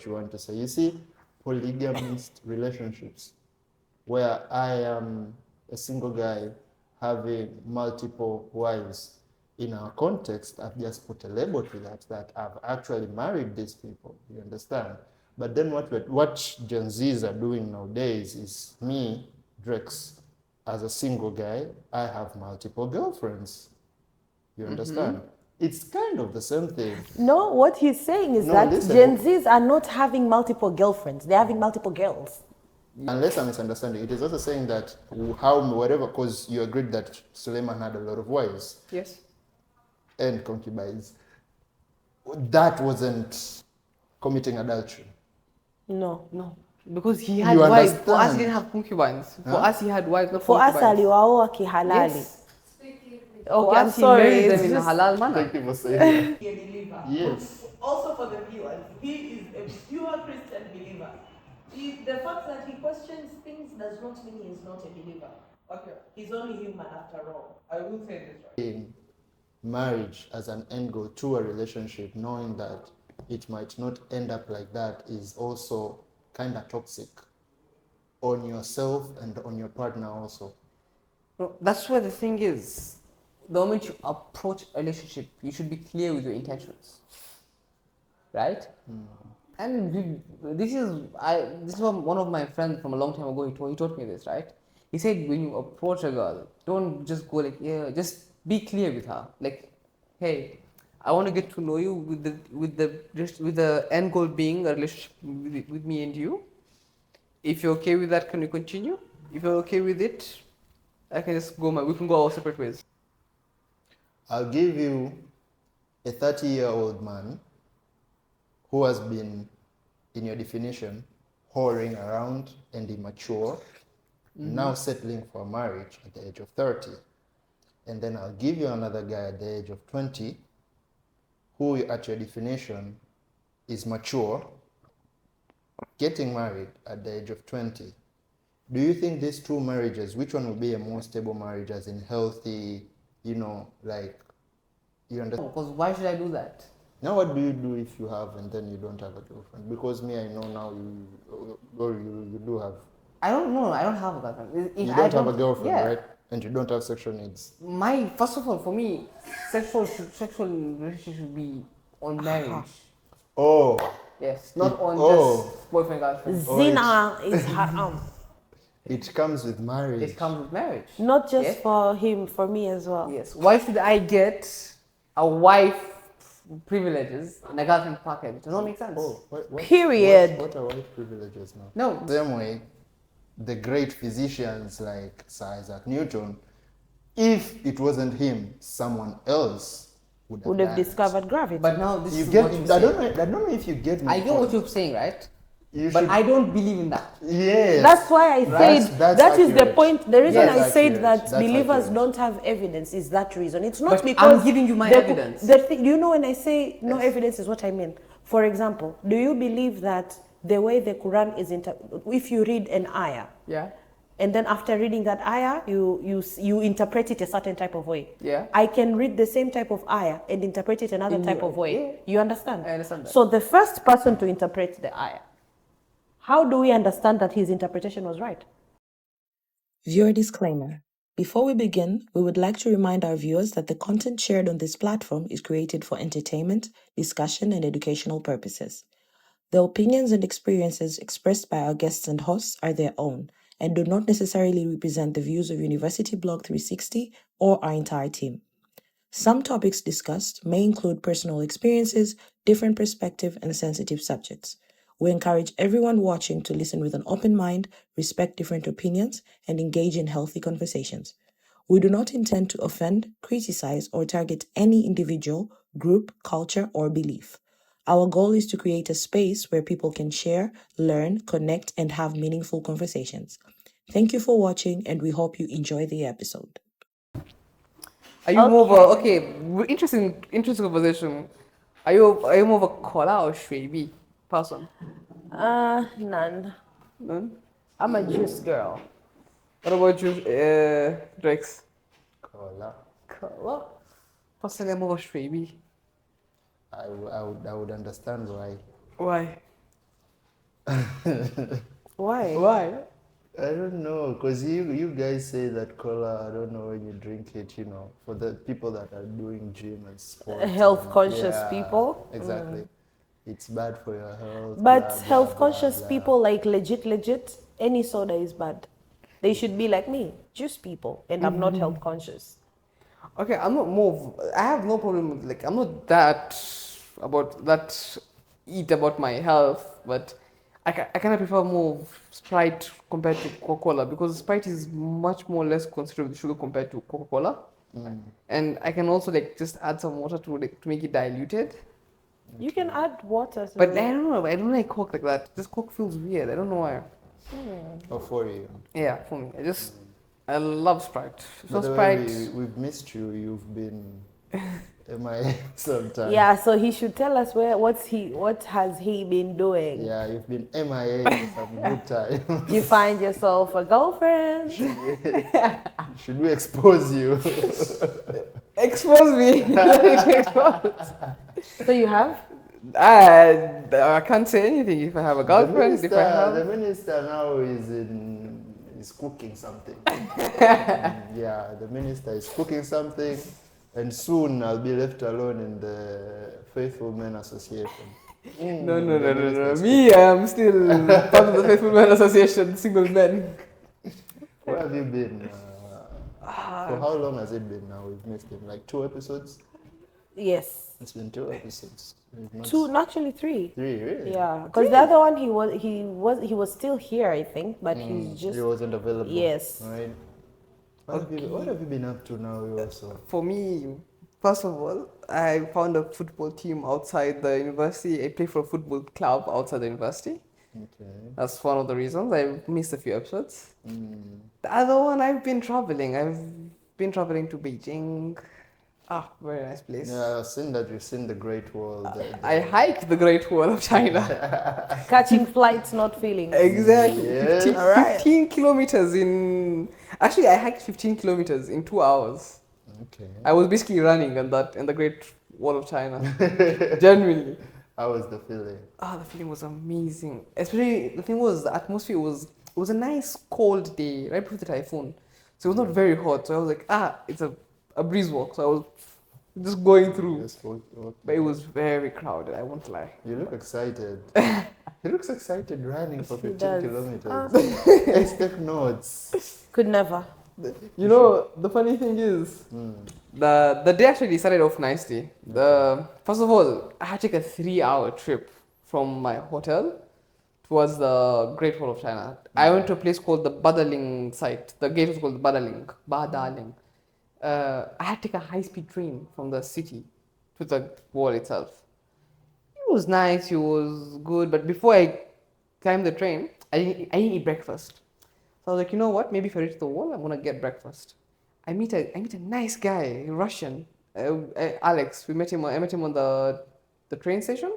you want to say. You see, polygamist relationships where I am a single guy having multiple wives. In our context, I've just put a label to that I've actually married these people. You understand? But then what Gen Zs are doing nowadays is me, Drex, as a single guy, I have multiple girlfriends. You understand? It's kind of the same thing. No, what he's saying is No, that listen. Gen Zs are not having multiple girlfriends. They're having multiple girls. Unless I'm misunderstanding, it is also saying that whatever, because you agreed that Suleiman had a lot of wives. Yes. And concubines. That wasn't committing adultery. No. Because he had You wives. For us, understand? he didn't have concubines. For Huh? us, he had wives, not For us, concubines. aliwaoa kihalali. Yes. For Okay, I'm us, he sorry. married It's them in a just, halal manner. Thank you for saying that. Be a believer. Yes. Also for the viewers, he is a pure Christian believer. The fact that he questions things does not mean he is not a believer. Okay. He's only human after all. I will say this right. In marriage as an end goal to a relationship, knowing that it might not end up like that, is also kind of toxic on yourself and on your partner also. No, that's where the thing is. The moment you approach a relationship, you should be clear with your intentions, right? And this is one of my friends from a long time ago. He taught me this, right? He said when you approach a girl, don't just go like, yeah, just be clear with her. Like, hey, I want to get to know you with the end goal being a relationship with me and you. If you're okay with that, can we continue? If you're okay with it, I can just go. We can go our separate ways. I'll give you a 30-year-old man who has been, in your definition, whoring around and immature, now settling for marriage at the age of 30. And then I'll give you another guy at the age of 20 who, at your definition, is mature, getting married at the age of 20. Do you think these two marriages, which one will be a more stable marriage, as in healthy, like, you understand? Because why should I do that? Now what do you do if you have and then you don't have a girlfriend? Because me, I know now you do have. I don't know. I don't have a girlfriend. You don't have a girlfriend, yeah. right? And you don't have sexual needs. First of all, for me, sexual relationship should be on marriage. Oh, Yes, not on just boyfriend girlfriend. zina is haram. it comes with marriage. It comes with marriage. Not just Yes. for him, for me as well. Yes. Why should I get a wife privileges and a girlfriend package? It doesn't make sense. Oh, Period. What are white privileges now? No. Same way, the great physicians like Sir Isaac Newton, if it wasn't him, someone else Would have done it. discovered gravity. But now this You is get? what you I say. don't know if you get me. I get what you're saying, right? You But should- I don't believe in that. Yes. That's why I said That's that is the accurate. point. The reason Yes. I That's said accurate. that That's believers accurate. don't have evidence is that reason. It's not But because I'm giving you my the- evidence. You know, when I say no evidence is what I mean. For example, do you believe that the way the Quran is if you read an ayah, Yeah. and then after reading that ayah, you interpret it a certain type of way. Yeah. I can read the same type of ayah and interpret it another In type your- of way. yeah. You understand? I understand that. So the first person to interpret the ayah, how do we understand that his interpretation was right? Viewer disclaimer. Before we begin, we would like to remind our viewers that the content shared on this platform is created for entertainment, discussion, and educational purposes. The opinions and experiences expressed by our guests and hosts are their own and do not necessarily represent the views of University Blog 360 or our entire team. Some topics discussed may include personal experiences, different perspective, and sensitive subjects. We encourage everyone watching to listen with an open mind, respect different opinions, and engage in healthy conversations. We do not intend to offend, criticize, or target any individual, group, culture, or belief. Our goal is to create a space where people can share, learn, connect, and have meaningful conversations. Thank you for watching, and we hope you enjoy the episode. Are you more of a interesting conversation? Are you more of a caller or shrebi person? None. None? I'm a juice girl. What about you, Drex? Cola. Cool. Personally, I'm more of a shrebi. I would understand why. Why? Why? Why? I don't know, because you guys say that cola, I don't know, when you drink it, for the people that are doing gym and sports. Health and- conscious yeah, people. Exactly. It's bad for your health. But blah, blah, health blah, conscious blah. people, like legit, any soda is bad. They should be like me, juice people, and I'm not health conscious. Okay, I'm not more. I have no problem with I'm not that about that eat about my health, but I kind of prefer more Sprite compared to Coca-Cola because Sprite is much more less concentrated with sugar compared to Coca-Cola, and I can also just add some water to make it diluted. You can add water to But I don't know. I don't like Coke like that. This Coke feels weird. I don't know why. Oh, for you. Yeah, for me, I love Sprite. So By the way, Sprite. we've missed you. You've been MIA sometime. Yeah, so he should tell us what has he been doing. Yeah, you've been MIA for some good time. You find yourself a girlfriend. Should we expose you? Expose me. So you have? I can't say anything if I have a girlfriend. If I have. The minister now is cooking something. Yeah, the minister is cooking something, and soon I'll be left alone in the Faithful Men Association. No. The minister is Me, I am still part of the Faithful Men Association, single men. Where have you been? For how long has it been now? We've missed him. Like 2 episodes? Yes. It's been 2 episodes. We've not- 2, no, actually 3. 3, really? Yeah, because the other one he was still here, I think, but he's just He wasn't available. Yes. Right. What have you been up to now? You also. For me, first of all, I found a football team outside the university. I play for a football club outside the university. Okay. That's one of the reasons. I missed a few episodes. The other one, I've been traveling. I've been traveling to Beijing. Very nice place. Yeah, I've seen that. You've seen the Great Wall. I hiked the Great Wall of China. catching flights, not feeling. Exactly. Yes. 15, All right. 15 kilometers in. Actually, I hiked 15 kilometers in 2 hours. Okay. I was basically running in the Great Wall of China. Genuinely. How was the feeling? The feeling was amazing. Especially the thing was the atmosphere was a nice cold day right before the typhoon, so it was not very hot. So I was like, it's a breeze walk. So I was just going through, Yes, but it was very crowded. I won't lie. You look excited. He looks excited running for 15 does. kilometers. Let's take notes. Could never. You know, the funny thing is, the day actually started off nicely. First of all, I had to take a 3-hour trip from my hotel towards the Great Wall of China. I went to a place called the Badaling site. The gate was called the Badaling. I had to take a high-speed train from the city to the wall itself. It was nice, it was good, but before I climbed the train, I didn't eat breakfast. So I was like, you know what? Maybe if I reach the wall, I'm gonna get breakfast. I meet a nice guy, Russian, Alex. I met him on the train station.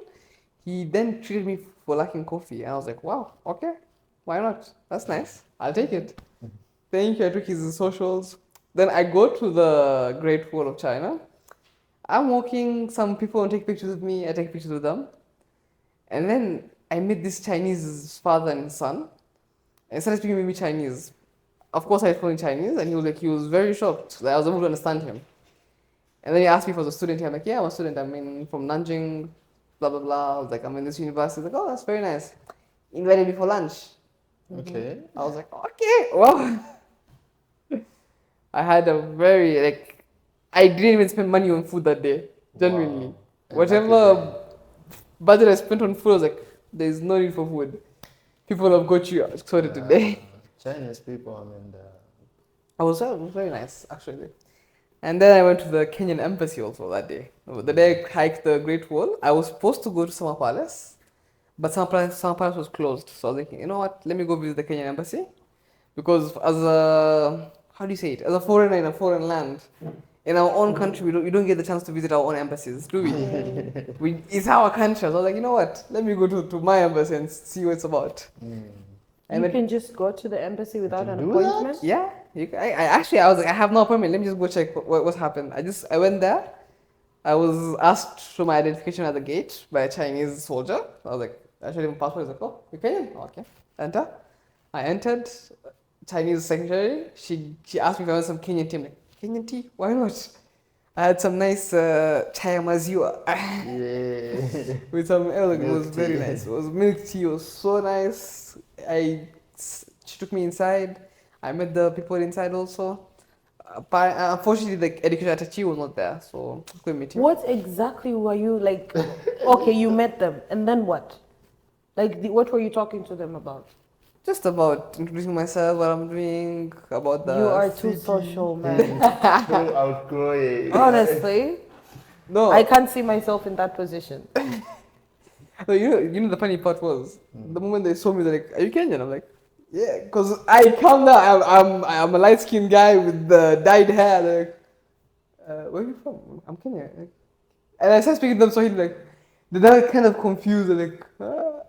He then treated me for liking coffee, and I was like, wow, okay, why not? That's nice. I'll take it. Thank you. I took his socials. Then I go to the Great Wall of China. I'm walking. Some people want to take pictures with me. I take pictures with them, and then I meet this Chinese father and son. And started speaking with me Chinese. Of course, I spoke in Chinese, and he was very shocked that I was able to understand him. And then he asked me if I was a student here. I'm like, yeah, I'm a student. I'm from Nanjing, blah, blah, blah. I was like, I'm in this university. He's like, oh, that's very nice. He invited me for lunch. Okay. I was like, okay, well. I had a very, I didn't even spend money on food that day, genuinely. Wow. Whatever budget I spent on food, I was like, there's no need for food. People have got you sorted today. Chinese people, It was very nice, actually. And then I went to the Kenyan embassy also that day. The day I hiked the Great Wall, I was supposed to go to Summer Palace, but Summer Palace was closed. So I was like, you know what, let me go visit the Kenyan embassy. Because as a, how do you say it, as a foreigner in a foreign land, in our own country, we don't get the chance to visit our own embassies, do we? It's our country. So I was like, you know what, let me go to my embassy and see what it's about. You can just go to the embassy without an do appointment? Yeah, I was like, I have no appointment. Let me just go check what's happened. I went there. I was asked for my identification at the gate by a Chinese soldier. I was like, I showed him my passport. He's like, oh, you're Kenyan? Okay. Enter. I entered. Chinese secretary. She asked me if I want some Kenyan tea. I'm like, Kenyan tea? Why not? I had some nice chai maziwa Yeah. with some milk. It was Milk very tea. nice. It was milk tea. It was so nice. She took me inside. I met the people inside also. Unfortunately, like education Atachi was not there, so I couldn't meet him. What exactly were you like? Okay, you met them, and then what? Like, what were you talking to them about? Just about introducing myself, what I'm doing, about the. You are too city. social, man. Too outgrowing. Honestly, No, I can't see myself in that position. no, you know the funny part was the moment they saw me, they're like, "Are you Kenyan?" I'm like, "Yeah," because I come down. I'm a light skinned guy with the dyed hair. They're like, "Where are you from?" I'm Kenyan. Like, and I started speaking to them Swahili. Like, they're kind of confused. They're like, ah.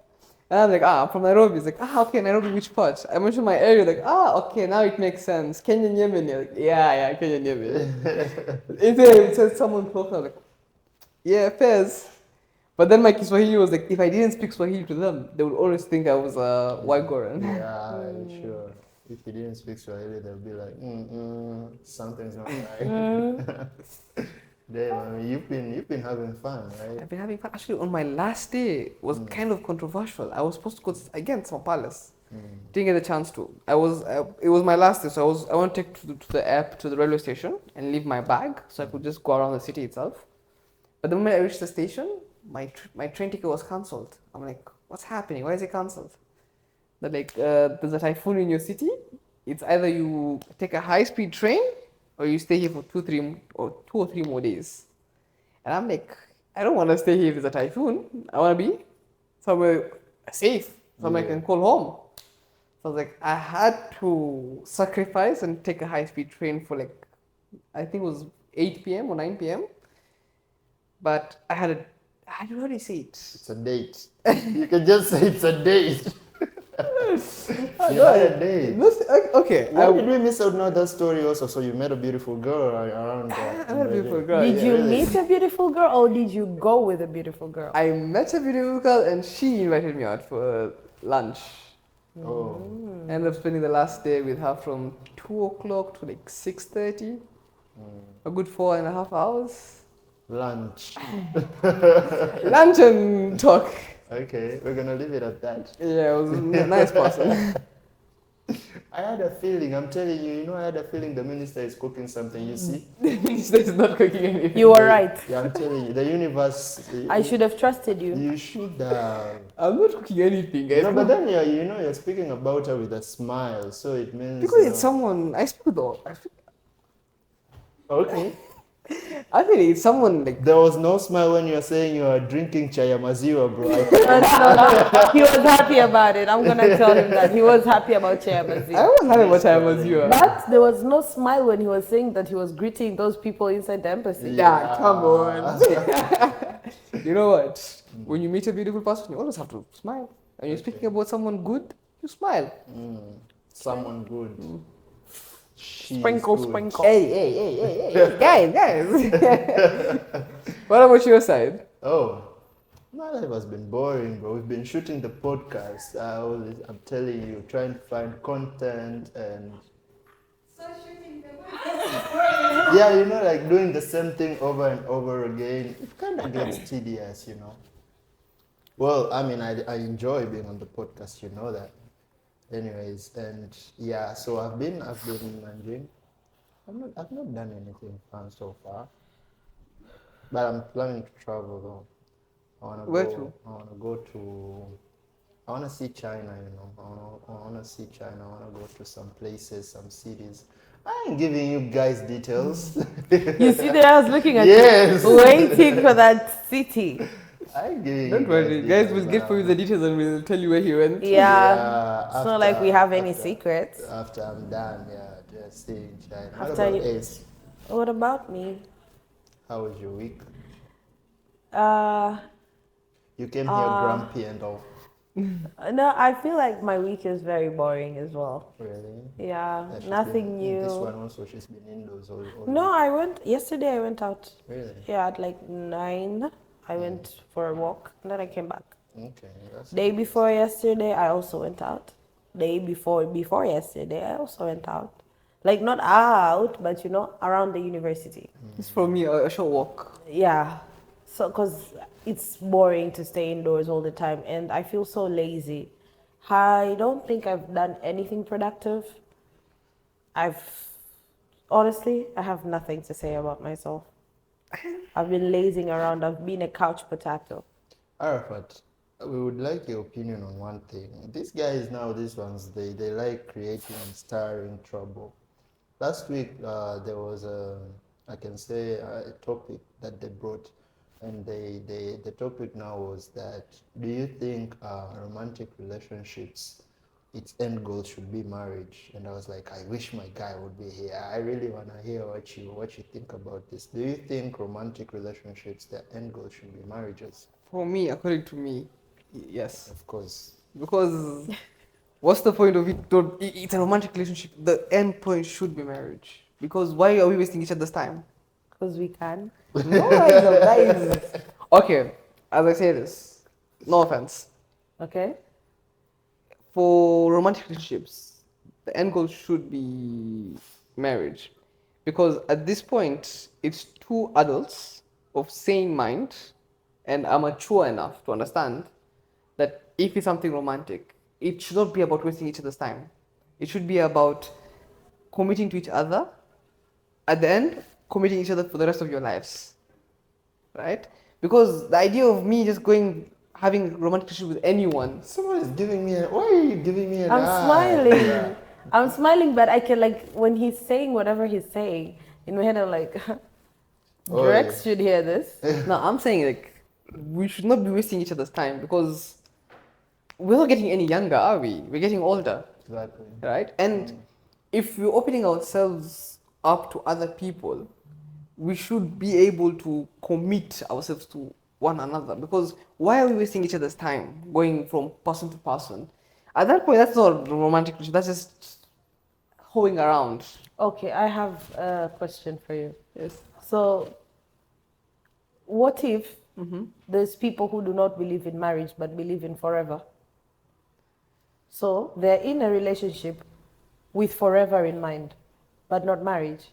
And I'm like, I'm from Nairobi. It's like, okay, Nairobi, which part? I mentioned my area. Like, okay, now it makes sense. Kenyan Yemen. Like, yeah, Kenyan Yemen. It says someone close. I'm like, yeah, Fez. But then my Kiswahili was like, if I didn't speak Swahili to them, they would always think I was a white Goran. Yeah, sure. If you didn't speak Swahili, they'll be like, something's not right. Damn, I mean, you've been having fun, right? I've been having fun. Actually, on my last day was kind of controversial. I was supposed to go again to my palace. Didn't get the chance to. It was my last day, so I want to take to the railway station and leave my bag, so I could just go around the city itself. But the moment I reached the station, my train ticket was cancelled. I'm like, what's happening? Why is it cancelled? They're like, there's a typhoon in your city. It's either you take a high-speed train or you stay here for 2 or 3 more days. And I'm like, I don't want to stay here if there's a typhoon. I want to be somewhere safe, somewhere I can call home. So I was like, I had to sacrifice and take a high-speed train for like, I think it was 8 p.m. or 9 p.m. But how do you say it? It's a date. You can just say it's a date. You had a date. Okay. Why did we miss out another story also? So you met a beautiful girl around I met a beautiful girl. Did you really? meet a beautiful girl or did you go with a beautiful girl? I met a beautiful girl and she invited me out for lunch. Oh. I ended up spending the last day with her from 2 o'clock to like 6:30. A good 4.5 hours. Lunch. Lunch and talk. Okay, we're gonna leave it at that. Yeah, it was a nice person. I had a feeling, I'm telling you, I had a feeling the minister is cooking something, you see? The minister is not cooking anything. You were right. Yeah, I'm telling you, the universe. I should have trusted you. You should have. I'm not cooking anything, guys. No, but then you're speaking about her with a smile, so it means. Because it's someone I speak with. Okay. I think it's someone like. There was no smile when you were saying you were drinking chaya maziwa, bro. No. He was happy about it. I'm gonna tell him that he was happy about I Chayamazi. was having what I was you. But there was no smile when he was saying that he was greeting those people inside the embassy. Yeah, come on. You know what? When you meet a beautiful person, you always have to smile. And you're speaking about someone good, you smile. Someone good. She's Sprinkle, good. sprinkle. Hey, guys. What about your side? Oh, my life has been boring, bro. We've been shooting the podcast. I'm telling you, trying to find content and. Yeah, like doing the same thing over and over again. It kind of gets tedious, Well, I mean, I enjoy being on the podcast, you know that. Anyways, and yeah, so I've been managing. I've not done anything fun so far, but I'm planning to travel though. Where to? I wanna see China. I wanna see China. I wanna go to some places, some cities. I ain't giving you guys details. You see there, I was looking at Yes. you, waiting for that city. I ain't giving Don't you worry, guys will details get for you now. the details and we'll tell you where he went. Yeah, it's not like we have any after- secrets. After I'm done, just seeing China. What After about you- Ace? What about me? How was your week? Uh, You came here grumpy and all. no, I feel like my week is very boring as well. Really? Yeah, She's nothing been, This new. one also, she's been indoors all No, yesterday I went out. Really? Yeah, at like 9. I went for a walk and then I came back. Okay, that's Day before yesterday, I also went out. Day before yesterday, I also went out. Like not out, but around the university. It's for me a short walk. Yeah. So, because it's boring to stay indoors all the time, and I feel so lazy. I don't think I've done anything productive. I've honestly, I have nothing to say about myself. I've been lazing around. I've been a couch potato. Arafat, we would like your opinion on one thing. These guys now, these ones, they like creating and stirring trouble. Last week, there was I can say, a topic that they brought, and the topic now was that, do you think romantic relationships, its end goal should be marriage? And I was like, I wish my guy would be here. I really want to hear what you think about this. Do you think romantic relationships, their end goal should be marriages? For me, according to me, yes. Of course. Because what's the point of it? It's a romantic relationship. The end point should be marriage. Because why are we wasting each other's time? Because we can. No, guys. Okay, as I say this, no offense. Okay? For romantic relationships, the end goal should be marriage. Because at this point, it's two adults of sane mind and are mature enough to understand that if it's something romantic, it should not be about wasting each other's time. It should be about committing to each other. At the end, committing each other for the rest of your lives. Right? Because the idea of me just having romantic relationship with anyone. Someone is giving me why are you giving me an I'm eye? smiling. I'm smiling, but I can, when he's saying whatever he's saying, in my head I'm like, Oh, Drex yeah. should hear this. No, I'm saying we should not be wasting each other's time because we're not getting any younger, are we? We're getting older. Exactly. Right? And if we're opening ourselves up to other people, we should be able to commit ourselves to one another. Because why are we wasting each other's time going from person to person? At that point, that's not a romantic relationship. That's just hoeing around. Okay, I have a question for you. Yes. So, what if there's people who do not believe in marriage but believe in forever? So, they're in a relationship with forever in mind, but not marriage.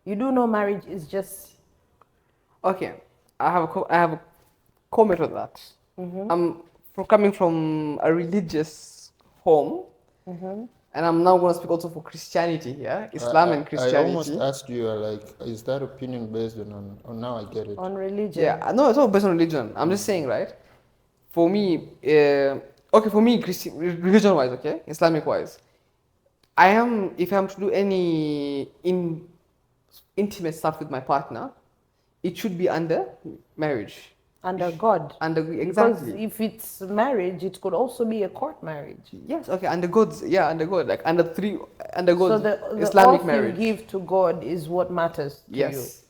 You do know marriage is just... Okay, I have a comment on that. I'm coming from a religious home, and I'm now going to speak also for Christianity here, Islam and Christianity. I almost asked you, is that opinion based on now I get it. on religion. Yeah, no, it's not based on religion. I'm just saying, right? For me, religion-wise, okay, Islamic-wise, if I'm to do any intimate stuff with my partner, it should be under marriage. Under God. Exactly. Because if it's marriage, it could also be a court marriage. Yes, okay, under God, under God, under God, So the Islamic oath marriage. you give to God is what matters to you. Yes.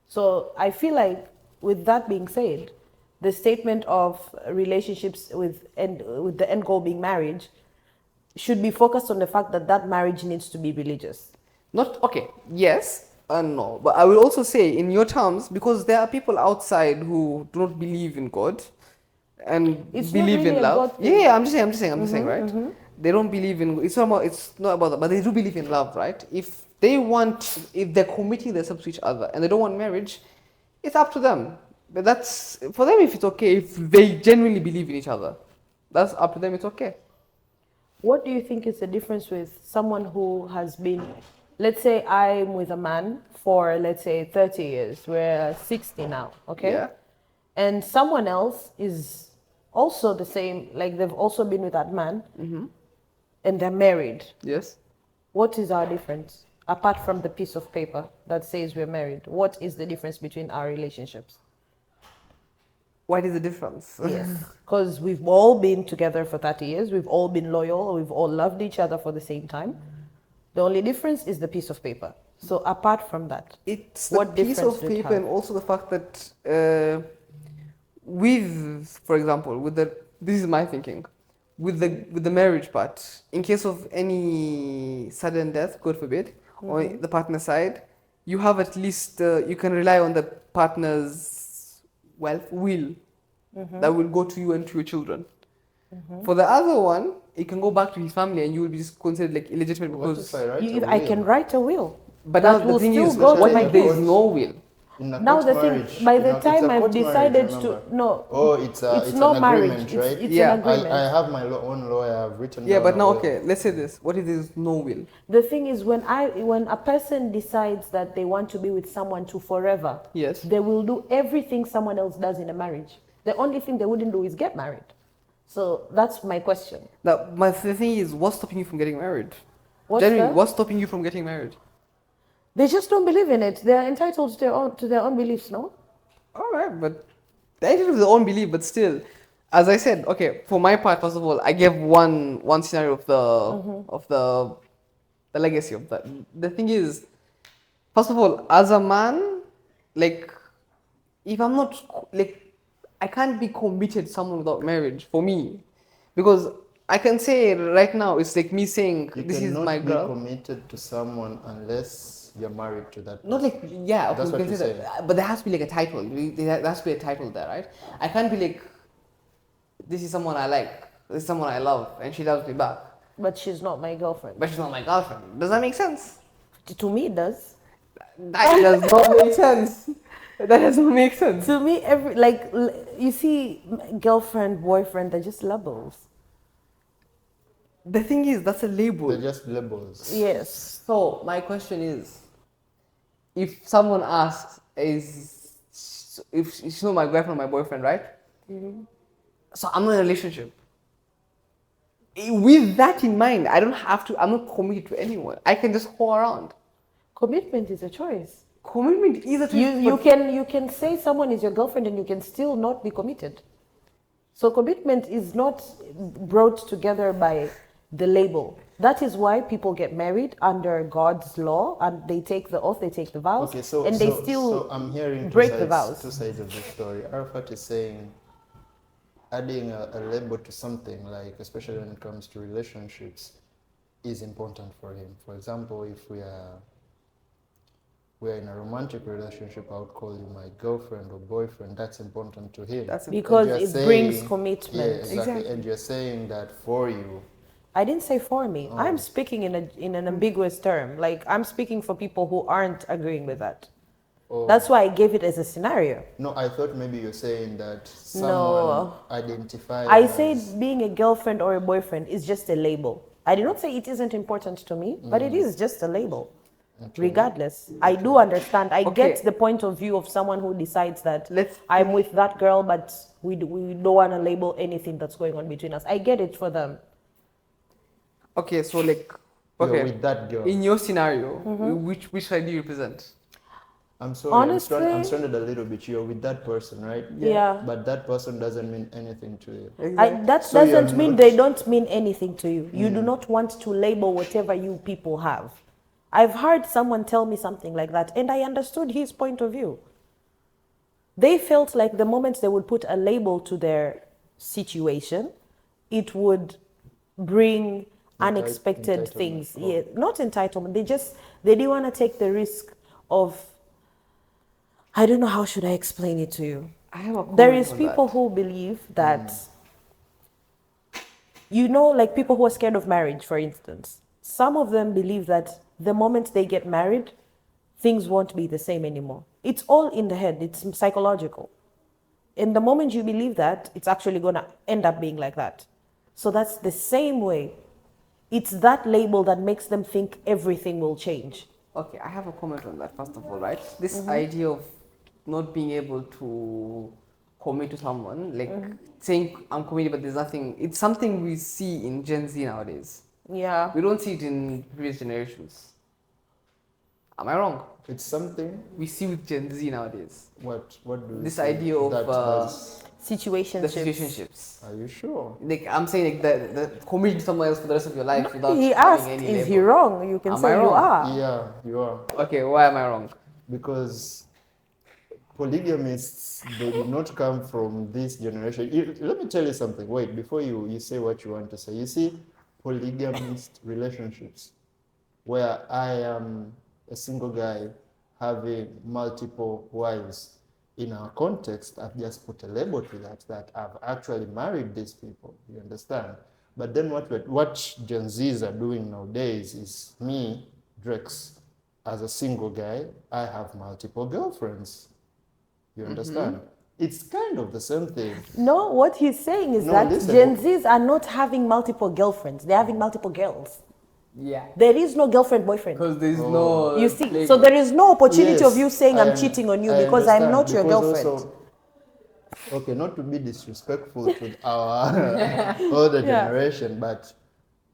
So I feel like, with that being said, the statement of relationships with the end goal being marriage should be focused on the fact that that marriage needs to be religious. Not okay. Yes and no, but I will also say in your terms, because there are people outside who do not believe in God and It's not believe really in a love. God thing. Yeah, I'm just saying, right? They don't believe in. It's not about that, but they do believe in love, right? If they're committing themselves to each other and they don't want marriage, it's up to them. But that's for them. If it's okay, if they genuinely believe in each other, that's up to them. It's okay. What do you think is the difference with someone who has been, let's say I'm with a man for, let's say, 30 years, we're 60 now, okay? Yeah. And someone else is also the same, like they've also been with that man, and they're married. Yes. What is our difference? Apart from the piece of paper that says we're married, what is the difference between our relationships? What is the difference? Yes, because we've all been together for 30 years, we've all been loyal, we've all loved each other for the same time. The only difference is the piece of paper. So apart from that, It's the piece of paper and also the fact that for example, this is my thinking, with the marriage part, in case of any sudden death, God forbid, on the partner side, you have at least you can rely on the partner's will that will go to you and to your children. For the other one, it can go back to his family and you will be just considered like illegitimate What because. if I write a I can will? write a will. But that now will the thing still is, go to what my if there is kids. no will? In a Now court the thing, marriage, by in the it's time a I've court marriage, decided remember? to no, Oh, it's it's an not agreement, marriage. right? It's Yeah. an agreement. I have my own lawyer. I've written Yeah, down but a now, will. okay, let's say this. What if there is no will? The thing is, when a person decides that they want to be with someone to forever, Yes. they will do everything someone else does in a marriage. The only thing they wouldn't do is get married. So that's my question. Now, the thing is, what's stopping you from getting married? What's Genuinely, that? what's stopping you from getting married? They just don't believe in it. They are entitled to their own beliefs, no? All right, but they actually have their own belief, but still, as I said, okay, for my part, first of all, I gave one scenario of the legacy of that. The thing is, first of all, as a man, like, if I'm not like, I can't be committed to someone without marriage for me, because I can say right now it's like me saying You this is cannot my be girl. committed to someone unless you're married to that person. Not like, yeah, okay, That's we what can say you're that, but there has to be like a title. There has to be a title there, right? I can't be like, this is someone I like, this is someone I love, and she loves me back, But she's not my girlfriend. but she's not my girlfriend. Does that make sense? To me, it does. That does not make sense. That does not make sense. To me, you see, girlfriend, boyfriend, they're just labels. The thing is, that's a label. They're just labels. Yes. So my question is, if someone asks, if she's not my girlfriend or my boyfriend, right? So I'm not in a relationship. With that in mind, I don't have to. I'm not committed to anyone. I can just go around. Commitment is a choice. Commitment is a choice. You can say someone is your girlfriend and you can still not be committed. So commitment is not brought together by the label. That is why people get married under God's law and they take the oath, they take the vows, Okay, so and they still so I'm hearing break the vows. two sides of this story. Arafat is saying adding a label to something, like especially when it comes to relationships, is important for him. For example, if we're in a romantic relationship, I would call you my girlfriend or boyfriend. That's important to him. That's Because And it you're brings saying- commitment. Yeah, exactly. Exactly. And you're saying that for you, I didn't say for me. I'm speaking in an ambiguous term. Like I'm speaking for people who aren't agreeing with that. or That's why I gave it as a scenario. no, I thought maybe you're saying that someone No. identified. I as- said being a girlfriend or a boyfriend is just a label. I did not say it isn't important to me, but it is just a label. Regardless, I do understand. I Okay. get the point of view of someone who decides that Let's- I'm with that girl, but we don't want to label anything that's going on between us. I get it for them. Okay, so like, You're okay, with that girl. in your scenario, which side do you represent? I'm sorry, Honestly- I'm stranded a little bit. You're with that person, right? Yeah. But that person doesn't mean anything to you. That So you're doesn't mean not- they don't mean anything to you. You do not want to label whatever you people have. I've heard someone tell me something like that, and I understood his point of view. They felt like the moment they would put a label to their situation, it would bring unexpected things. entitlement. Yeah, not entitlement. They didn't want to take the risk of. I don't know how should I explain it to you. I have a comment There is on people that. who believe that like people who are scared of marriage, for instance. Some of them believe that the moment they get married, things won't be the same anymore. It's all in the head. It's psychological. And the moment you believe that, it's actually going to end up being like that. So that's the same way. It's that label that makes them think everything will change. Okay, I have a comment on that first of all, right? This idea of not being able to commit to someone, like saying I'm committed, but there's nothing. It's something we see in Gen Z nowadays. Yeah. We don't see it in previous generations. Am I wrong? It's something. We see with Gen Z nowadays. What do we This see idea of, that has- The Situationships. situationships. Are you sure? Like I'm saying, like the committing to someone else for the rest of your life without He having asked, any is label. he wrong? You can Am say I you wrong? are. Yeah, you are. Okay, why am I wrong? Because polygamists, they did not come from this generation. Let me tell you something. Wait, before you say what you want to say. You see, polygamist relationships where I am a single guy having multiple wives. in our context, I've just put a label to that I've actually married these people. You understand? But then what Gen Zs are doing nowadays is me, Drex, as a single guy, I have multiple girlfriends. You understand? It's kind of the same thing. No, what he's saying is No, that listen. Gen Zs are not having multiple girlfriends. They're having multiple girls. Yeah. There is no girlfriend boyfriend. Because there's no. You see, label. so there is no opportunity of Yes, you saying I'm I- cheating on you I because I'm not understand, your because girlfriend. also- okay, not to be disrespectful to our older generation, but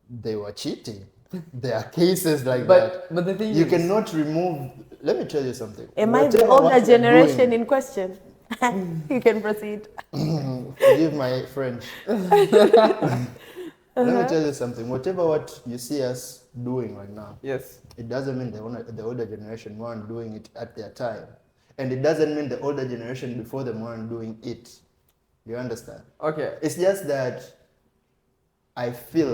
they were cheating. There are cases like that. But the thing You is, cannot remove. Let me tell you something. Am I the Whatever older what you're generation doing- in question? You can proceed. Forgive my French. Let me tell you something. Whatever what you see us doing right now, yes. it doesn't mean the older generation weren't doing it at their time. And it doesn't mean the older generation before them weren't doing it. You understand? Okay. It's just that I feel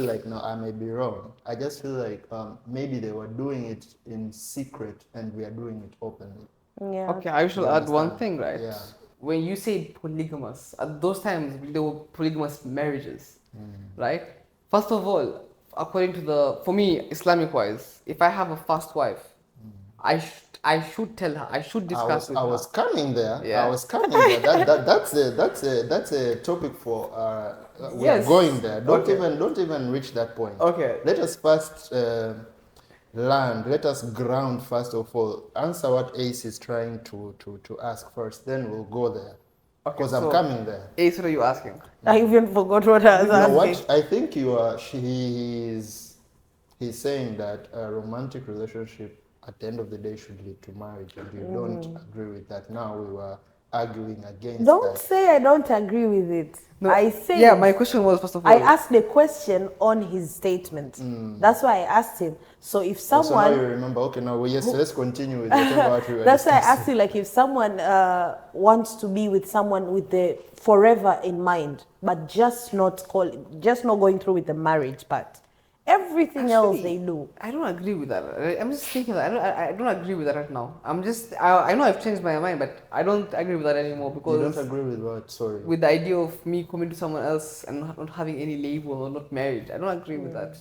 like no, I may be wrong. I just feel like maybe they were doing it in secret and we are doing it openly. Yeah. Okay, I shall You add one understand? thing, right? Yeah. When you say polygamous, at those times there were polygamous marriages, right? First of all, according to for me, Islamic wise, if I have a first wife, I should tell her, I should discuss with I her. was coming there. Yeah. I was coming there. That's a topic for we are Yes. going there. Don't Okay. even reach that point. Okay. Let us first land. Let us ground first of all. Answer what Ace is trying to ask first. Then we'll go there. Okay, Because I'm so- coming there. Ace, what are you asking? I even forgot what I was No, asking. what I think you are. He's saying that a romantic relationship at the end of the day should lead to marriage, and you don't agree with that. Now we were arguing against Don't that. say I don't agree with it. No, I say yeah, my question was first of all. I asked the question on his statement. That's why I asked him. So if So now someone, you remember. Okay, now let's continue with whatever what we were that's why I discussing. asked you, like, if someone wants to be with someone with the forever in mind, but just not going through with the marriage part. Everything else Actually, they do. I don't agree with that. I'm just thinking that I don't agree with that right now. I know I've changed my mind, but I don't agree with that anymore You because don't agree with what? Sorry. with the idea of me coming to someone else and not having any label or not married, I don't agree with that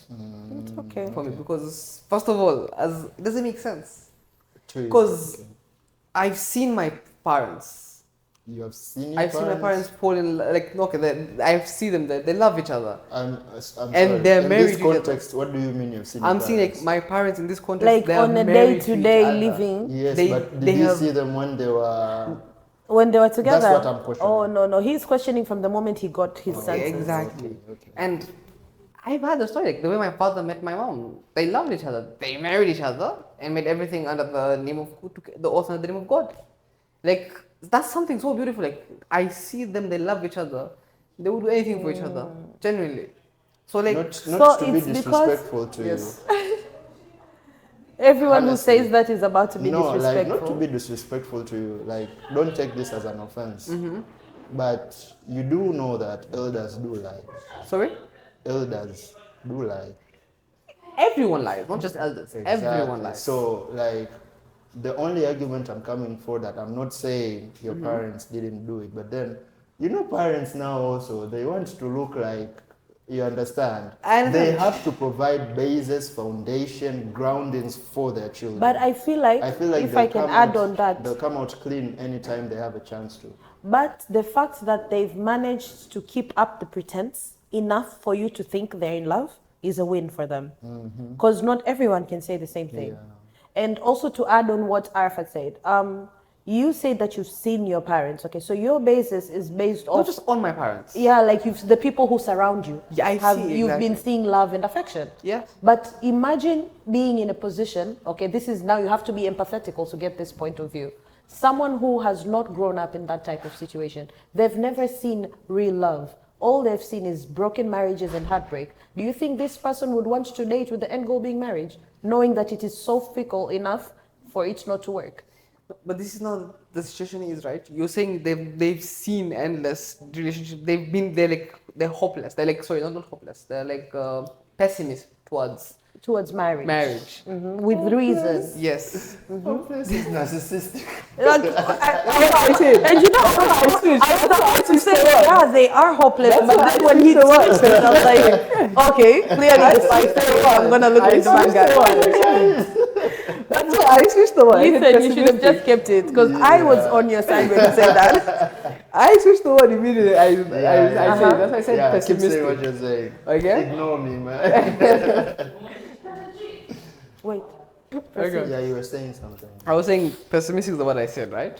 It's okay. for me because first of all, as it doesn't make sense To you. because I've seen my parents. You have seen your I've seen my parents fall in like okay, I see them. They love each other. I'm And sorry. they're in married this to each other. context, what do you mean you've seen? I'm your seeing like parents? my parents in this context. Like they are on a married to each day-to-day other. living. Yes, They- but they did you have- see them when they were? When they were together. That's what I'm questioning. Oh no, he's questioning from the moment he got his senses. Exactly. Okay. And I've had the story like the way my father met my mom. They loved each other. They married each other and made everything under the name of the oath under the name of God. Like that's something so beautiful. Like I see them. They love each other. They would do anything for each other. Genuinely. So like Not So to be it's because- disrespectful to yes. Everyone Honestly. who says that is about to be you. No, like disrespectful. not to be disrespectful to you. Like don't take this as an offense. Mm-hmm. But you do know that elders do lie. Sorry. Elders do lie. Everyone lies, not just elders. Everyone Exactly. lies. So, like, the only argument I'm coming for that I'm not saying your parents didn't do it, but then, parents now also, they want to look like, you understand? I understand. They have to provide basis, foundation, groundings for their children. But I feel like, if if they'll I can come add out- on that, they'll come out clean anytime they have a chance to. but the fact that they've managed to keep up the pretense enough for you to think they're in love is a win for them. Because not everyone can say the same thing. Yeah. And also to add on what Arafat said, you said that you've seen your parents. Okay, so your basis is based Not off, just on my parents. yeah, like the people who surround you. Yeah, I see, You've been exactly. seeing love and affection. Yeah. But imagine being in a position, okay, this is now you have to be empathetical to get this point of view. Someone who has not grown up in that type of situation, they've never seen real love. All they've seen is broken marriages and heartbreak. Do you think this person would want to date with the end goal being marriage, knowing that it is so fickle enough for it not to work? But this is not the situation is right. You're saying they've seen endless relationships. They're hopeless. They're like sorry, not hopeless. They're like pessimist towards towards marriage. Marriage. With reason. Yes. Hopeless is narcissistic. Like, I said. and you know, I started to say, yeah, they are hopeless. But then when he switched, I was like, okay, clearly it's like, I'm gonna look at the man guy. That's why I switched the word. Listen, you should have just kept it because I was on your side when you said that. I switched the word immediately. I said, that's why I said Yeah, keep pessimistic. saying what you're saying. Okay? Ignore me, man. Wait. Okay. Yeah, you were saying something. I was saying pessimistic is the word I said, right?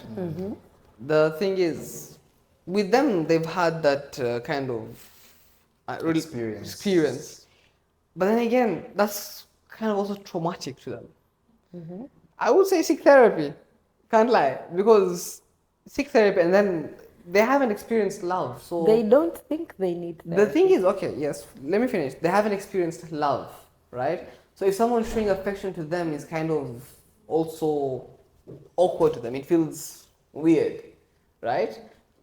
The thing is, with them, they've had that kind of experience. But then again, that's kind of also traumatic to them. I would say seek therapy. Can't lie. Because seek therapy and then they haven't experienced love. So They don't think they need that. the thing is, okay, yes, let me finish. They haven't experienced love, right? So if someone showing affection to them is kind of also awkward to them, it feels weird, right?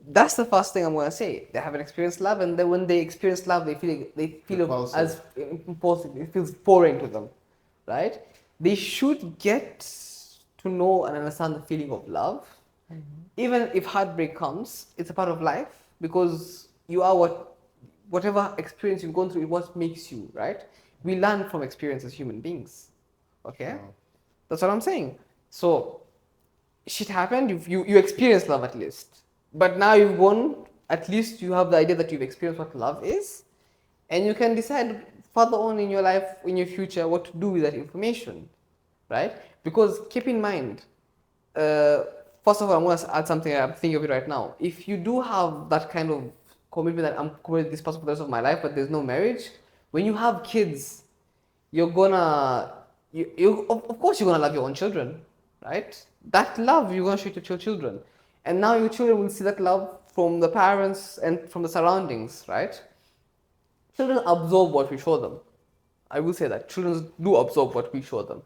That's the first thing I'm gonna say. They haven't experienced love, and then when they experience love, they feel Repulsive. as impulsive. It feels foreign to them, right? They should get to know and understand the feeling of love. Even if heartbreak comes, it's a part of life because you are whatever experience you've gone through is what makes you, right? We learn from experience as human beings. Okay? That's what I'm saying. So shit happened, you experienced love at least. But now you've gone, at least you have the idea that you've experienced what love is, and you can decide further on in your life, in your future, what to do with that information, right? Because keep in mind, first of all, I'm going to add something I'm thinking of it right now. If you do have that kind of commitment that I'm committed to this person for the rest of my life, but there's no marriage, when you have kids, you're gonna, of course you're gonna love your own children, right? That love you're gonna show to your children. And now your children will see that love from the parents and from the surroundings, right? Children absorb what we show them. I will say that. Children do absorb what we show them.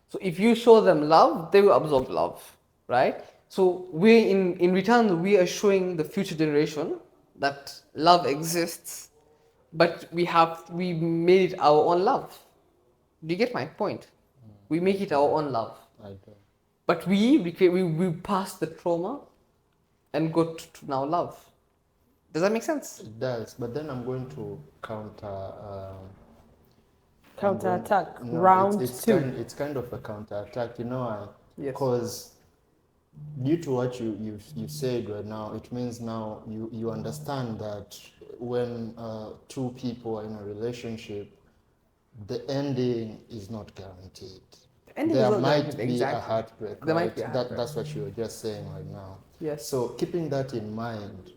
So if you show them love, they will absorb love, right? So we, in return, we are showing the future generation that love exists, but we made it our own love. Do you get my point? We make it our own love. I do. But we passed the trauma and got to now love. Does that make sense? It does, but then I'm going to Counterattack. No, Round it's two. It's kind of a counterattack, you know, Yes. because due to what you said right now, it means now you understand that when two people are in a relationship, the ending is not guaranteed. ending There is not might guaranteed, be a exactly. heartbreak. There right? might be a heartbreak. That's what you were just saying right now. Yes. So keeping that in mind,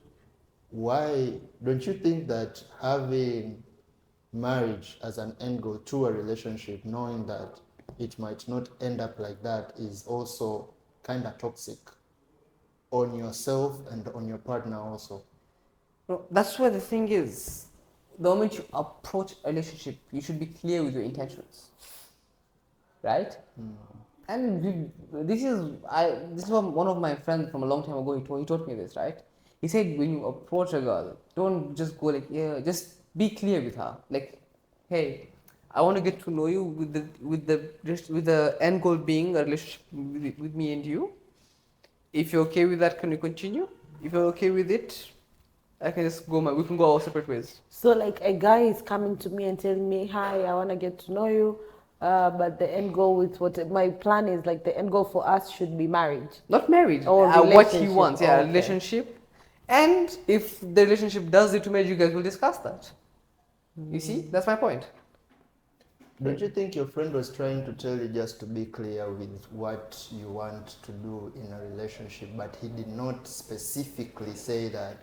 why don't you think that having marriage as an end goal to a relationship, knowing that it might not end up like that, is also kind of toxic on yourself and on your partner also? No, that's where the thing is. The moment you approach a relationship, you should be clear with your intentions, right? And this is one of my friends from a long time ago. He taught me this, right? He said when you approach a girl, don't just go like, yeah, just be clear with her. Like, hey, I want to get to know you with the end goal being a relationship with me and you. If you're okay with that, can we continue? If you're okay with it, I can just go. We can go our separate ways. So like a guy is coming to me and telling me, hi, I want to get to know you, but the end goal with my plan is like the end goal for us should be marriage. Not married. Or What he relationship. wants, yeah, Oh, okay. relationship. And if the relationship does lead to marriage, you guys will discuss that. You see, that's my point. Don't you think your friend was trying to tell you just to be clear with what you want to do in a relationship, but he did not specifically say that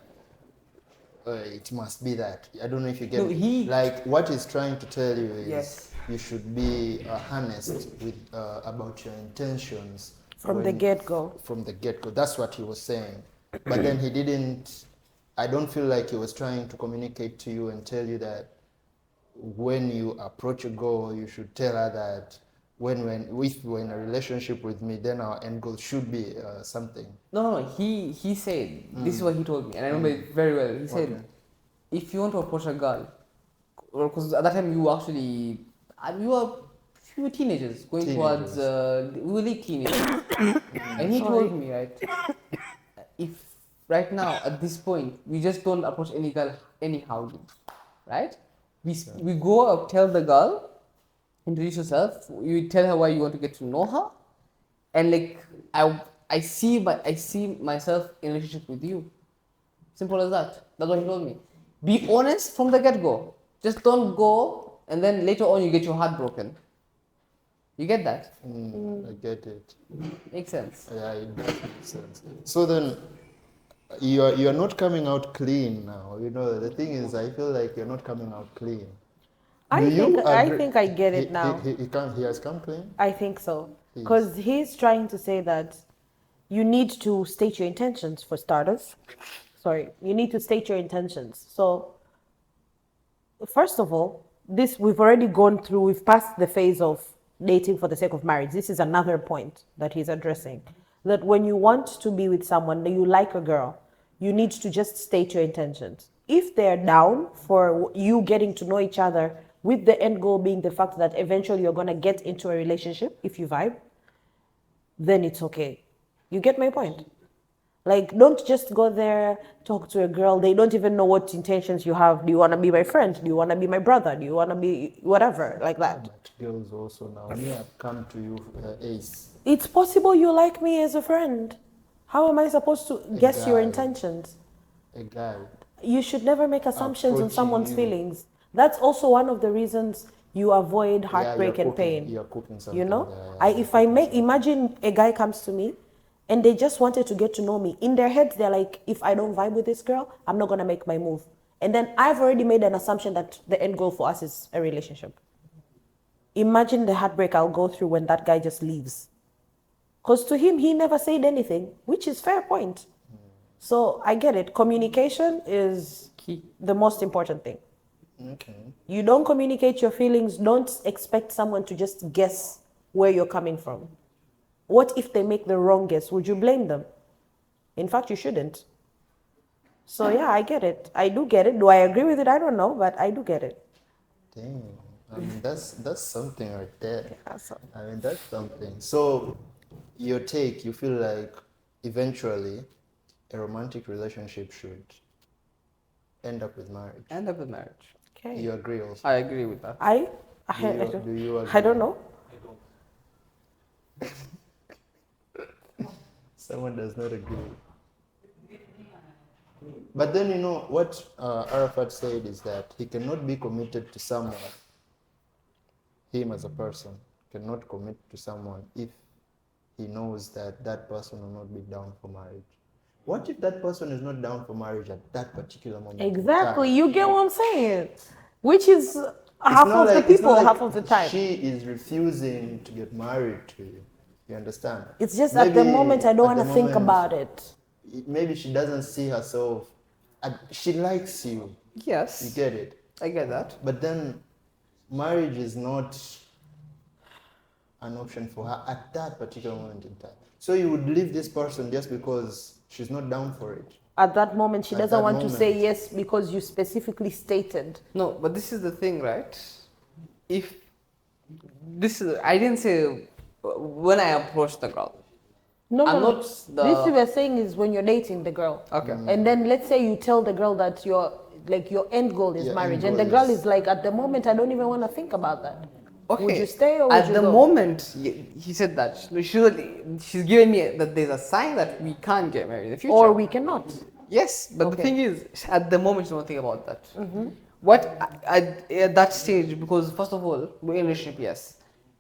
it must be that? I don't know if you get No, it. Like what he's trying to tell you is Yes. you should be honest with about your intentions From the when- get-go. From the get-go. That's what he was saying. But then he didn't. I don't feel like he was trying to communicate to you and tell you that when you approach a goal, you should tell her that if you're in a relationship with me, then our end goal should be something. No. He said, this is what he told me, and I remember it very well. He said, Okay. if you want to approach a girl, because at that time you were We were teenagers going Teenagers. towards, we were late teenagers. And he told me, right, if right now at this point we just don't approach any girl anyhow, right? We go up, tell the girl, introduce yourself, you tell her why you want to get to know her, and like I see myself in a relationship with you. Simple as that. That's what he told me. Be honest from the get-go. Just don't go and then later on you get your heart broken. You get that? I get it. Makes sense. Yeah, it does make sense. So then, you are not coming out clean now. You know, the thing is, I feel like you're not coming out clean. I Do you agree? think I get it now. He has come clean? I think so. Please. Because he's trying to say that you need to state your intentions for starters. Sorry, you need to state your intentions. So, first of all, we've already gone through, we've passed the phase of dating for the sake of marriage. This is another point that he's addressing. That when you want to be with someone, that you like a girl, you need to just state your intentions. If they're down for you getting to know each other, with the end goal being the fact that eventually you're going to get into a relationship, if you vibe, then it's okay. You get my point? Like, don't just go there, talk to a girl. They don't even know what intentions you have. Do you want to be my friend? Do you want to be my brother? Do you want to be whatever, like that? But girls also now, me have come to you, Ace. It's possible you like me as a friend. How am I supposed to guess your guy. intentions? A guy. You should never make assumptions on Approaching someone's you. feelings. That's also one of the reasons you avoid Yeah, heartbreak you're and cooking- pain. You're cooking something. You know, there, if I make, imagine a guy comes to me and they just wanted to get to know me. In their heads, they're like, if I don't vibe with this girl, I'm not going to make my move. And then I've already made an assumption that the end goal for us is a relationship. Imagine the heartbreak I'll go through when that guy just leaves. Because to him, he never said anything, which is fair point. So I get it. Communication is Key. the most important thing. Okay. You don't communicate your feelings. Don't expect someone to just guess where you're coming from. What if they make the wrong guess? Would you blame them? In fact, you shouldn't. So yeah, I get it. I do get it. Do I agree with it? I don't know, but I do get it. Damn. I mean, that's something right there. Yeah, so- I mean, that's something. So, your take, you feel like eventually a romantic relationship should end up with marriage. End up with marriage. Okay. You agree also? I agree with that. Do you agree? I don't know. Someone does not agree. But then you know what Arafat said is that he cannot be committed to someone. Him as a person cannot commit to someone if he knows that that person will not be down for marriage. What if that person is not down for marriage at that particular moment? in Exactly. time? You get what I'm saying? Which is half not of the like- it's people, not like half of the time. She is refusing to get married to you. You understand? It's just at the Maybe moment I don't at want to the think moment, about it. Maybe she doesn't see herself. She likes you. You Yes. get it? I get that. But then marriage is not an option for her at that particular moment in time. So you would leave this person just because she's not down for it. At that moment, she At doesn't that want to say moment. yes because you specifically stated. No, but this is the thing, right? If this is, I didn't say when I approached the girl. No, I'm no, not the- This we were saying is when you're dating the girl. Okay. And then let's say you tell the girl that your end goal is Your marriage, end and the goal girl is- is like, at the moment, I don't even want to think about that. Okay. Would you stay or would At you the go? moment, he said that she's given me that there's a sign that we can't get married in the future. Or we cannot. Yes, but the Okay. thing is, at the moment, she don't think about that. What at that stage, because first of all, we're in a relationship, yes.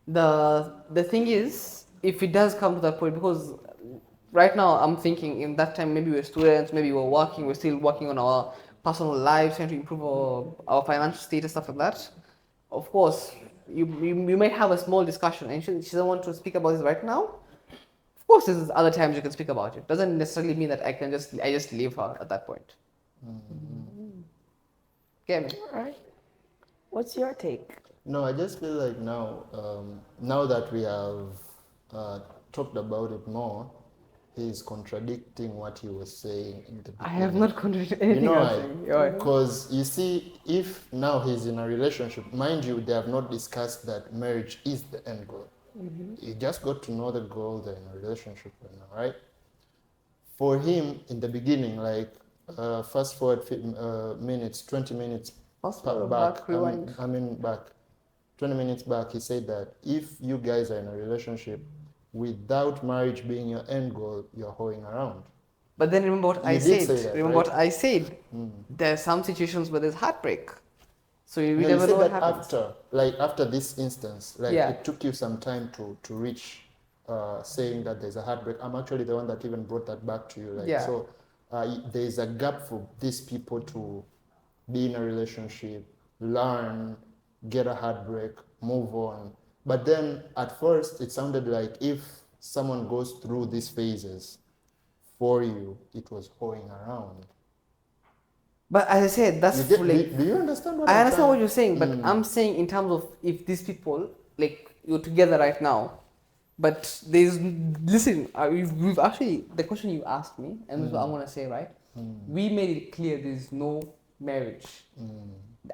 The thing is, if it does come to that point, because right now I'm thinking in that time maybe we're students, maybe we're working, we're still working on our personal lives, trying to improve our financial status, stuff like that. Of course, you might have a small discussion, and she doesn't want to speak about this right now. Of course, there's other times you can speak about it. Doesn't necessarily mean that I just leave her at that point. Get me? All right. What's your take? No, I just feel like now, now that we have talked about it more, he's contradicting what he was saying in the I beginning. have not contradicted anything You know I'm why? saying. Why? Because you see, if now he's in a relationship, mind you, they have not discussed that marriage is the end goal. You just got to know the goal, they're in a relationship right now, right? For him, in the beginning, like fast forward minutes, 20 minutes Fast forward, back, rewind. back, 20 minutes back, he said that if you guys are in a relationship, without marriage being your end goal, you're hoeing around. But then remember what You I did said. say that, Remember right? what I said. There are some situations where there's heartbreak. So we No, you never said know what that happens. after this instance, like Yeah. it took you some time to reach saying that there's a heartbreak. I'm actually the one that even brought that back to you. Like, Yeah. so there's a gap for these people to be in a relationship, learn, get a heartbreak, move on. But then at first, it sounded like if someone goes through these phases for you, it was hoeing around. But as I said, that's You get, like do you understand what I I'm understand trying? what you're saying, but I'm saying in terms of if these people, like you're together right now, but there's listen, we've actually the question you asked me, and this is what I'm gonna say, right? We made it clear there's no marriage.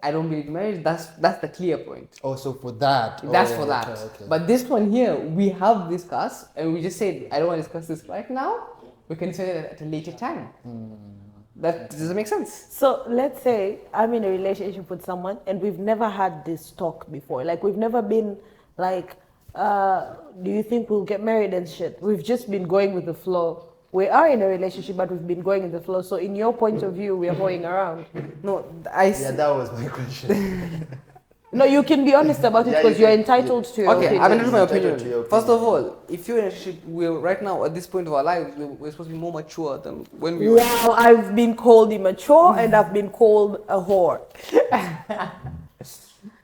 I don't believe in marriage. That's the clear point. Also for that. That's Oh, for that. okay. But this one here, we have discussed, and we just said I don't want to discuss this right now. We can say that at a later time. That does it make sense? So let's say I'm in a relationship with someone and we've never had this talk before. Like we've never been like, do you think we'll get married and shit? We've just been going with the flow. We are in a relationship, but we've been going with the flow. So in your point of view, we are going around. No, Yeah, that was my question. No, you can be honest about it Yeah, because you you're can- entitled to your Okay, opinion. I'm entitled to my Entitled to your opinion. First of opinion. all, if you're in a relationship, we're right now at this point of our lives, we're supposed to be more mature than when we were. Wow, I've been called immature and I've been called a whore.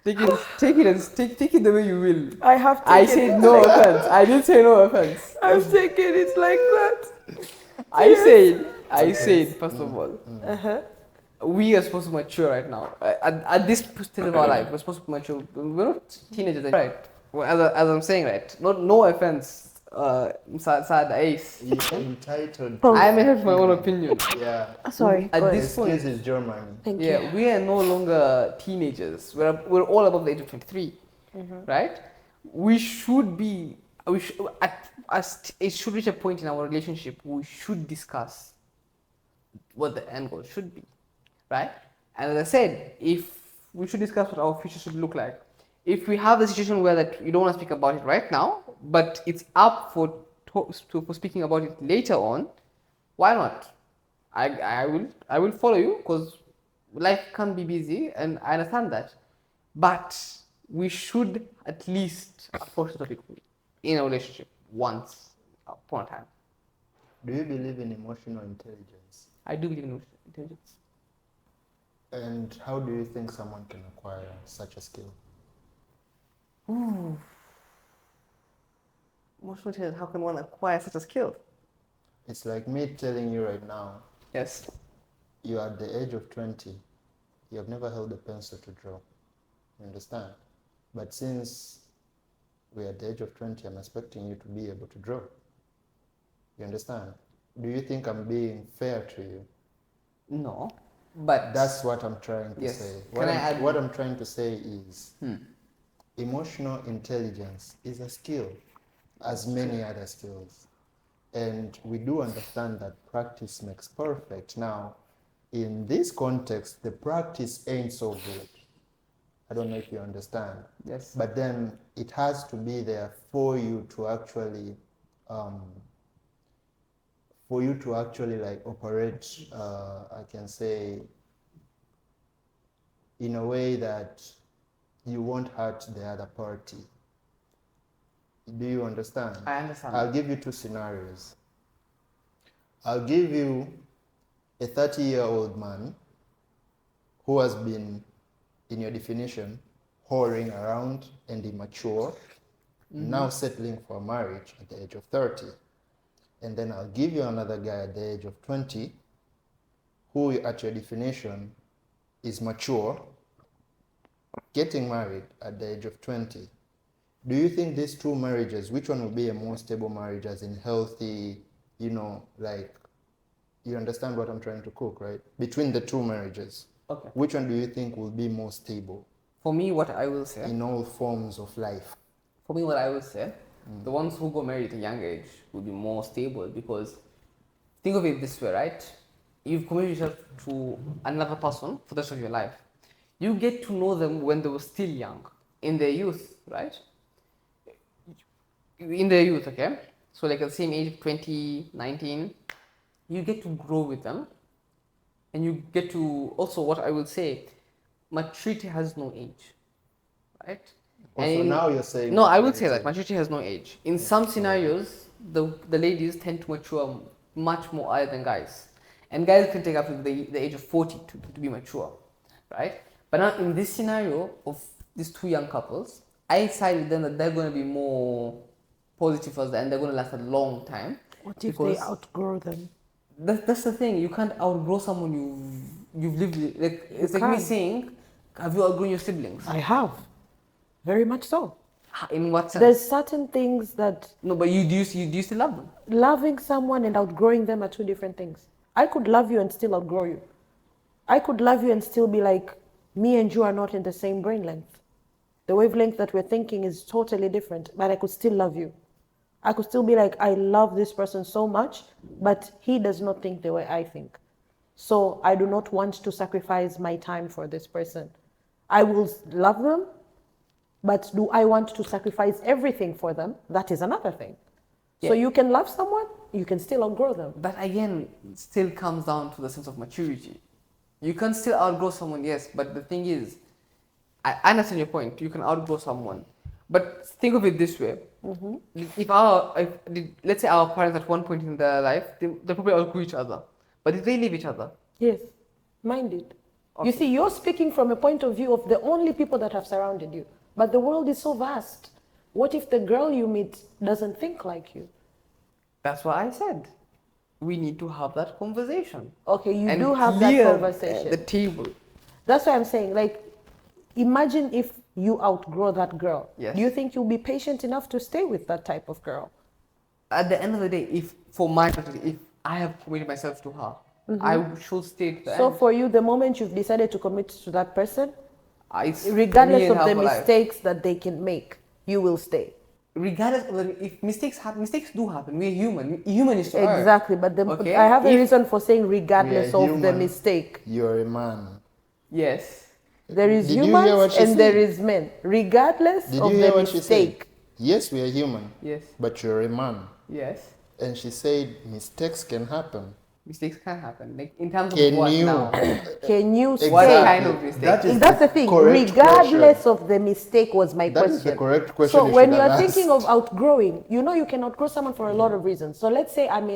Take it the way you will. I have taken I said it no like offense. I didn't say no offense. I've taken it like that. I said first of all, we are supposed to mature right now. At this stage of our life, we're supposed to be mature. We're not teenagers, right? Well, as I'm saying, right? No offense, Sad Ace. You're entitled. I'm entitled to my own opinion. Yeah. Sorry. At go this ahead. Excuse point, is Germany. Thank yeah, you. we are no longer teenagers. We're all above the age of 23, right? We should be. We should, it should reach a point in our relationship. We should discuss what the end goal should be, right? And as I said, if we should discuss what our future should look like. If we have the situation where that you don't want to speak about it right now, but it's up for speaking about it later on, why not? I will follow you because life can be busy and I understand that, but we should at least approach the topic in a relationship once upon a time. Do you believe in emotional intelligence? I do believe in emotional intelligence. And how do you think someone can acquire such a skill? Emotional intelligence, how can one acquire such a skill? It's like me telling you right now, Yes. you're at the age of 20, you have never held a pencil to draw. You understand? But since we're at the age of 20, I'm expecting you to be able to draw. You understand? Do you think I'm being fair to you? No, but That's what I'm trying to Yes. say. Can I add- What I'm trying to say is emotional intelligence is a skill, as many other skills. And we do understand that practice makes perfect. Now, in this context, the practice ain't so good. I don't know if you understand. Yes. But then it has to be there for you to actually like operate, I can say, in a way that you won't hurt the other party. Do you understand? I understand. I'll give you two scenarios. I'll give you a 30-year-old man who has been, in your definition, whoring around and immature, now settling for marriage at the age of 30. And then I'll give you another guy at the age of 20 who, at your definition, is mature, getting married at the age of 20. Do you think these two marriages, which one will be a more stable marriage, as in healthy, you know, like, you understand what I'm trying to cook, right? Between the two marriages, Okay. which one do you think will be more stable For me, what I will say. in all forms of life? For me, what I would say, the ones who go married at a young age will be more stable because think of it this way, right? You've committed yourself to another person for the rest of your life. You get to know them when they were still young, in their youth, right? In their youth, okay? So like at the same age of 20, 19, you get to grow with them. And you get to, also what I will say, maturity has no age, right? Also, now you're saying no, I would say maturity. that maturity has no age. In some scenarios, the ladies tend to mature much more earlier than guys, and guys can take up to the age of 40 to be mature, right? But now in this scenario of these two young couples, I side with them that they're going to be more positive for us and they're going to last a long time. What if they outgrow them? That's the thing. You can't outgrow someone you've lived with. Like it's like me can't. saying, have you outgrown your siblings? I have. Very much so. In what sense? There's certain things that No, but you do you still love them? loving someone and outgrowing them are two different things. I could love you and still outgrow you. I could love you and still be like, me and you are not in the same brain length. The wavelength that we're thinking is totally different, but I could still love you. I could still be like, I love this person so much, but he does not think the way I think. So I do not want to sacrifice my time for this person. I will love them, but do I want to sacrifice everything for them? That is another thing. So Yeah. you can love someone, you can still outgrow them. That again still comes down to the sense of maturity. You can still outgrow someone, yes, but the thing is, I understand your point. You can outgrow someone, but think of it this way: if let's say our parents at one point in their life, they probably outgrew each other, but did they leave each other? Yes, minded. You Okay. see, you're speaking from a point of view of the only people that have surrounded you. But the world is so vast. What if the girl you meet doesn't think like you? That's what I said. We need to have that conversation. Okay, you And do have that clear, conversation. the table. That's why I'm saying, like, imagine if you outgrow that girl. Yes. Do you think you'll be patient enough to stay with that type of girl? At the end of the day, if for my perspective, if I have committed myself to her, I should stay to the So end. for you, the moment you've decided to commit to that person, It's regardless me and of her the for life. mistakes that they can make, you will stay. Regardless of if mistakes happen, mistakes do happen. We're human. Human is to err. Exactly, but Okay? I have a If- reason for saying We regardless are of the human. mistake. You're a man. Yes. There is Did you hear what humans she and there said? is men, regardless Did of you hear the what she said? mistake. Yes, we are human, Yes. but you're a man. Yes. And she said mistakes can happen. Mistakes can happen. Like in terms of Can what you? now? Can you What say? kind of mistake? That is That's the thing. correct Regardless question. of the mistake was my That question. is the correct question So you when should you are have thinking asked. of outgrowing, you know you can outgrow someone for a lot of reasons. So let's say I'm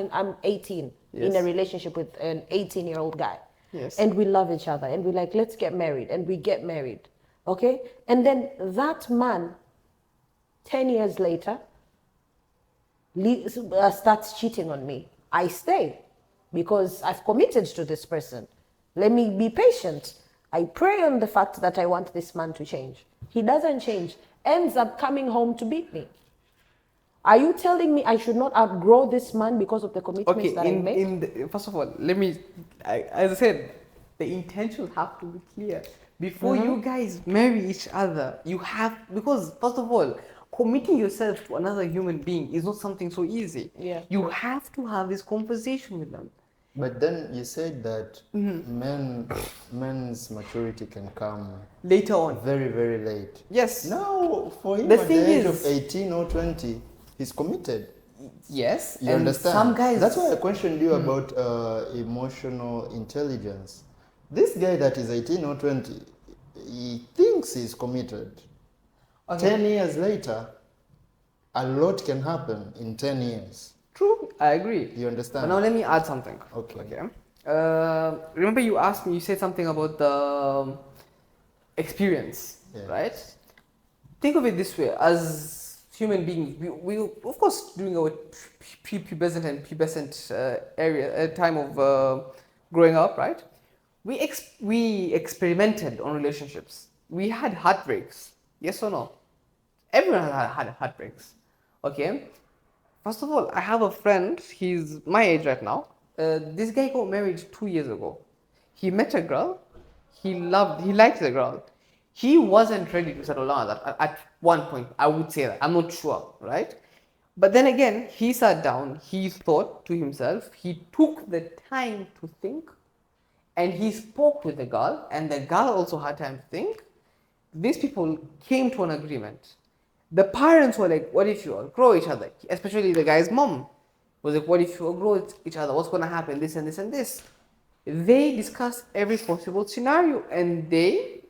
18 in Yes. a relationship with an 18-year-old guy. Yes. And we love each other and we're like, let's get married, and we get married. Okay? And then that man 10 years later starts cheating on me. I stay because I've committed to this person. Let me be patient. I pray on the fact that I want this man to change. He doesn't change, ends up coming home to beat me. Are you telling me I should not outgrow this man because of the commitments Okay. that I made? First of all, let me. As I said, the intentions have to be clear before you guys marry each other. You have, because first of all, committing yourself to another human being is not something so easy. Yeah. You have to have this conversation with them. But then you said that men's maturity can come Later on. very, very late. Yes. Now, for him The at the thing age is- of 18 or 20, he's committed. Yes. You and understand? Some guys. That's why I questioned you about emotional intelligence. This guy that is 18 or 20, he thinks he's committed. Okay. 10 years later, a lot can happen in 10 years. True. I agree. You understand? But now let me add something. Okay. Remember you asked me, you said something about the experience, Yeah. right? Think of it this way: as human beings, we of course during our pubescent and pubescent time of growing up, right? We experimented on relationships. We had heartbreaks, yes or no? Everyone had heartbreaks. Okay. First of all, I have a friend, he's my age right now. This guy got married 2 years ago. He met a girl, he liked the girl. He wasn't ready to settle down at one point. I would say that. I'm not sure, right? But then again, he sat down, he thought to himself, he took the time to think, and he spoke with the girl, and the girl also had time to think. These people came to an agreement. The parents were like, what if you outgrow each other? Especially the guy's mom was like, what if you outgrow each other? What's going to happen? This and this and this. They discussed every possible scenario, and they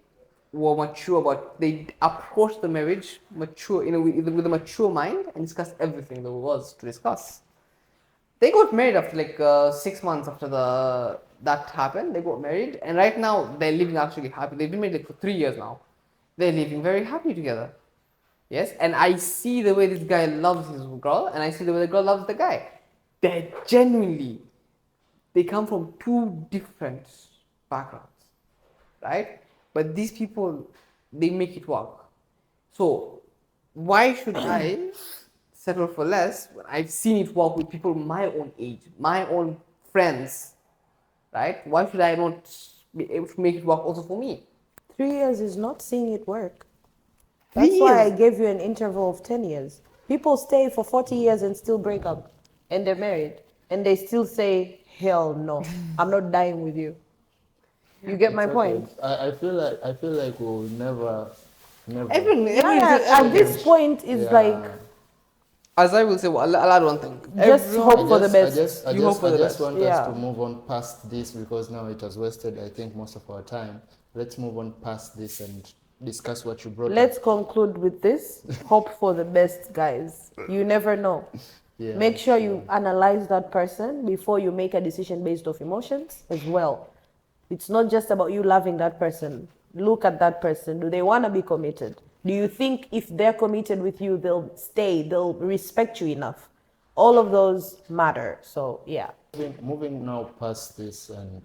were mature about, they approached the marriage mature, with a mature mind, and discussed everything there was to discuss. They got married after like 6 months after that happened. They got married, and right now they're living actually happy. They've been married like for 3 years now. They're living very happy together. Yes, and I see the way this guy loves his girl, and I see the way the girl loves the guy. They're genuinely, they come from two different backgrounds, right? But these people, they make it work. So why should I settle for less when I've seen it work with people my own age, my own friends, right? Why should I not be able to make it work also for me? 3 years is not seeing it work. That's why I gave you an interval of 10 years. People stay for 40 years and still break up, and they're married, and they still say, hell no, I'm not dying with you. You get my point? I feel like we'll never. At this point, it's like, as I will say, well, I'll add one thing. just hope for the best. I just want Yeah. us to move on past this, because now it has wasted, I think, most of our time. Let's move on past this and discuss what you brought Let's up. conclude with this. Hope for the best, guys. You never know. Yeah, Make sure you analyze that person before you make a decision based off emotions as well. It's not just about you loving that person. Look at that person. Do they want to be committed? Do you think if they're committed with you, they'll stay, they'll respect you enough? All of those matter. So, yeah. Moving now past this, and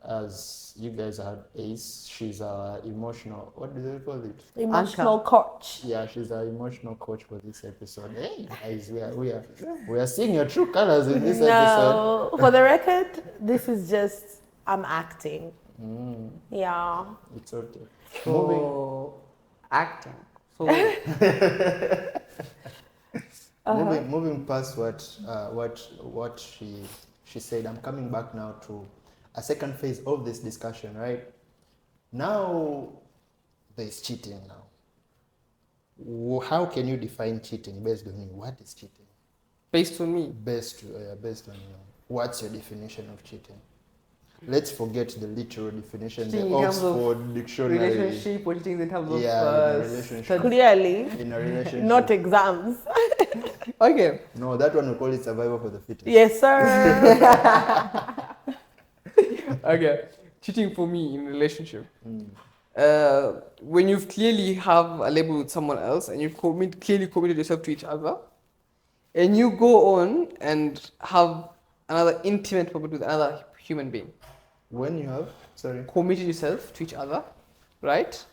as you guys had Ace, she's our emotional, what do they call it? Emotional coach. Yeah, she's our emotional coach for this episode. Hey guys, we are seeing your true colors in this episode. No, for the record, this is just, I'm acting. Yeah. It's okay. So, acting. So, Moving past what she said, I'm coming back now to a second phase of this discussion, right? Now there's cheating now. How can you define cheating based on you? What is cheating? based on me. Based on you. What's your definition of cheating? Let's forget the literal definition, Cheating the in terms of Oxford dictionary. Relationship or cheating in terms of Yeah, in a relationship. study. Clearly, In a relationship. not exams. Okay. No, that one we call it survival for the fittest. Yes, sir. Okay. Cheating for me in a relationship. When you've clearly have a label with someone else and you've clearly committed yourself to each other, and you go on and have another intimate moment with another human being, When you have, committed yourself to each other, right?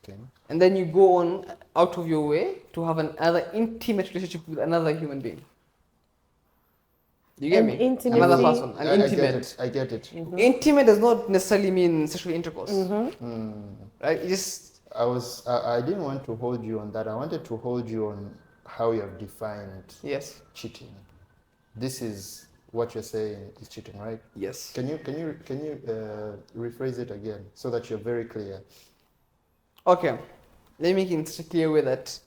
okay. And then you go on out of your way to have another intimate relationship with another human being. You get And me? intimacy- Another person, an intimate. I get it. Intimate does not necessarily mean sexual intercourse, right? It just I didn't want to hold you on that. I wanted to hold you on how you have defined yes, cheating. This is what you're saying is cheating, right? yes. Can you rephrase it again so that you're very clear? Okay, let me make it in such a clear way that,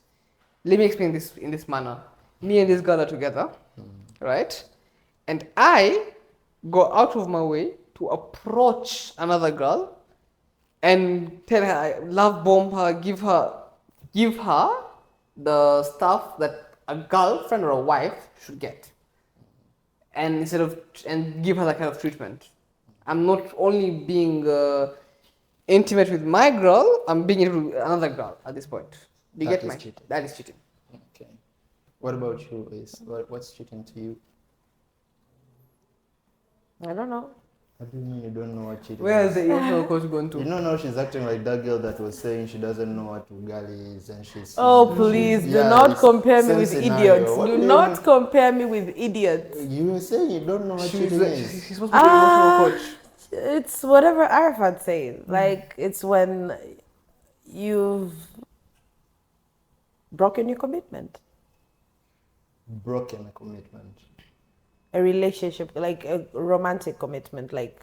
let me explain this in this manner. Me and this girl are together, right? And I go out of my way to approach another girl and tell her, I love bomb her, give her the stuff that a girlfriend or a wife should get. And and give her that kind of treatment. I'm not only being intimate with my girl, I'm being intimate with another girl at this point. Do you That get is my? cheating. That is cheating. Okay. What about you, Ace? What's cheating to you? I don't know. What do you mean you don't know what cheating Where is? has the emotional coach gone You to? know now she's acting like that girl that was saying she doesn't know what ugali is and Oh, please, do yeah, not it's compare me same with scenario. idiots. What Do do you not mean? compare me with idiots. You were saying you don't know what She's, cheating like, is. she's supposed to be the emotional coach. It's whatever Arafat says. Like, it's when you've broken your commitment. Broken a commitment. A relationship, like a romantic commitment, like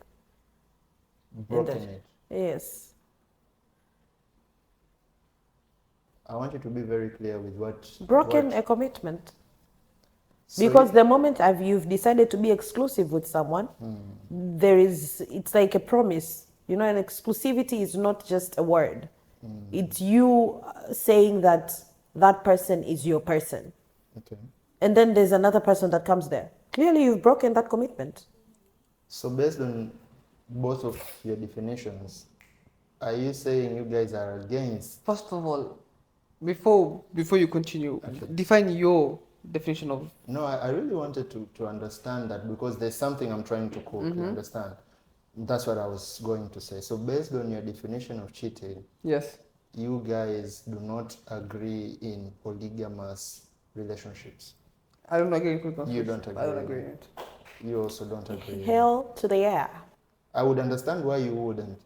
Broken ended. it. Yes. I want you to be very clear with what. Broken what, a commitment. so Because you- the moment you've decided to be exclusive with someone, it's like a promise. You know, an exclusivity is not just a word. It's you saying that that person is your person. Okay. And then there's another person that comes there. Clearly, you've broken that commitment. So based on both of your definitions, are you saying you guys are against? First of all, before you continue, Okay. define your definition of. No, I really wanted to understand that because there's something I'm trying to cook, you understand? That's what I was going to say. So based on your definition of cheating, Yes. you guys do not agree in polygamous relationships. I don't agree with You don't I don't agree. agree with it. You also don't agree. Hell to the air. I would understand why you wouldn't.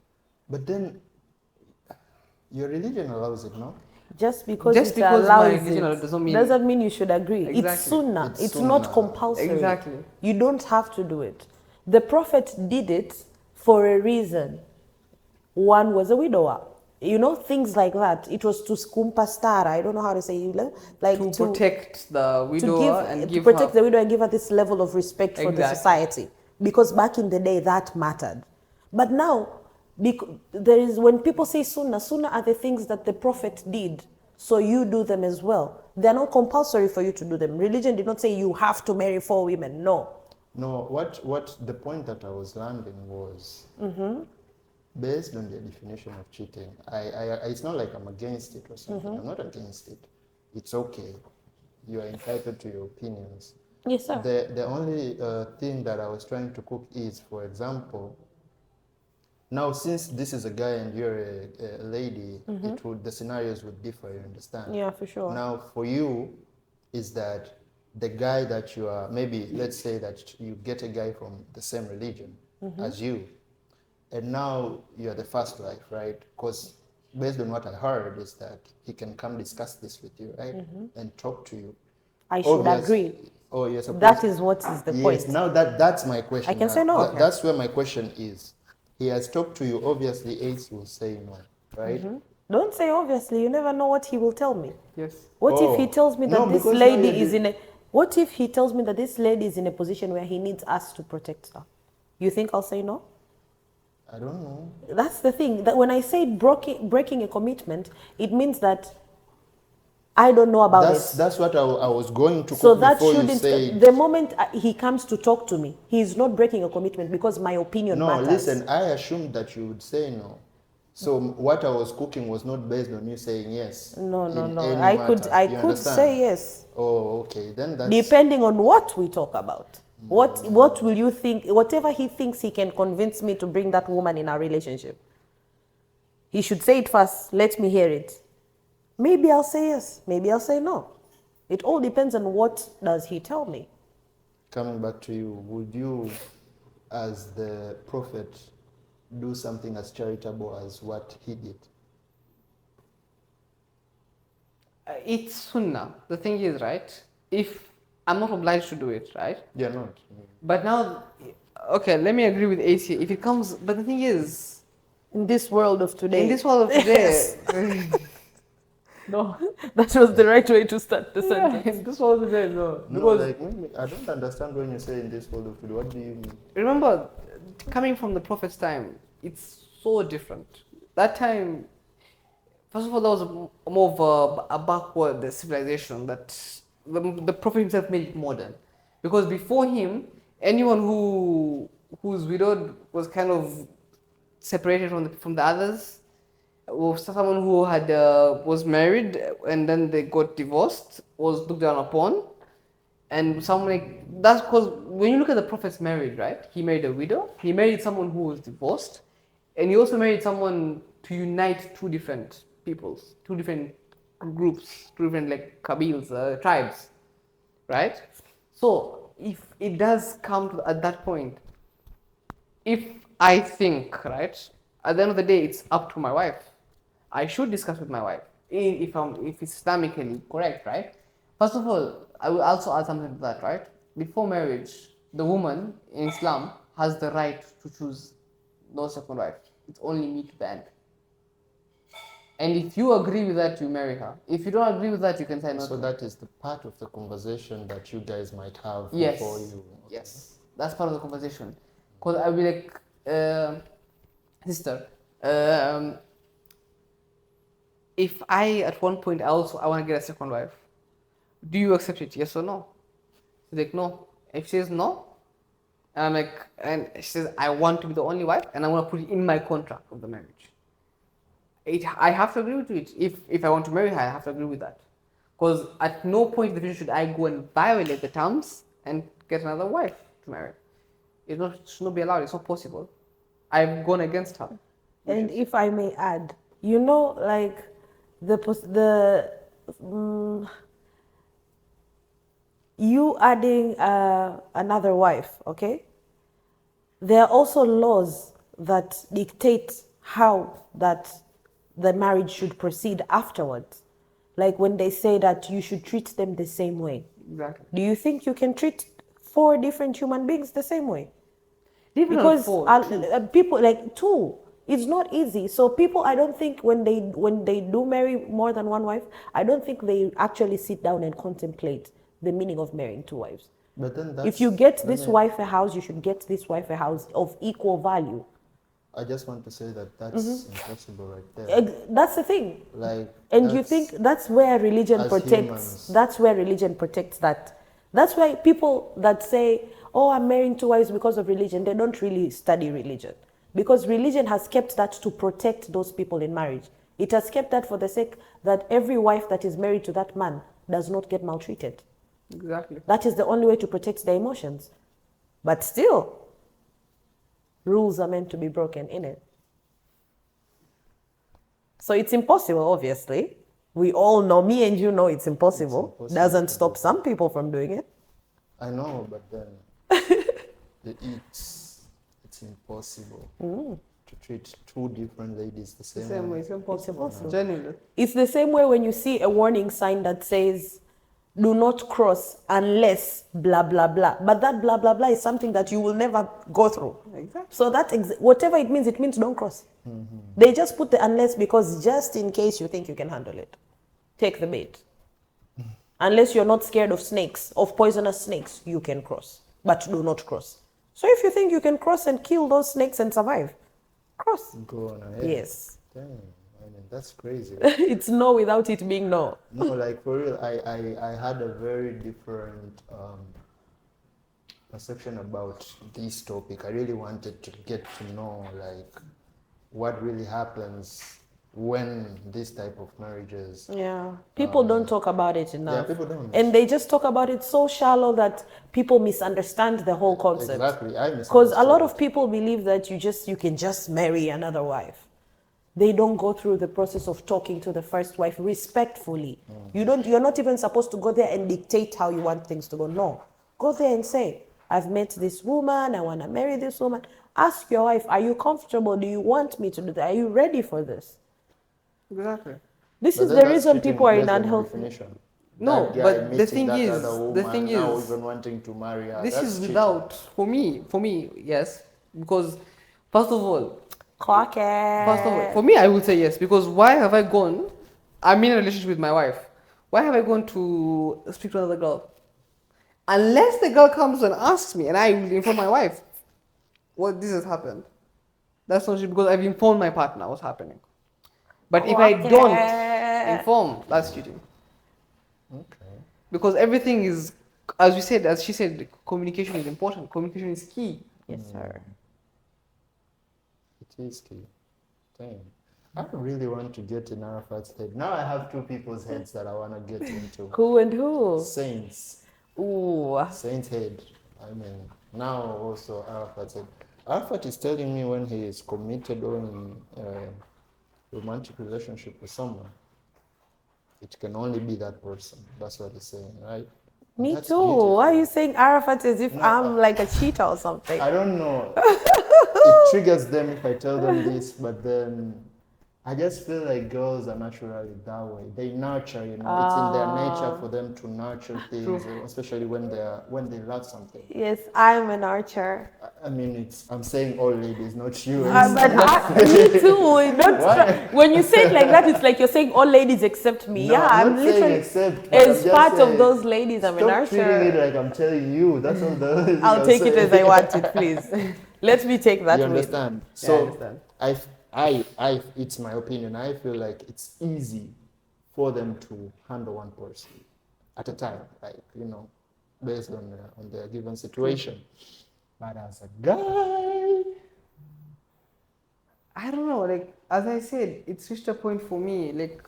But then your religion allows it, no? Just because Just it because my allows religion it doesn't mean- you should agree. It's Exactly. sunnah. It's It's not sunnah. compulsory. Exactly. You don't have to do it. The Prophet did it for a reason. One was a widower. You know, things like that. It was to skumpa star. I don't know how to say it. Like To protect the widower and to give protect her. the widow and give her this level of respect for the Exactly. society. Because back in the day, that mattered. But now, when people say sunnah, sunnah are the things that the Prophet did. So you do them as well. They're not compulsory for you to do them. Religion did not say you have to marry 4 women. No. No, what the point that I was landing was based on the definition of cheating. It's not like I'm against it or something. I'm not against it. It's okay. You are entitled to your opinions. Yes, sir. The only thing that I was trying to cook is, for example, now since this is a guy and you're a lady, the scenarios would differ. You understand? Yeah, for sure. Now for you, is that the guy that you are, maybe let's say that you get a guy from the same religion as you, and now you're the first wife, right? Because based on what I heard is that he can come discuss this with you, right? And talk to you. I should Obvious- agree. Oh, you're supposed That is what is the yes, point. now that's my question. I can say no. That's where my question is. He has talked to you, obviously Ace will say no, right? Don't say obviously. You never know what he will tell me. Yes. What if he Oh. tells me that No, this because now lady you're is in a... What if he tells me that this lady is in a position where he needs us to protect her? You think I'll say no? I don't know. That's the thing. That when I say breaking a commitment, it means that I don't know about it. That's what I was going to So cook that before you shouldn't... say. The moment he comes to talk to me, he is not breaking a commitment because my opinion No, matters. listen, I assumed that you would say no. So what I was cooking was not based on you saying yes. No. in I any could matter. I You could understand? say yes. Oh, okay. Then that's Depending on what we talk about. What will you think? Whatever he thinks he can convince me to bring that woman in our relationship. He should say it first. Let me hear it. Maybe I'll say yes. Maybe I'll say no. It all depends on what does he tell me. coming back to you. Would you, as the prophet, do something as charitable as what he did? It's sunnah. The thing is, right? If I'm not obliged to do it, right? You're not. But now, okay, let me agree with AC. If it comes, but the thing is, In this world of today. in this world of today, No, that was the right way to start the yeah, sentence. in this world of today, no. No, Because like maybe, I don't understand when you say in this world of today. What do you mean? remember, coming from the prophet's time, it's so different. That time, first of all, that was more of a backward civilization that the prophet himself made it modern. Because before him, anyone who's widowed was kind of separated from the others. Or someone who had was married and then they got divorced was looked down upon, and someone like that's because when you look at the Prophet's marriage, right? He married a widow, he married someone who was divorced, and he also married someone to unite two different peoples, two different groups, two different like kabils, tribes, right? So if it does come to at that point, if I think, right, at the end of the day, it's up to my wife. I should discuss with my wife if it's Islamically correct, right? First of all, I will also add something to that, right? Before marriage, the woman in Islam has the right to choose no second wife. It's only me to the end. And if you agree with that, you marry her. If you don't agree with that, you can say no. So that is the part of the conversation that you guys might have Yes. before you. Okay. Yes, that's part of the conversation. Because I'll be like, sister, if I at one point I want to get a second wife, do you accept it? Yes or no? She's like, no. If she says no, and I'm like, and she says I want to be the only wife, and I want to put it in my contract of the marriage. I have to agree with it. If I want to marry her, I have to agree with that. Because at no point in the future should I go and violate the terms and get another wife to marry. It should not be allowed. It's not possible. I've gone against her. And if I may add, you know, like you adding another wife, okay? There are also laws that dictate how that the marriage should proceed afterwards. Like when they say that you should treat them the same way. Exactly. Do you think you can treat 4 different human beings the same way? Even Because people like 2, it's not easy. So people, I don't think when they do marry more than one wife, I don't think they actually sit down and contemplate the meaning of marrying 2 wives. But then If you get this wife a house, you should get this wife a house of equal value. I just want to say that that's impossible right there. That's the thing. Like, and you think that's where religion as protects. humans. That's where religion protects that. That's why people that say, "Oh, I'm marrying 2 wives because of religion," they don't really study religion, because religion has kept that to protect those people in marriage. It has kept that for the sake that every wife that is married to that man does not get maltreated. Exactly. That is the only way to protect their emotions. But still, rules are meant to be broken, innit? So it's impossible, obviously. We all know, me and you know it's impossible. Doesn't stop some people from doing it. I know, but then it's impossible to treat 2 different ladies the same way. It's impossible. It's impossible. Genuinely. It's the same way when you see a warning sign that says, "Do not cross unless blah, blah, blah." But that blah, blah, blah is something that you will never go through. Exactly. So that whatever it means don't cross. They just put the unless because just in case you think you can handle it. Take the bait. Unless you're not scared of snakes, of poisonous snakes, you can cross. But do not cross. So if you think you can cross and kill those snakes and survive, cross. Go on ahead. Yes. Damn, I mean, that's crazy. It's no without it being no. No, like for real, I had a very different perception about this topic. I really wanted to get to know like what really happens when this type of marriages. Yeah. People don't talk about it enough. Yeah, people don't. And they just talk about it so shallow that people misunderstand the whole concept. Exactly, I misunderstood. Because a lot of people believe that you can just marry another wife. They don't go through the process of talking to the first wife respectfully. You're not even supposed to go there and dictate how you want things to go. No. Go there and say, "I've met this woman, I want to marry this woman." Ask your wife, "Are you comfortable? Do you want me to do that? Are you ready for this?" Exactly. This But is then the that's reason treating people are in less than unhealthy. definition. No, That guy but the meeting thing that is, other the woman, thing now is- even wanting to marry her. This that's is cheating. without, for me, yes. Because, first of all, Clock it. for me, I would say yes. Because why have I gone? I'm in a relationship with my wife. Why have I gone to speak to another girl? Unless the girl comes and asks me, and I will inform my wife, "What this has happened." That's not because I've informed my partner what's happening. But if I don't inform, that's cheating. Okay. Because everything is, as she said, communication is important. Communication is key. Yes, sir. It is key. Damn. I don't really want to get in Arafat's head. Now I have 2 people's heads that I want to get into. Who and who? Saints. Ooh. Saints head. I mean, now also Arafat is telling me when he is committed or in a romantic relationship with someone, it can only be that person. That's what he's saying, right? Me That's too. beautiful. Why are you saying Arafat as if No, I'm like a cheater or something? I don't know. It triggers them if I tell them this, but then I just feel like girls are naturally that way. They nurture, you know. It's in their nature for them to nurture things, especially when they love something. Yes, I'm an archer. I mean, I'm saying all ladies, not you. Me too. Don't Why? when you say it like that, it's like you're saying all ladies except me. No, yeah, I'm I'm not saying literally except, but I'm as just part of saying, those ladies. I'm an Stop treating it archer. like I'm telling you. That's all the only thing I'll I'm take it saying. as I want it, please. Let me take that You win. understand? Yeah, I So understand. it's my opinion. I feel like it's easy for them to handle one person at a time, like, you know, based on their given situation. But as a guy, I don't know, like as I said, it's reached a point for me, like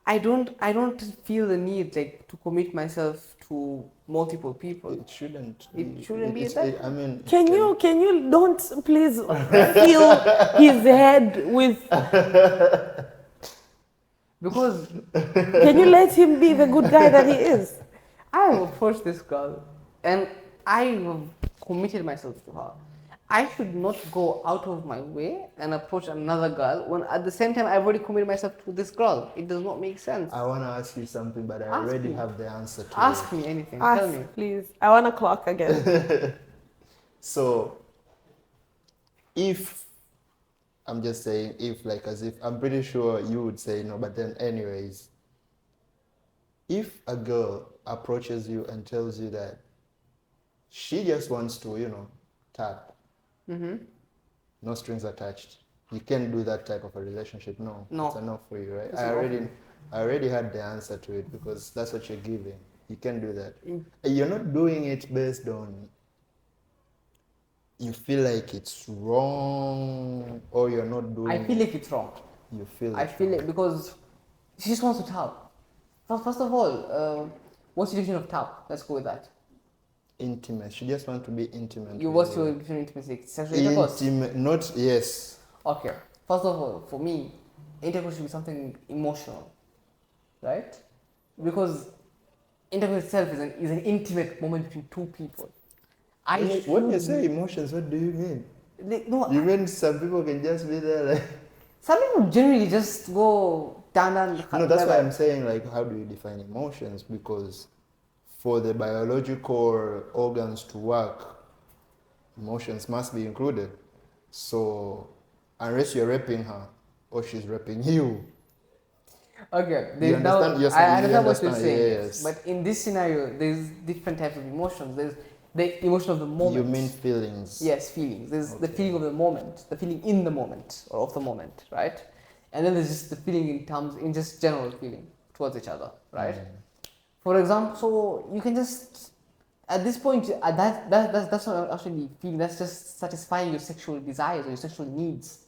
I don't feel the need like to commit myself to multiple people. it shouldn't. It shouldn't be that. I mean, Can you don't please fill his head with? Because Can you let him be the good guy that he is? I have approached this girl and I have committed myself to her. I should not go out of my way and approach another girl when at the same time I've already committed myself to this girl. It does not make sense. I want to ask you something, but I Ask already me. have the answer to Ask it. me anything. Tell Ask, me. please. I want to clock again. So, if I'm just saying, if like as if I'm pretty sure you would say no, but then anyways, if a girl approaches you and tells you that she just wants to, you know, tap, no strings attached, you can't do that type of a relationship. No, No. it's a no for you, right? It's a no for me. I already had the answer to it because that's what you're giving. You can't do that. You're not doing it based on you feel like it's wrong, or you're not doing I feel like it's wrong. you feel I it's feel wrong. it because she just wants to tap. First of all, what's your definition of tap? Let's go with that. Intimate. She just wants to be intimate. You with what's your definition of intimacy? Sexual intercourse. intimate? Not yes. Okay. First of all, for me, intercourse should be something emotional, right? Because intercourse itself is an intimate moment between two people. When you say emotions, what do you mean? No, You mean some people can just be there like? some people generally just go down. No, that's why I'm saying like, how do you define emotions? Because for the biological organs to work, emotions must be included. So unless you're raping her or she's raping you, Okay, You there's now, understand? Yes, I you understand what you're understand, saying. yes. But in this scenario, there's different types of emotions. There's the emotion of the moment. you mean feelings. Yes, feelings. There's the Okay. feeling of the moment, the feeling in the moment or of the moment, right? And then there's just the feeling in just general feeling towards each other, right? For example, so you can just at this point that's not actually feeling. That's just satisfying your sexual desires or your sexual needs,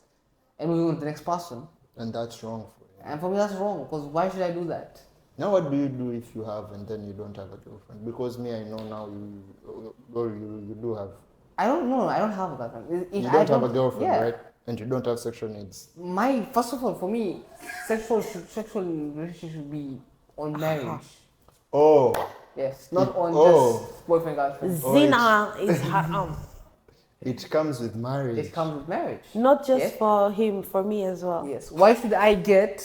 and moving on to the next person. And that's wrong for you. And for me, that's wrong because why should I do that? Now, what do you do if you have and then you don't have a girlfriend? Because me, I know now you do have. I don't know. I don't have a girlfriend. If You I don't have a girlfriend, yeah. right? And you don't have sexual needs. My first of all, for me, sexual relationship should be on marriage. Oh, Yes, not on oh. just boyfriend girlfriend. Zina is haram. it comes with marriage. It comes with marriage. Not just Yes. for him, for me as well. Yes. Why should I get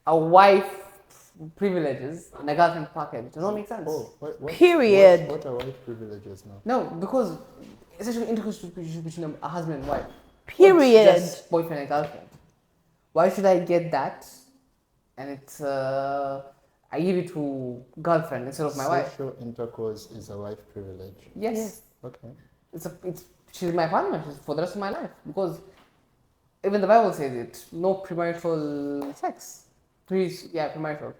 a wife privileges and a girlfriend package? Does not make sense. Oh, Period. What are wife privileges now? No, because essentially intercourse should be between a husband and wife. Not Period. just boyfriend and girlfriend. Why should I get that? And it's I give it to girlfriend instead of my wife. Sexual intercourse is a wife privilege. Yes. Okay. It's she's my partner. She's for the rest of my life because even the Bible says it. No premarital sex. Premarital.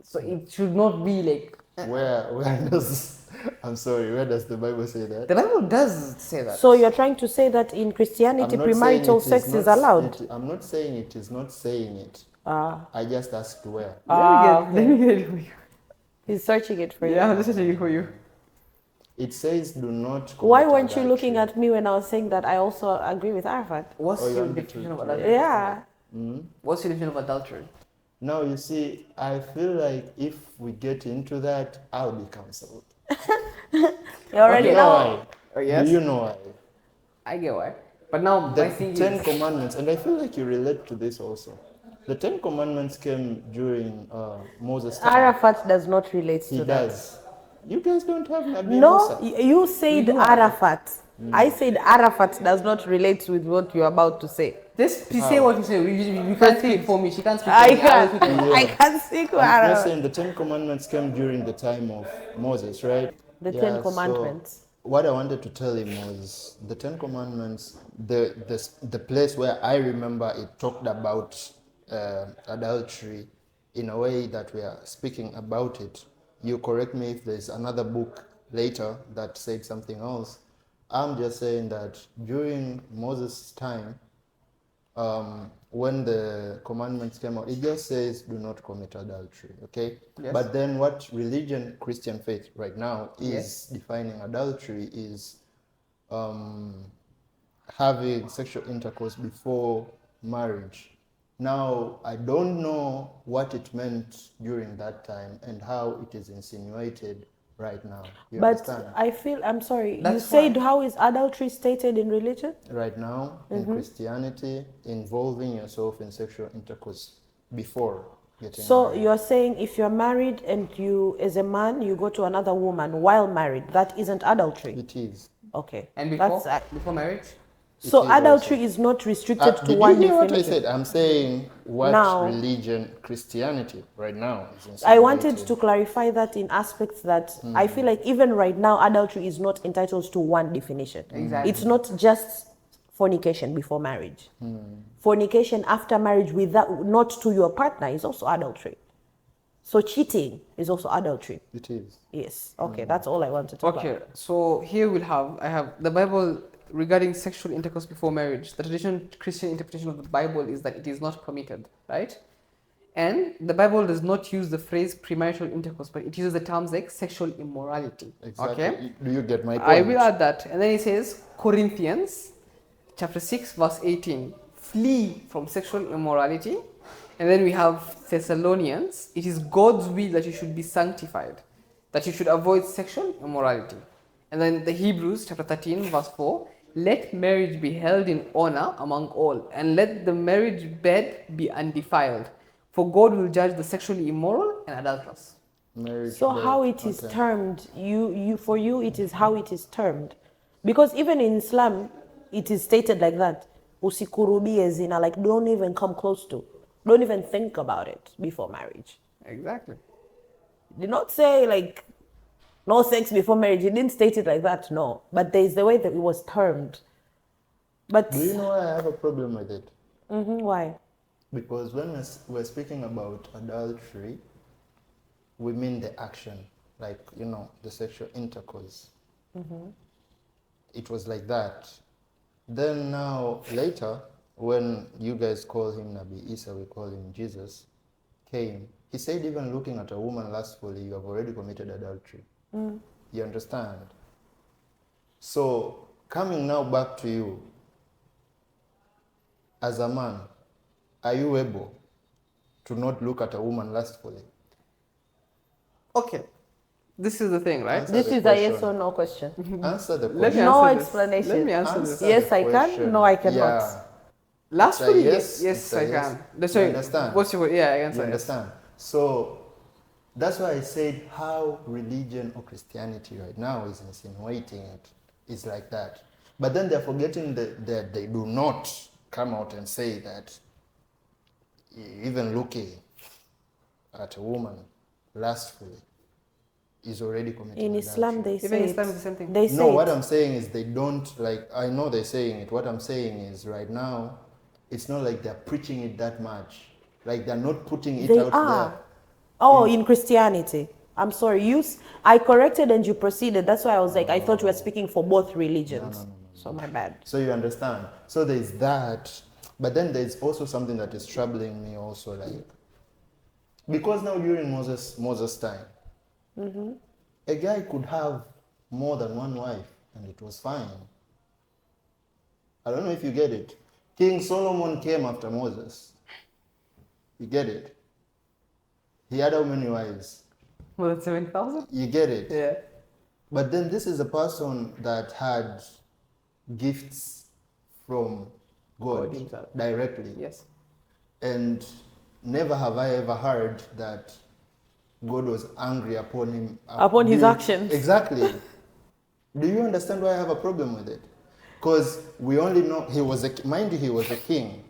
So it should not be like. Where does I'm sorry, where does the Bible say that? The Bible does say that. So you're trying to say that in Christianity, I'm not saying premarital it sex is not- allowed? I'm not saying it is not saying it. Ah, I just asked where. Let me get it for you. he's searching it for you. Yeah, I'm listening for you. It says do not commit Why weren't you adultery. looking at me when I was saying that I also agree with Arafat? What's Oh, you your want me to- definition of to- adultery? Yeah. What's your definition of adultery? Now you see, I feel like if we get into that, I'll be cancelled. You already Okay. You know know. why? Oh, yes. Do you know why? I get why. But now The my thing Ten is, Commandments, and I feel like you relate to this also. The Ten Commandments came during Moses' time. Arafat does not relate He to that. does. You guys don't have Nabi No, Musa. you said do have it. Arafat. I said Arafat does not relate with what you're about to say. just say what you say. You can't speak for me. She can't speak for I me. will speak for can't. you. I can't speak for I'm just Arafat. saying the Ten Commandments came during the time of Moses, right? The Ten Commandments. So what I wanted to tell him was the Ten Commandments, the place where I remember it talked about adultery in a way that we are speaking about it. You correct me if there's another book later that said something else. I'm just saying that during Moses' time, when the commandments came out, it just says do not commit adultery, okay? Yes. But then what religion, Christian faith right now is Yes. defining adultery is having sexual intercourse before marriage. Now, I don't know what it meant during that time and how it is insinuated right now. You But understand? I feel, I'm sorry, you That's said fine. how is adultery stated in religion? Right now, in Christianity, involving yourself in sexual intercourse before getting So married. you're saying if you're married and you, as a man, you go to another woman while married, that isn't adultery? It is. Okay. And before, That's, before marriage? so is adultery also. is not restricted to Did one you hear what I definition. said? I'm saying what Now- religion, Christianity, right now is I wanted insinuating. to clarify that in aspects that I feel like even right now, adultery is not entitled to one definition. Exactly. It's not just fornication before marriage. Fornication after marriage without not to your partner is also adultery. So cheating is also adultery. It is. Yes. Okay, that's all I wanted to Okay, so here I have the Bible regarding sexual intercourse before marriage. The traditional Christian interpretation of the Bible is that it is not permitted, right? And the Bible does not use the phrase premarital intercourse, but it uses the terms like sexual immorality. Exactly. Okay? Do you get my point? I will add that. And then it says, Corinthians chapter 6, verse 18, flee from sexual immorality. And then we have Thessalonians, it is God's will that you should be sanctified, that you should avoid sexual immorality. And then the Hebrews chapter 13, verse 4, let marriage be held in honor among all, and let the marriage bed be undefiled, for God will judge the sexually immoral and adulterous. Marriage So bed, how it is okay. termed, for you it is how it is termed. Because even in Islam, it is stated like that. Usikurubie zina, like don't even come close to. Don't even think about it before marriage. Exactly. Did not say like no sex before marriage. He didn't state it like that, no. But there's the way that it was termed. But Do you know why I have a problem with it? why? Because when we're speaking about adultery, we mean the action, like, you know, the sexual intercourse. It was like that. Then now, later, when you guys call him Nabi Isa, we call him Jesus, came, he said even looking at a woman lustfully, you have already committed adultery. You understand? So, coming now back to you, as a man, are you able to not look at a woman lustfully? Okay, this is the thing, right? Answer This the is a yes question. or no question. Answer the Let me question. No answer this. explanation. Let me answer Answer this. Yes, the I can. question. No, I cannot. Yeah. Lastly, It's a yes, I yes. can. You Sorry, understand? what's your, yeah, I You answer yes. understand? So that's why I said how religion or Christianity right now is insinuating it is like that. But then they're forgetting that they do not come out and say that even looking at a woman lustfully is already committing In Islam, adultery. they Even say Islam it. is the same thing. They say No, what it. I'm saying is they don't, like, I know they're saying it. What I'm saying is right now, it's not like they're preaching it that much. Like they're not putting it They out are. there. Oh, in Christianity. I'm sorry. I corrected and you proceeded. That's why I was like, I thought you were speaking for both religions. So my bad. So you understand. So there's that, but then there's also something that is troubling me also, like, because now during Moses' time, a guy could have more than one wife, and it was fine. I don't know if you get it. King Solomon came after Moses. You get it? He had how many wives? More than 7,000? You get it? Yeah. But then this is a person that had gifts from God, God himself. directly. Yes. And never have I ever heard that God was angry upon him. Upon his actions. Exactly. Do you understand why I have a problem with it? Because we only know he was mind you, he was a king.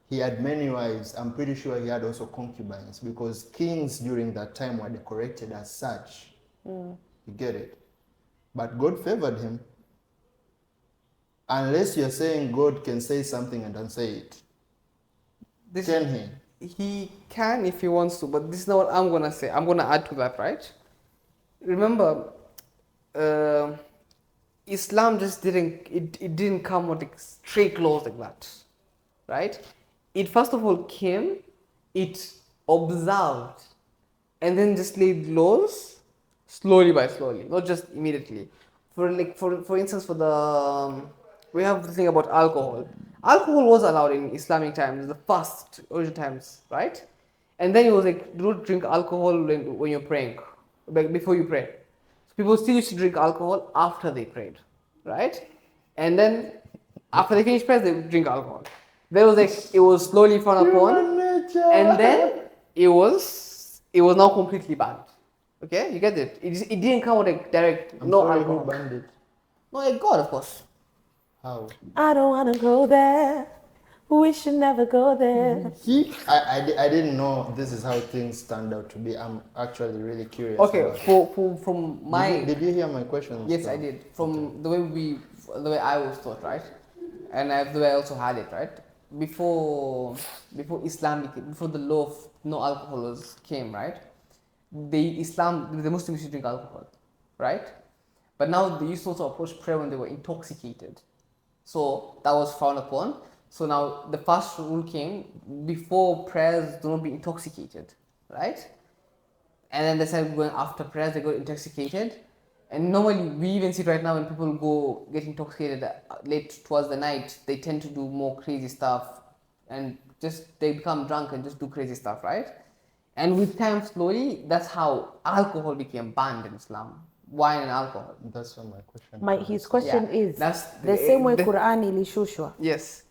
He had many wives. I'm pretty sure he had also concubines, because kings during that time were decorated as such. You get it? But God favored him. Unless you're saying God can say something and unsay it. Can he? He can if he wants to, but this is not what I'm gonna say. I'm gonna add to that, right? Remember, Islam just it didn't come with like straight laws like that, right? It first of all came, it observed, and then just laid laws slowly by slowly, not just immediately. For instance, for the we have the thing about alcohol. Alcohol was allowed in Islamic times, the first original times, right? And then it was like, do not drink alcohol when you're praying, like before you pray. So people still used to drink alcohol after they prayed, right? And then after they finished prayer, they would drink alcohol. Then it was slowly frowned upon, and then it was now completely banned. Okay, you get it? It didn't come with like direct no alcohol. Who banned it? No, like God, of course. How? I don't want to go there. We should never go there. I didn't know this is how things turned out to be. I'm actually really curious. Okay, about from my did you hear my question? yes, I did. From the way I was taught, right, and the way I also had it, right. Before before the law of no alcohol came, right. The Muslims used to drink alcohol, right, but now they used to also approach prayer when they were intoxicated, so that was frowned upon. So now the first rule came, before prayers do not be intoxicated, right? And then they started going after prayers, they got intoxicated. And normally we even see right now when people go get intoxicated late towards the night, they tend to do more crazy stuff and they become drunk and just do crazy stuff, right? And with time slowly, that's how alcohol became banned in Islam. Wine and alcohol. That's what my question. His question is, that's the same way Qur'an ilishushwa. Yes.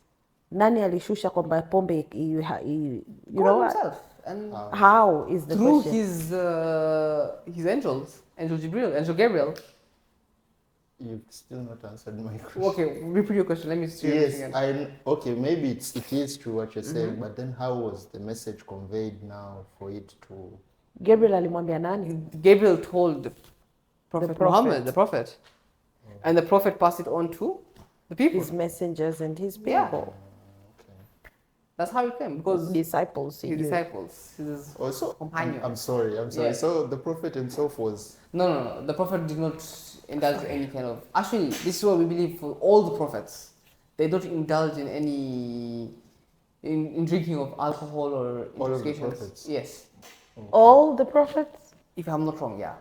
Nani alishusha kwamba pombe you God know himself. And how is the through question? his angels, Angel Gabriel. You've still not answered my question. Okay, repeat your question. Let me see. Yes, okay, maybe it is true what you're saying, but then how was the message conveyed now for it to? Gabriel alimwambia nani? Gabriel told Prophet prophet. Muhammad, the prophet, and the prophet passed it on to the people. His messengers and his people. Yeah. That's how it came, because Disciples. his disciples, his Also, companions. I'm sorry. Yeah. So the prophet himself was. No. The prophet did not indulge any kind of. Actually, this is what we believe for all the prophets. They don't indulge in any in drinking of alcohol or All of the intoxications. prophets? Yes, All the prophets? if I'm not wrong, yeah.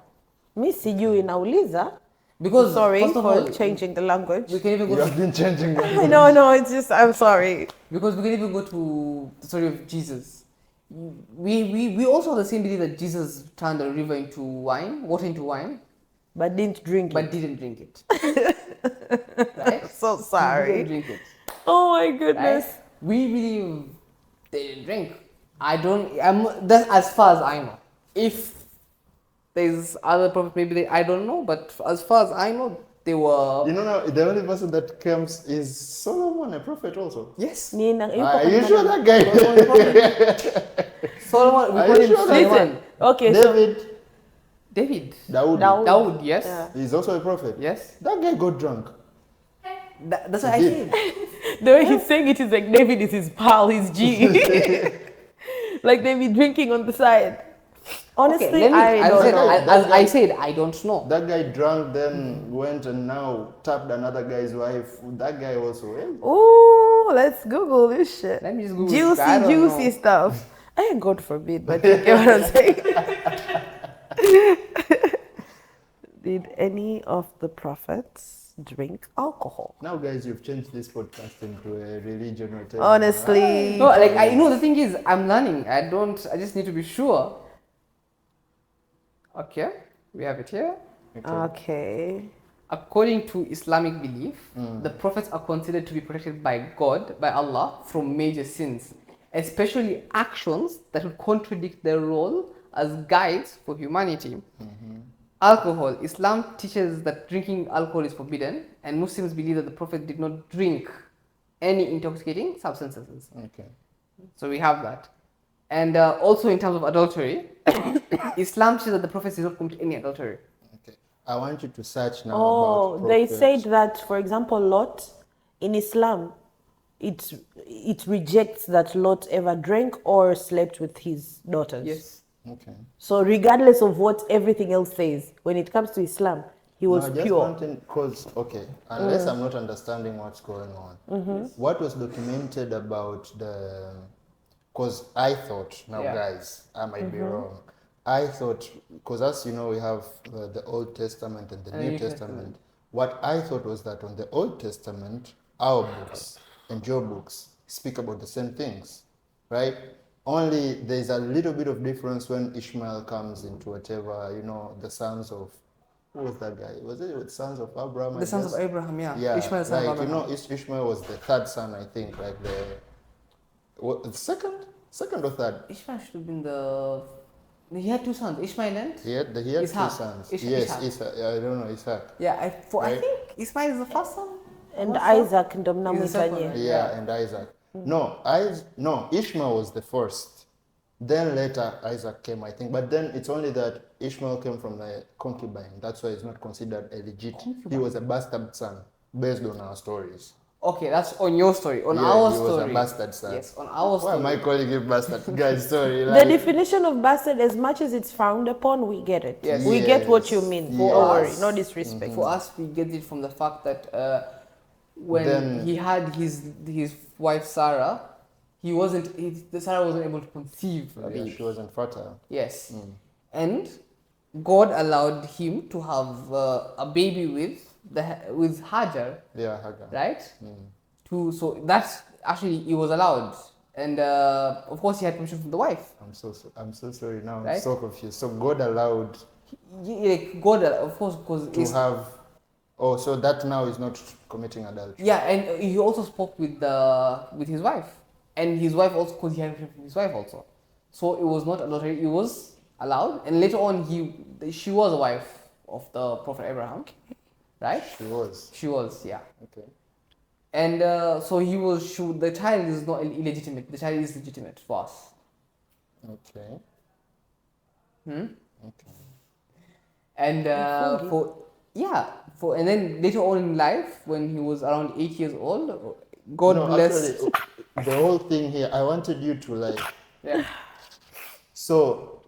Mi sijui nauliza. Because Sorry first of for all, changing the language. we can even You go have to, been changing. No, it's just, I'm sorry. because we can even go to the story of Jesus. We also have the same belief that Jesus turned the river into wine, water into wine, But didn't drink but it. didn't drink it. Right? So He sorry. didn't drink it. Oh my Right? goodness. We believe they didn't drink. That's as far as I know. If there's other prophets, maybe I don't know, but as far as I know, they were. You know now, the only person that comes is Solomon, a prophet also. Yes. Nina, Are you sure that guy? Solomon, we Are call you him sure that- Solomon. Okay, so David, David. Dawood. Yes. Yeah. He's also a prophet. Yes. That guy got drunk. That's what I He said. the way he's saying it is like David is his pal, his G. Like they be drinking on the side. Honestly, Okay, I don't know. as I said, I don't know. That guy drunk, then went and now tapped another guy's wife. That guy also. Ooh, let's Google this shit. Let me just Google it. I don't Juicy know. stuff. God forbid, but you get what I'm saying. Did any of the prophets drink alcohol? Now, guys, you've changed this podcast into a religion or whatever. Honestly. No, like I know the thing is, I'm learning. I just need to be sure. Okay, we have it here. Okay. According to Islamic belief, the prophets are considered to be protected by God, by Allah, from major sins, especially actions that would contradict their role as guides for humanity. Alcohol. Islam teaches that drinking alcohol is forbidden, and Muslims believe that the Prophet did not drink any intoxicating substances. Okay. So we have that. And also in terms of adultery, Islam says that the Prophet did not commit any adultery. Okay. I want you to search now Oh, about they prophets. said that, for example, Lot, in Islam, it rejects that Lot ever drank or slept with his daughters. Yes. Okay. So regardless of what everything else says, when it comes to Islam, he was no, just pure. wanting, because, okay, unless I'm not understanding what's going on, what was documented about the, because I thought, now guys, I might be wrong, I thought, because as you know, we have the Old Testament and the New Testament. What I thought was that on the Old Testament, our books and your books speak about the same things, right? Only there's a little bit of difference when Ishmael comes into whatever, the sons of, who was that guy? Was it the sons of Abraham? The sons of Abraham, Yeah, Ishmael, son of Abraham. Ishmael was the third son, I think, like the second or third? Ishmael should have been he had two sons, Ishmael and? He had two Ishaq. sons. Ishaq. Ishaq. I don't know, Ishaq. Yeah, I think Ismail is the first son. And Isaac and Domna He's the second Mutanye. one. Yeah, and Isaac. No, Ishmael was the first. Then later Isaac came, I think. But then it's only that Ishmael came from a concubine. That's why he's not considered a legit. He was a bastard son, based on our stories. Okay, that's on your story. On Yeah, our he story. was a bastard son. Yes, on our Why story. am I calling him bastard? Guys, sorry. The definition of bastard, as much as it's frowned upon, we get it. Yes. We get what you Yes. mean. Yes. Don't worry, no disrespect. For us, we get it from the fact that when Then- he had his wife Sarah, Sarah wasn't able to conceive a baby. She wasn't fertile. Yes, and God allowed him to have a baby with Hajar, Yeah, Hagar. right? So that's actually he was allowed, and of course he had permission from the wife. I'm so sorry now. I'm Right? so confused. So God allowed God, of course, because to have. Oh, so that now is not committing adultery. yeah, and he also spoke with his wife, and his wife also, because he had permission from his wife also. So it was not adultery; it was allowed. And later on, she was a wife of the Prophet Abraham, right? She was. Yeah. Okay. And so the child is not illegitimate. The child is legitimate for us. Okay. Okay. And and then later on in life, when he was around 8 years old, God blessed. Actually, the whole thing here, I wanted you to Yeah. So,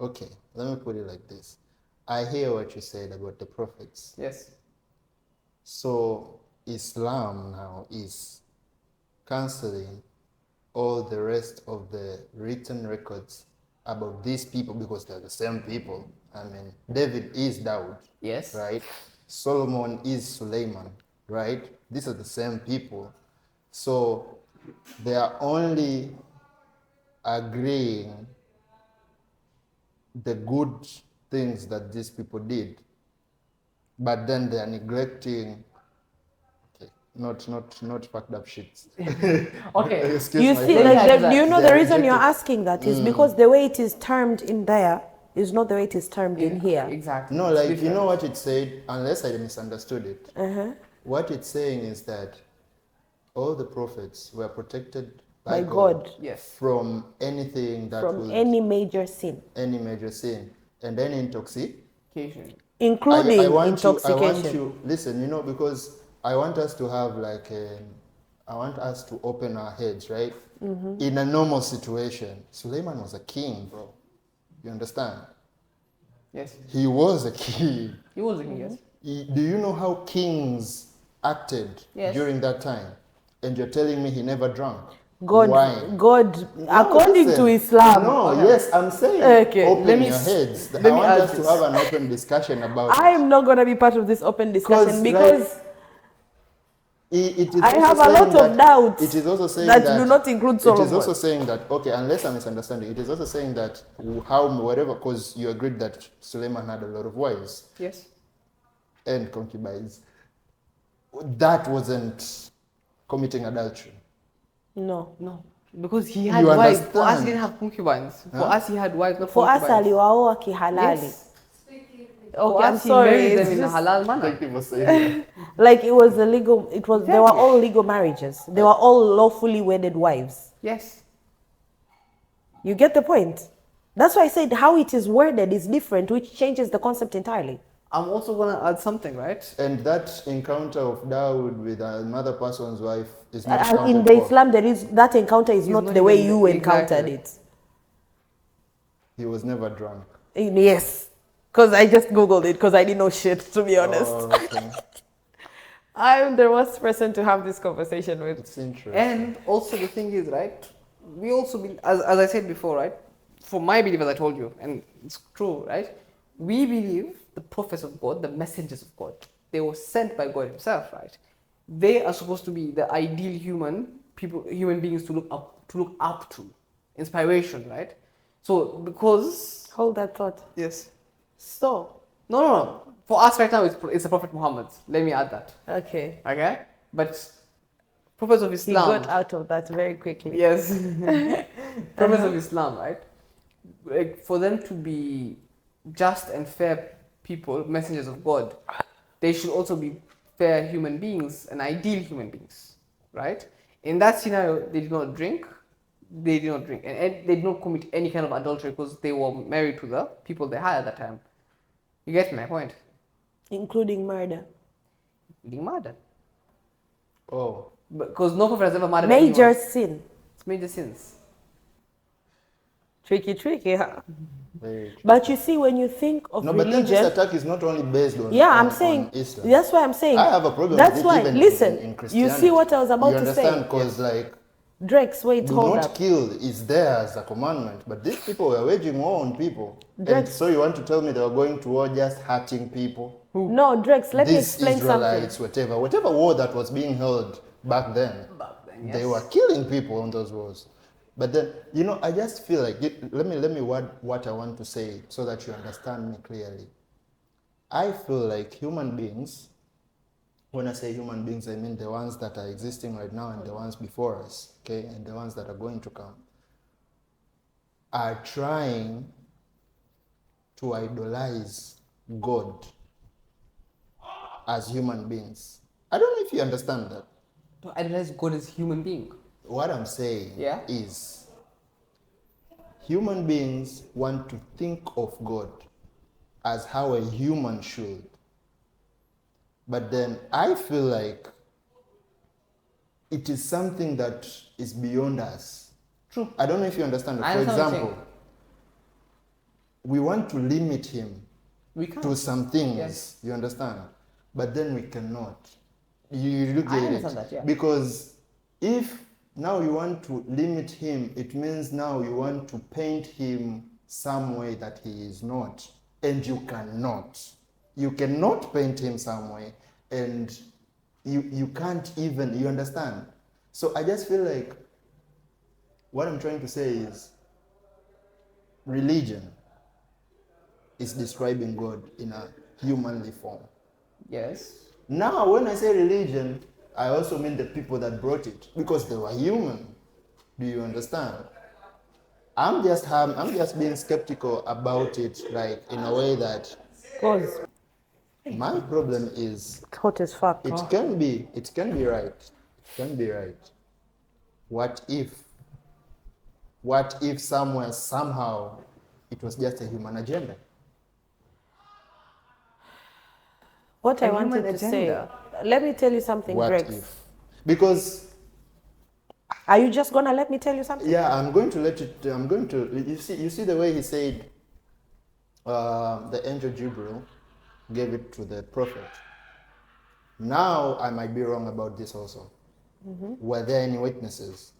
okay, let me put it like this. I hear what you said about the prophets. Yes. So, Islam now is cancelling all the rest of the written records about these people because they're the same people. I mean, David is Daud, Yes. right? Solomon is Suleiman, right? These are the same people. So they are only agreeing the good things that these people did, but then they are neglecting, okay, not fucked up shit. Okay. Excuse You my see, French. you know They the are reason you're rejected. asking that is because the way it is termed in there is not the way it is termed in here. Exactly. No, It's like, you different. know what it said, unless I misunderstood it. What it's saying is that all the prophets were protected by God Yes. from anything that From would, any major sin, any major sin and any intoxication. Occasion. including I want intoxication. you, listen, because I want us to have I want us to open our heads, right? In a normal situation, Suleiman was a king, bro. You understand? Yes. He was a king. He was a king, yes. Do you know how kings acted Yes. during that time? And you're telling me he never drank? God, Why? God, No, according listen. to Islam. No, yes, I'm saying Okay, open let me your s- heads. let I me want add us to this. have an open discussion about I it. am not gonna be part of this open discussion Because, because it is I also have a saying lot of that- doubts It is also saying that that do not include It is Solomon. also saying that, okay, unless I'm misunderstanding, it is also saying that how whatever, because you agreed that Suleiman had a lot of wives Yes. and concubines. That wasn't committing adultery. No. No. Because he had You wives. For us, he understand? didn't have concubines. For Huh? us, he had wives, not For us, concubines. aliwaoa kihalali. Yes. For Okay, I'm us, he sorry. married It's them in a just halal manner. Thank you for saying like it was a legal. It was. They were Exactly. all legal marriages. They were all lawfully wedded wives. Yes. You get the point. That's why I said how it is worded is different, which changes the concept entirely. I'm also going to add something, right? that. And that encounter of Dawood with another person's wife is not In counted the for. Islam, there is that encounter is It's not not the way even you the- encountered exactly. it. He was never drunk. Yes, because I just googled it because I didn't know shit, to be honest. Oh, okay. I'm the worst person to have this conversation with. It's interesting. And also the thing is, right, we also, as I said before, right, for my belief, as I told you, and it's true, right, we believe the prophets of God, the messengers of God, they were sent by God himself, right? They are supposed to be the ideal human beings to look up to, inspiration, right? So because, Hold that thought. yes, So, no, for us right now, it's the Prophet Muhammad. Let me add that, okay. okay? But prophets of He Islam, got out of that very quickly. yes, prophets of Islam, right? Like for them to be just and fair people, messengers of God, they should also be fair human beings and ideal human beings, right? In that scenario, they did not drink, and they did not commit any kind of adultery because they were married to the people they had at that time. You get my point? Including murder. Being murdered. Oh, Because no prophet has ever murdered Major anyone. sin. It's major sins. Tricky, huh? very true. But you see, when you think of No, but then religion, this attack is not only based on, yeah, on, I'm saying, on Islam. that's why I'm saying. I have a problem That's with it why, even listen, in you Christianity. see what I was about You to understand? say? Because like, Drex, wait, do hold not up. kill is there as a commandment, but these people were waging war on people. And Drex. so you want to tell me they were going to war just hurting people? No, Drex, let me These explain Israelites, something. whatever war that was being held back then, they yes. were killing people on those wars. But then, I just feel like, let me what I want to say so that you understand me clearly. I feel like human beings, when I say human beings, I mean the ones that are existing right now and the ones before us, okay, and the ones that are going to come, are trying to idolize God as human beings. I don't know if you understand that. To idolize God as human being. What I'm saying Yeah. is human beings want to think of God as how a human should. But then I feel like it is something that is beyond us. True. I don't know if you understand. I For understand what you're example, we want to limit him We can't. to some things, Yes. you understand? But then we cannot. You look I at it. understand that, yeah. Because if now you want to limit him, it means now you want to paint him some way that he is not. And you cannot. You cannot paint him some way. And you can't even, you understand? So I just feel like what I'm trying to say is religion is describing God in a humanly form. Yes. Now, when I say religion, I also mean the people that brought it because they were human. Do you understand? I'm just being skeptical about it, like in a way that Cause my problem is it's hot as fuck. it can be right. It can be right. What if somewhere somehow it was just a human agenda? What I A human wanted to say, agenda. let me tell you something, What Drex. if? Because Are you just gonna let me tell you something? yeah, I'm going to let you. I'm going to. You see the way he said, the angel Gabriel gave it to the prophet. Now I might be wrong about this also. Were there any witnesses?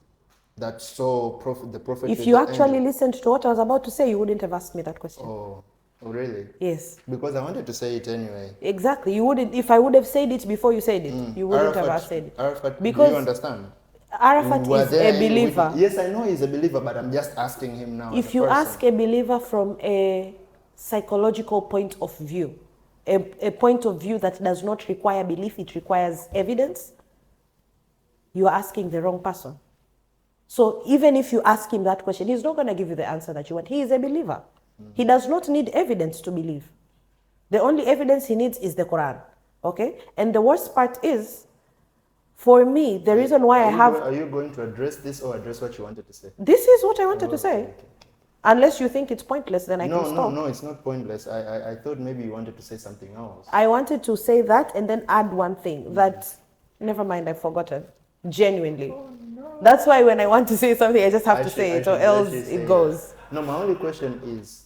that saw the prophet If with you the actually angel. listened to what I was about to say, you wouldn't have asked me that question. Oh, really? Yes. Because I wanted to say it anyway. Exactly. You wouldn't. If I would have said it before you said it, you wouldn't have Arafat, said it. Arafat, do you Because understand? Arafat Were is there a any believer. Yes, I know he's a believer, but I'm just asking him now as a If you person. ask a believer from a psychological point of view, a point of view that does not require belief, it requires evidence, you are asking the wrong person. So even if you ask him that question, he's not going to give you the answer that you want. He is a believer. He does not need evidence to believe. The only evidence he needs is the Quran. Okay? And the worst part is, for me, the reason why Are you going to address this or address what you wanted to say? this is what I wanted to say. Okay. Unless you think it's pointless, then I can No, stop. no, it's not pointless. I thought maybe you wanted to say something else. I wanted to say that and then add one thing that, never mind, I've forgotten. Genuinely. That's why when I want to say something, I just have to say it, or else it goes. No, my only question is,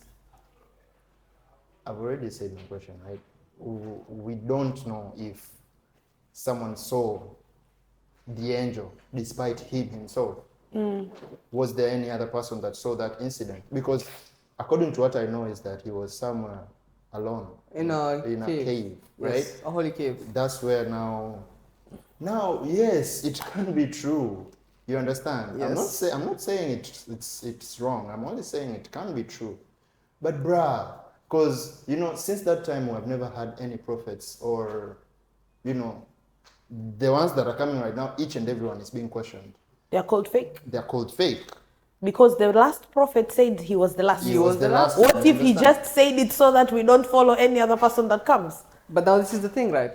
I've already said my question, right? We don't know if someone saw the angel despite him himself. Was there any other person that saw that incident? Because according to what I know is that he was somewhere alone In a cave, right? Yes, a holy cave. That's where now yes, it can be true. You understand? Yes. I'm not saying it's wrong. I'm only saying it can be true. But bruh, because since that time we have never had any prophets, or the ones that are coming right now, each and everyone is being questioned. They are called fake. They're called fake. Because the last prophet said he was the last. He was the last. What You if he understand? just said it so that we don't follow any other person that comes? But now this is the thing, right?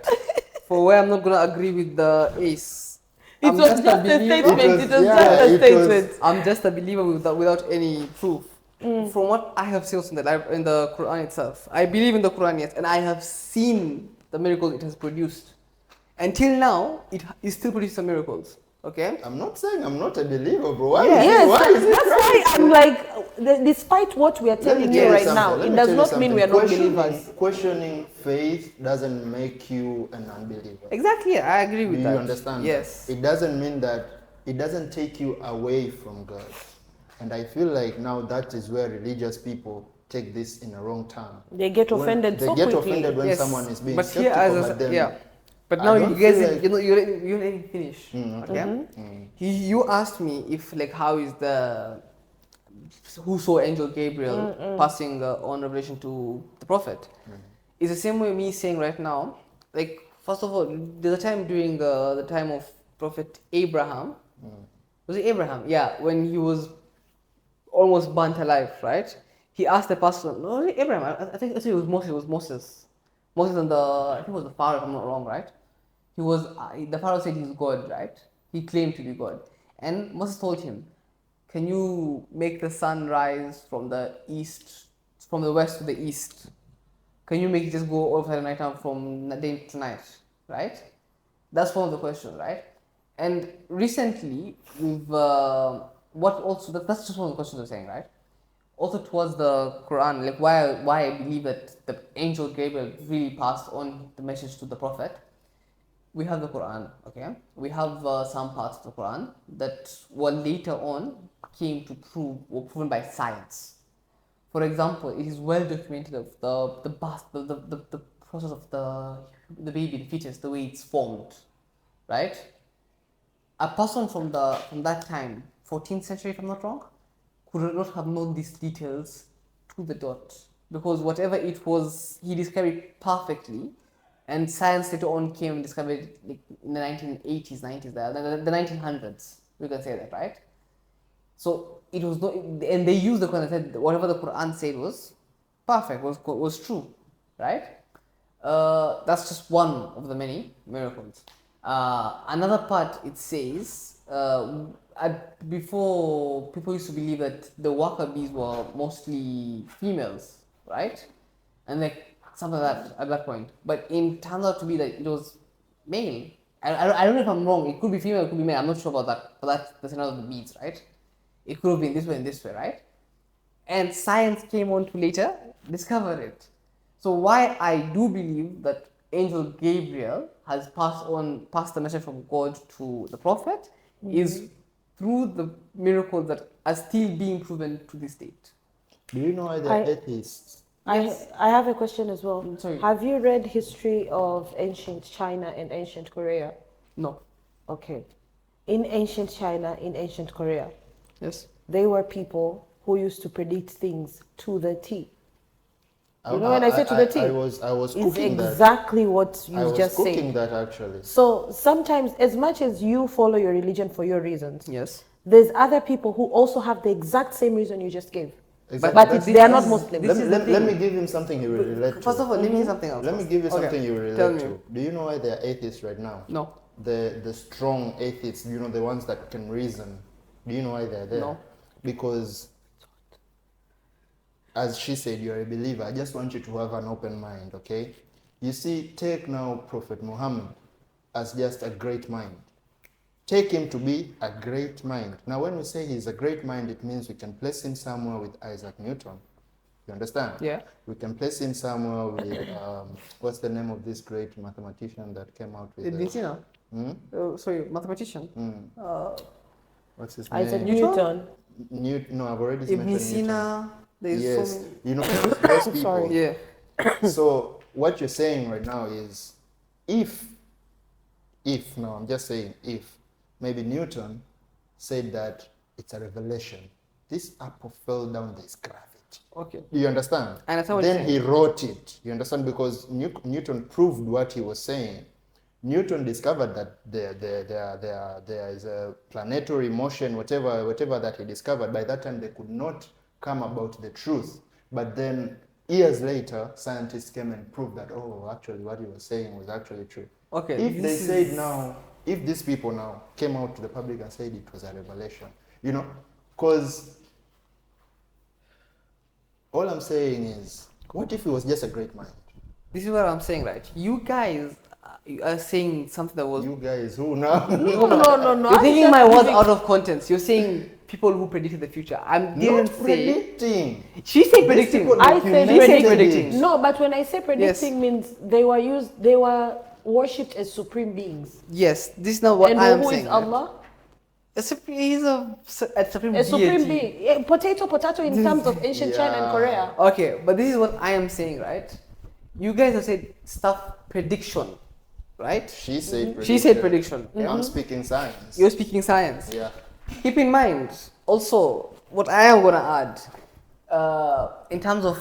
For where I'm not gonna agree with the ace. It I'm was just a believer. statement. It was yeah, just a it statement. I'm just a believer without any proof. From what I have seen in the Quran itself, I believe in the Quran, yes, and I have seen the miracles it has produced. Until now, it still produces some miracles. Okay? I'm not saying I'm not a believer, bro. Why Yes, why is it that's why I'm like, despite what we are telling you right now, it does not mean we are not believers. Questioning faith doesn't make you an unbeliever. Exactly, I agree with Do that. you understand? Yes. It doesn't mean that it doesn't take you away from God. And I feel like now that is where religious people take this in a wrong turn. They get offended They so get quickly. offended when Yes. someone is being But here, skeptical, but then But I now don't you guys, feel like- you let me finish. Okay. You asked me if how is who saw Angel Gabriel passing on revelation to the prophet. It's the same way me saying right now. Like first of all, there's a time during the time of Prophet Abraham. Was it Abraham? Yeah, when he was almost burnt alive, right? He asked the person, no, was it Abraham? I think it was Moses. It was Moses. Moses and I think it was the Pharaoh, if I'm not wrong, right? He was, the Pharaoh said he's God, right? He claimed to be God. And Moses told him, can you make the sun rise from the east, from the west to the east? Can you make it just go over the night time from day to night, right? That's one of the questions, right? And recently, we've, that's just one of the questions I'm saying, right? Also towards the Quran, like why I believe that the angel Gabriel really passed on the message to the prophet. We have the Quran, okay? We have some parts of the Quran that were later on were proven by science. For example, it is well documented of the process of the baby, the fetus, the way it's formed, right? A person from that time, 14th century, if I'm not wrong, could not have known these details to the dot, because whatever it was, he described it perfectly, and science later on came and discovered it like in the 1980s, 90s, the 1900s. We can say that, right? So it was not, and they used the Quran and said whatever the Quran said was perfect, was true, right? That's just one of the many miracles. Another part, it says, before, people used to believe that the worker bees were mostly females, right? And like something like that at that point. But it turns out to be that it was male. I don't know if I'm wrong. It could be female, it could be male. I'm not sure about that. But that's another of the bees, right? It could have been this way and this way, right? And science came on to later discover it. So why I do believe that Angel Gabriel has passed the message from God to the prophet is through the miracles that are still being proven to this date. Do you know why they're I- atheists? Yes. I have a question as well. Sorry. Have you read history of ancient China and ancient Korea? No. Okay. In ancient China, in ancient Korea, Yes. they were people who used to predict things to the T. I- You know when I say to the T? I was Is cooking that. exactly what I you was just cooking said. that actually. So sometimes, as much as you follow your religion for your reasons, Yes. there's other people who also have the exact same reason you just gave. Exactly. But That's- they are not this is- Muslim. this is the Let me thing. give him something he will relate to. First of all, let me hear something else. Let me first. give you Okay, something you will tell relate me. to. Do you know why they're atheists right now? No. The strong atheists, you know, the ones that can reason. Do you know why they're there? No. Because, as she said, you're a believer. I just want you to have an open mind, okay? You see, take now Prophet Muhammad as just a great mind. Take him to be a great mind. Now, when we say he's a great mind, it means we can place him somewhere with Isaac Newton. You understand? Yeah. We can place him somewhere with, what's the name of this great mathematician that came out with Ibn Sina. Sorry, mathematician. what's his Isaac name? Newton. No, I've already Ibn mentioned Sina. There is Yes, so many. you know, those people. Sorry. Yeah. So what you're saying right now is, if now I'm just saying if maybe Newton said that it's a revelation, this apple fell down, there's gravity. Okay. Do you understand? I understand what you're Then he wrote it. You understand? Because Newton proved what he was saying. Newton discovered that there is a planetary motion, whatever that he discovered. By that time, they could not come about the truth. But then, years later, scientists came and proved that, oh, actually, what he was saying was actually true. Okay. If they this said is- now, if these people now came out to the public and said it was a revelation, you know, because all I'm saying is, what if it was just a great mind? This is what I'm saying, right? You guys are saying something that was. You guys, who now? No. You're I'm taking just my words giving- out of context. You're saying people who predicted the future. I didn't Not say. predicting. She said predicting. people I documented said She said it. predicting. No, but when I say predicting means they were worshipped as supreme beings. Yes, this is not what And I am who saying. is right? Allah? He's a supreme A supreme deity. being. Yeah, potato in terms of ancient China and Yeah. Korea. Okay, but this is what I am saying, right? You guys have said stuff prediction, right? She said prediction. She said prediction. I'm speaking science. You're speaking science. Yeah. Keep in mind, also, what I am going to add, in terms of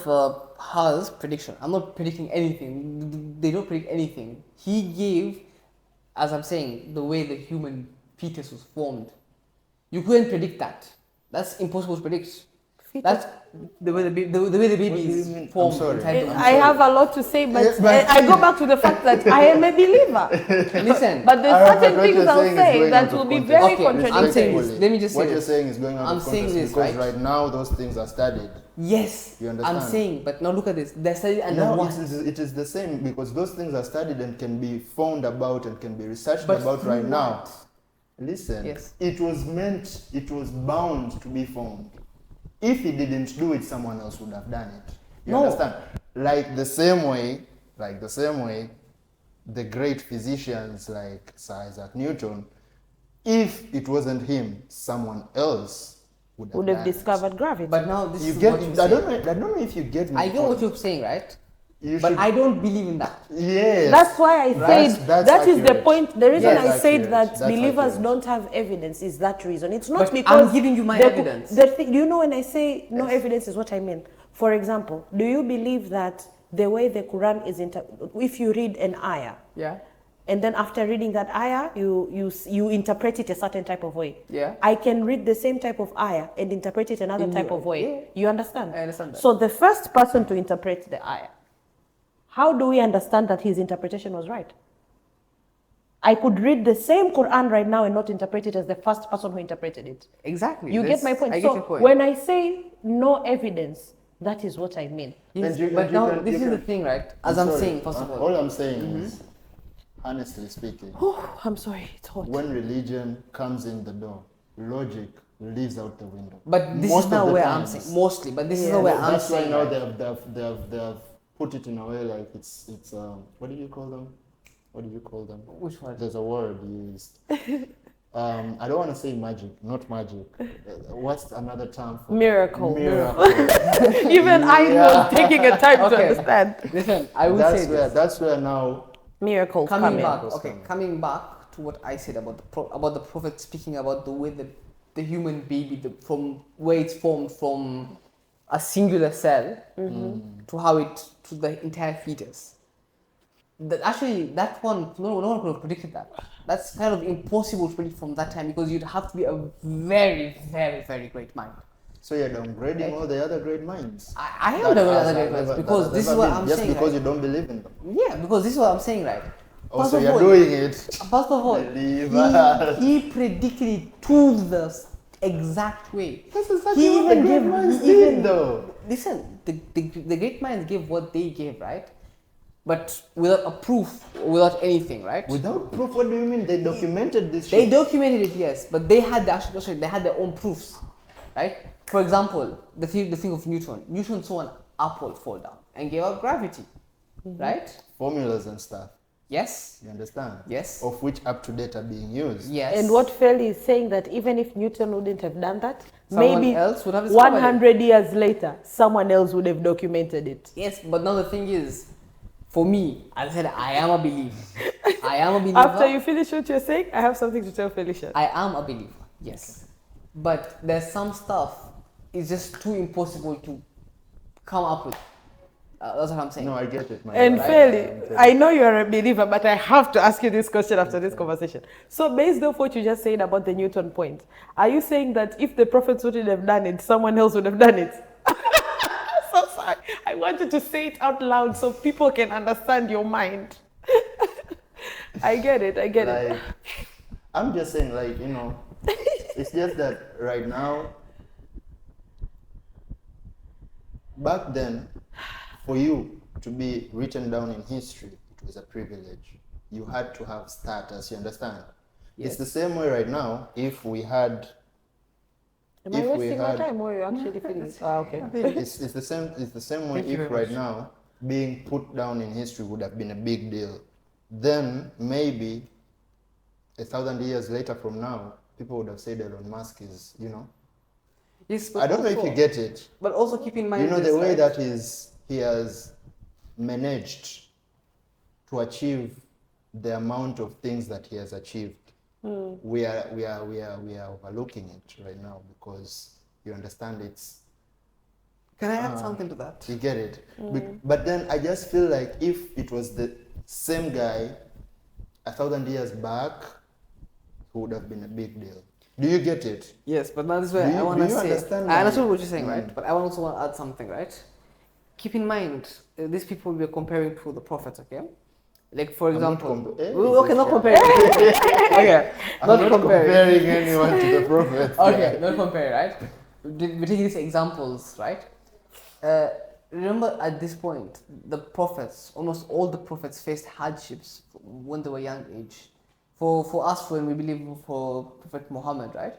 hers prediction, I'm not predicting anything. They don't predict anything. He gave, as I'm saying, the way the human fetus was formed. You couldn't predict that. That's impossible to predict. That's the way the way the What baby do you is mean? formed I'm sorry. inside the womb. I have a lot to say, but Yes, but- I go back to the fact that I am a believer. Listen, But there's Arafat, certain what things you're I'll saying is say going that out of will be context. very Okay, I'm saying contradictory. this. Let me just say What you're this. saying is going out I'm of saying context this, because right? right now those things are studied. yes, You I'm understand? saying, but now look at this. They're studied under No, what? it is the same because those things are studied and can be found about and can be researched But about right through now. what? Listen, Yes. it was bound to be found. If he didn't do it, someone else would have done it. You No. understand? Like the same way, the great physicians like Sir Isaac Newton, if it wasn't him, someone else would Would have have done discovered gravity. But now this It. You is get? what you're I don't saying. know. I don't know if you get me. I get what you're saying, right? You But should- I don't believe in that. Yes. That's why I That's- said that's that is the accurate. point. The reason Yes. I said Accurate. that That's believers accurate. don't have evidence is that reason. It's not But because I'm giving you my the- evidence. you know when I say no evidence is what I mean. For example, do you believe that the way the Quran is if you read an ayah, Yeah. and then after reading that ayah, you interpret it a certain type of way. Yeah. I can read the same type of ayah and interpret it another In type your- of way. yeah. You understand? I understand that. So the first person to interpret the ayah, how do we understand that his interpretation was right? I could read the same Quran right now and not interpret it as the first person who interpreted it. Exactly. You get my point? I So get your point. when I say no evidence, that is what I mean. Yes, And you- but and you now can- this you is the can- thing, right? As I'm sorry. saying, first of all, All I'm saying is, honestly speaking, I'm sorry, it's hot. when religion comes in the door, logic leaves out the window. but this Most is not of the where I'm times. saying mostly. But this is Yeah. not where I'm That's why saying. now right? they have put it in a way like it's what do you call them? What do you call them? Which one? There's a word used. I don't want to say magic, not magic. What's another term for Miracle. Miracle. Even I was taking a time to Okay. understand. Listen, I would say this. That's where now. Miracles Coming come back, in. okay, coming back to what I said about the prophet speaking about the way the human baby, from where it's formed from a singular cell to how it to the entire fetus. That one, no one could have predicted that. That's kind of impossible to predict from that time because you'd have to be a very, very, very great mind. So you're downgrading all the other great minds. I am the other great minds because this is what I'm just saying. because Right? you don't believe in them. Yeah, because this is what I'm saying, right? Also, you're doing it. First of all, Believers. he predicted it to the exact way. That's exactly what the great minds did, though. Listen, the great minds gave what they gave, right? But without a proof, without anything, right? Without proof, what do you mean? They documented this They shit. documented it, yes, but they had they had their own proofs, right? For example, the thing of Newton. Newton saw an apple fall down and gave out gravity, right? Formulas and stuff. Yes. You understand? Yes. Of which up to date are being used. Yes. And what Feli is saying that even if Newton wouldn't have done that, Someone maybe else would have discovered 100 years later, someone else would have documented it. Yes, but now the thing is, for me, as I said, I am a believer. I am a believer. After you finish what you're saying, I have something to tell Felicia. I am a believer, yes. But there's some stuff, it's just too impossible to come up with. That's what I'm saying. No, I get it. And Feli, I know you're a believer, but I have to ask you this question after this conversation. So based off what you just said about the Newton point, are you saying that if the prophets wouldn't have done it, someone else would have done it? So sorry. I wanted to say it out loud so people can understand your mind. I get it. Like, I'm just saying, like, you know, it's just that right now, back then, for you to be written down in history, it was a privilege. You had to have status, you understand? Yes. It's the same way right now, if we had... Am I wasting my time or are you actually feeling it? Okay. It's the same way Thank you if very right much. now being put down in history would have been a big deal. Then maybe 1,000 years later from now, people would have said Elon Musk is, you know. Yes, but I don't know if also- you get it. But also keep in mind You know this, the way right? that he has managed to achieve the amount of things that he has achieved. We are overlooking it right now because you understand it's. Can I add something to that? You get it. But then I just feel like if it was the same guy 1,000 years back, it would have been a big deal. Do you get it? Yes, but now this is where Do you- I want to do you say. understand I my- understand what you're saying, right? But I also want to add something, right? Keep in mind, these people we're comparing to the prophets, okay? Like for I'm not example, compa- not comparing. Okay, I'm not not comparing. comparing anyone to the prophet. Okay, not comparing, right? We're taking these examples, right? Remember at this point, the prophets, almost all the prophets faced hardships when they were young age. For us, when we believe for Prophet Muhammad, right?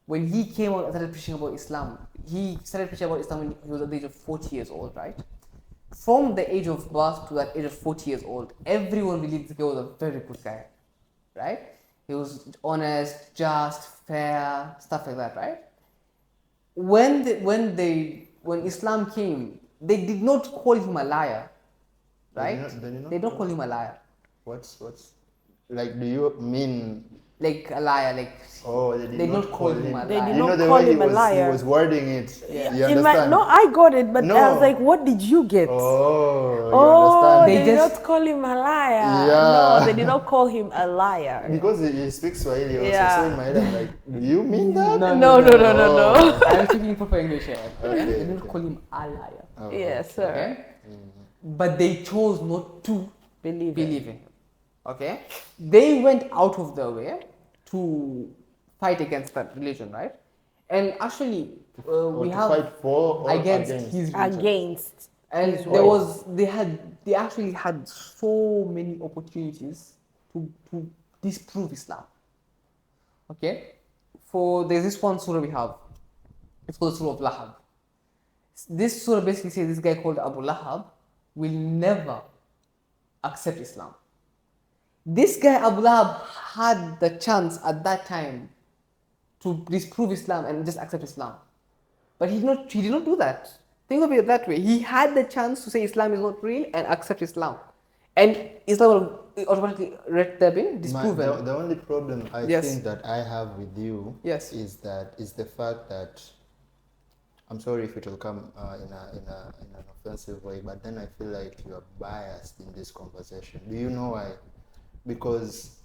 When he came out and started preaching about Islam, he started preaching about Islam when he was at the age of 40 years old, right? From the age of birth to that age of 40 years old, everyone believed this guy was a very good guy, right? He was honest, just, fair, stuff like that, right? When Islam came, they did not call him a liar, right? They did not They don't call him a liar. What's like? Do you mean? Like a liar, like Oh, they did They not don't call him a They liar. did You know not the call way him a liar. he was wording it. Yeah. You In my, understand? no, I got it, but I No. was like, what did you get? Oh, Oh, you understand? they They did just- not call him a liar. Yeah. No, they did not call him a liar. Because he speaks Swahili also, Yeah. so in my head I'm like, do you mean that? No. I'm speaking proper English here. Okay, They didn't okay. call him a liar. Oh, Yes, sir. Okay? But they chose not to Believe it. believe in him. Okay? They went out of their way to fight against that religion, right? And actually, Or we to have fight for or against against. his religion. Against. And his there ways. was they actually had so many opportunities to disprove Islam. Okay? There's this one surah we have. It's called Surah of Lahab. This surah basically says this guy called Abu Lahab will never accept Islam. This guy Abu Lahab had the chance at that time to disprove Islam and just accept Islam. But he did not do that. Think of it that way. He had the chance to say Islam is not real and accept Islam. And Islam will automatically right there being disproven. The only problem I Yes. think that I have with you Yes. is the fact that I'm sorry if it will come in an offensive way, but then I feel like you are biased in this conversation. Do you know why? Because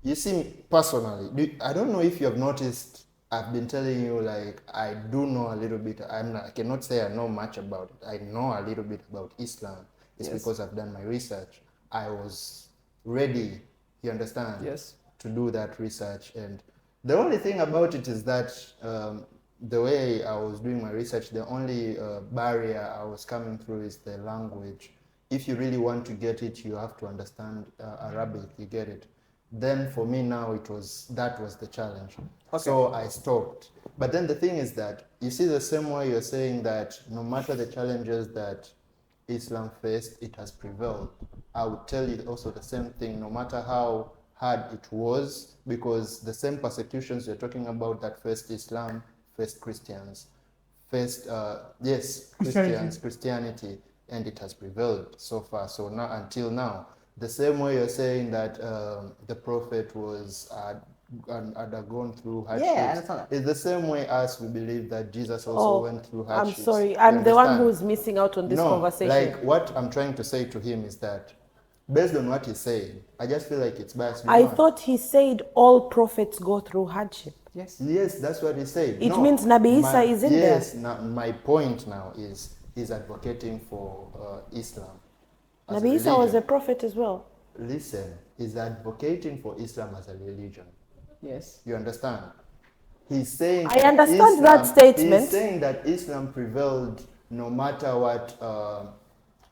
you see, personally, I don't know if you have noticed. I've been telling you, like, I do know a little bit. I cannot say I know much about it. I know a little bit about Islam. It's Yes. because I've done my research. I was ready, you understand? Yes. To do that research. And the only thing about it is that the way I was doing my research, the only barrier I was coming through is the language. If you really want to get it, you have to understand Arabic. You get it. Then for me now, that was the challenge. Okay. So I stopped. But then the thing is that you see the same way you're saying that no matter the challenges that Islam faced, it has prevailed. I would tell you also the same thing, no matter how hard it was, because the same persecutions you're talking about that faced Islam, faced Christians, faced, Christianity, and it has prevailed so far. So now, until now, the same way you're saying that the Prophet was undergone through hardships, Yeah, I understand that. it's the same way as we believe that Jesus also went through I'm hardships. sorry. You I'm the one understand? who's missing out on this No, conversation. like what I'm trying to say to him is that based on what he's saying, I just feel like it's biased. I thought he said all prophets go through hardship. Yes. Yes, that's what he said. It means Nabi Isa is in there. Yes, my point now is he's advocating for Islam. as a Nabi Isa was a religion. prophet as well. Listen, he's advocating for Islam as a religion. Yes. You understand? He's saying I understand that statement. He's saying that Islam prevailed no matter what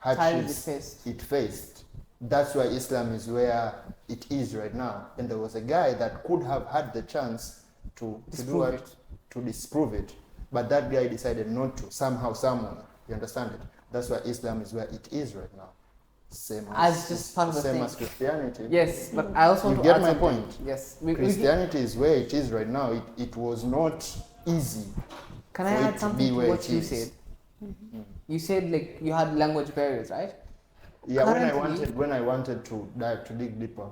hardships it faced. That's why Islam is where it is right now. And there was a guy that could have had the chance to disprove it. But that guy decided not to, somehow, someone. You understand it? That's why Islam is where it is right now. Same As just part of the same thing. as Christianity. Yes, but I also want You to get add my something. point? Yes. Christianity is where it is right now. It was not easy. Can I for it add to something be to where what it you is. said? You said like you had language barriers, right? Yeah, Currently- when I wanted to dig deeper.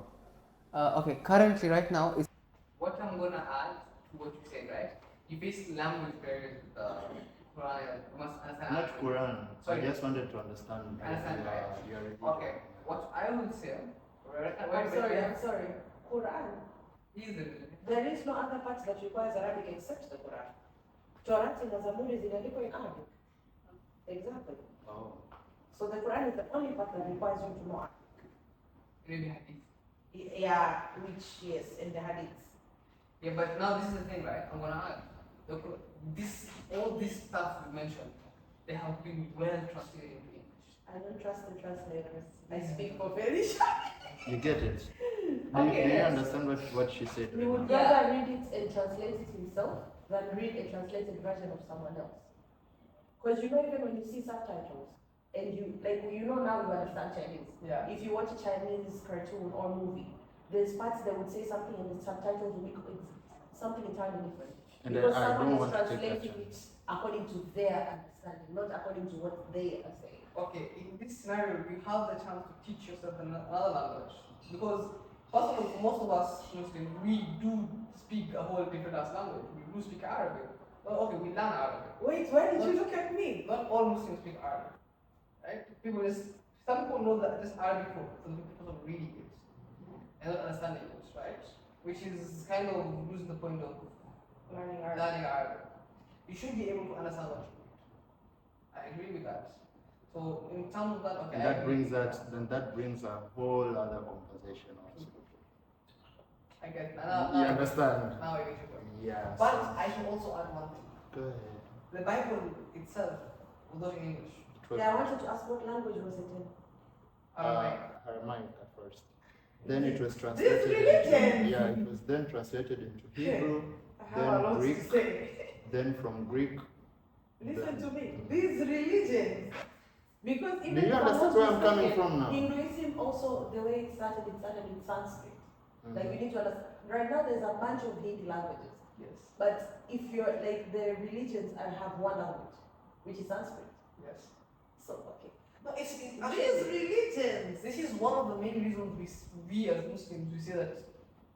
Okay, currently right now is what I'm gonna add to what you said, right? You face language barriers with the Quran. You must understand. Not Quran. Sorry. I just wanted to understand. Understand, right? Your religion. Okay, what I would say. I'm sorry. Quran. Is it? There is no other part that requires Arabic except the Quran. Torah and Zaburi zinaandikwa in Arabic. Exactly. Oh. So the Quran is the only part that requires you to know Arabic. Maybe hadith. Yeah, which yes, in the hadiths. Yeah, but now this is the thing, right? I'm gonna add. All this stuff you mentioned, they have been well translated into English. I don't trust the translators. I speak for very sure. You get it? Okay, Do you yes. understand what she said? He would Yeah. rather read it and translate it himself than read a translated version of someone else. Because you know, even when you see subtitles and you know now you understand Chinese. Yeah. If you watch a Chinese cartoon or movie, there's parts that would say something and the subtitles will be something entirely different. And because I someone don't is want to take that translating it according to their understanding, not according to what they are saying. Okay, in this scenario, you have the chance to teach yourself another language. Because, first of all, most of us Muslims, we do speak a whole different language. We do speak Arabic. Well, okay, we learn Arabic. Wait, why did you look at me? Not all Muslims speak Arabic. Right? Some people know that this Arabic for the people of reading it and not understanding it, right? Which is kind of losing the point of Learning learning Arabic. You should be able to understand what you read. I agree with that. So in terms of that, okay. And that brings a whole other conversation also. I get You understand? Now I get your point. Yeah. But I should also add one thing. Go ahead. The Bible itself, although in English, Yeah, I wanted to ask what language was it in? Aramaic at first. Then it was translated religion! it was then translated into Hebrew, I have a then lot Greek, to say. then from Greek. Listen then to me. These religions, Because even Do you if I'm understand not where I'm coming mistaken, from now? Hinduism also, the way it started with Sanskrit. Like you need to understand. Right now, there's a bunch of Hindi languages. Yes. But if you're like the religions have one language, which is Sanskrit. Yes. So okay. No, it's These actually religions. this is one of the main reasons we as Muslims we say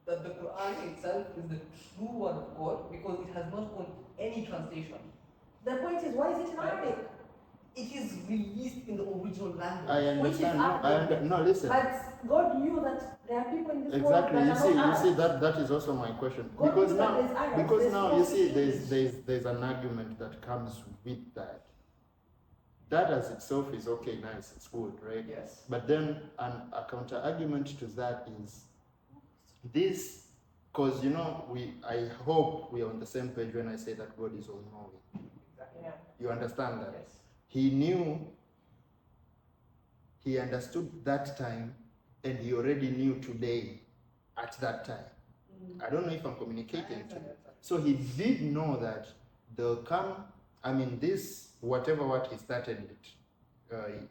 that the Quran itself is the true word of God because it has not got any translation. The point is, why is it in Right. Arabic? It is released in the original language. I Which is understand. No, listen. But God knew that there are people in this world Exactly. that You are see, not Arabs. that is also my question. God Because knew that now, there's Arabs, because there's now people you see, speaking there's an argument that comes with that. That as itself is okay, nice, it's good, right? Yes. But then a counter argument to that is this, because I hope we are on the same page when I say that God is all knowing. Exactly. Yeah. You understand that? Yes. He knew, he understood that time, and he already knew today at that time. I don't know if I'm communicating to you. So he did know that there'll come, this, whatever what he started it,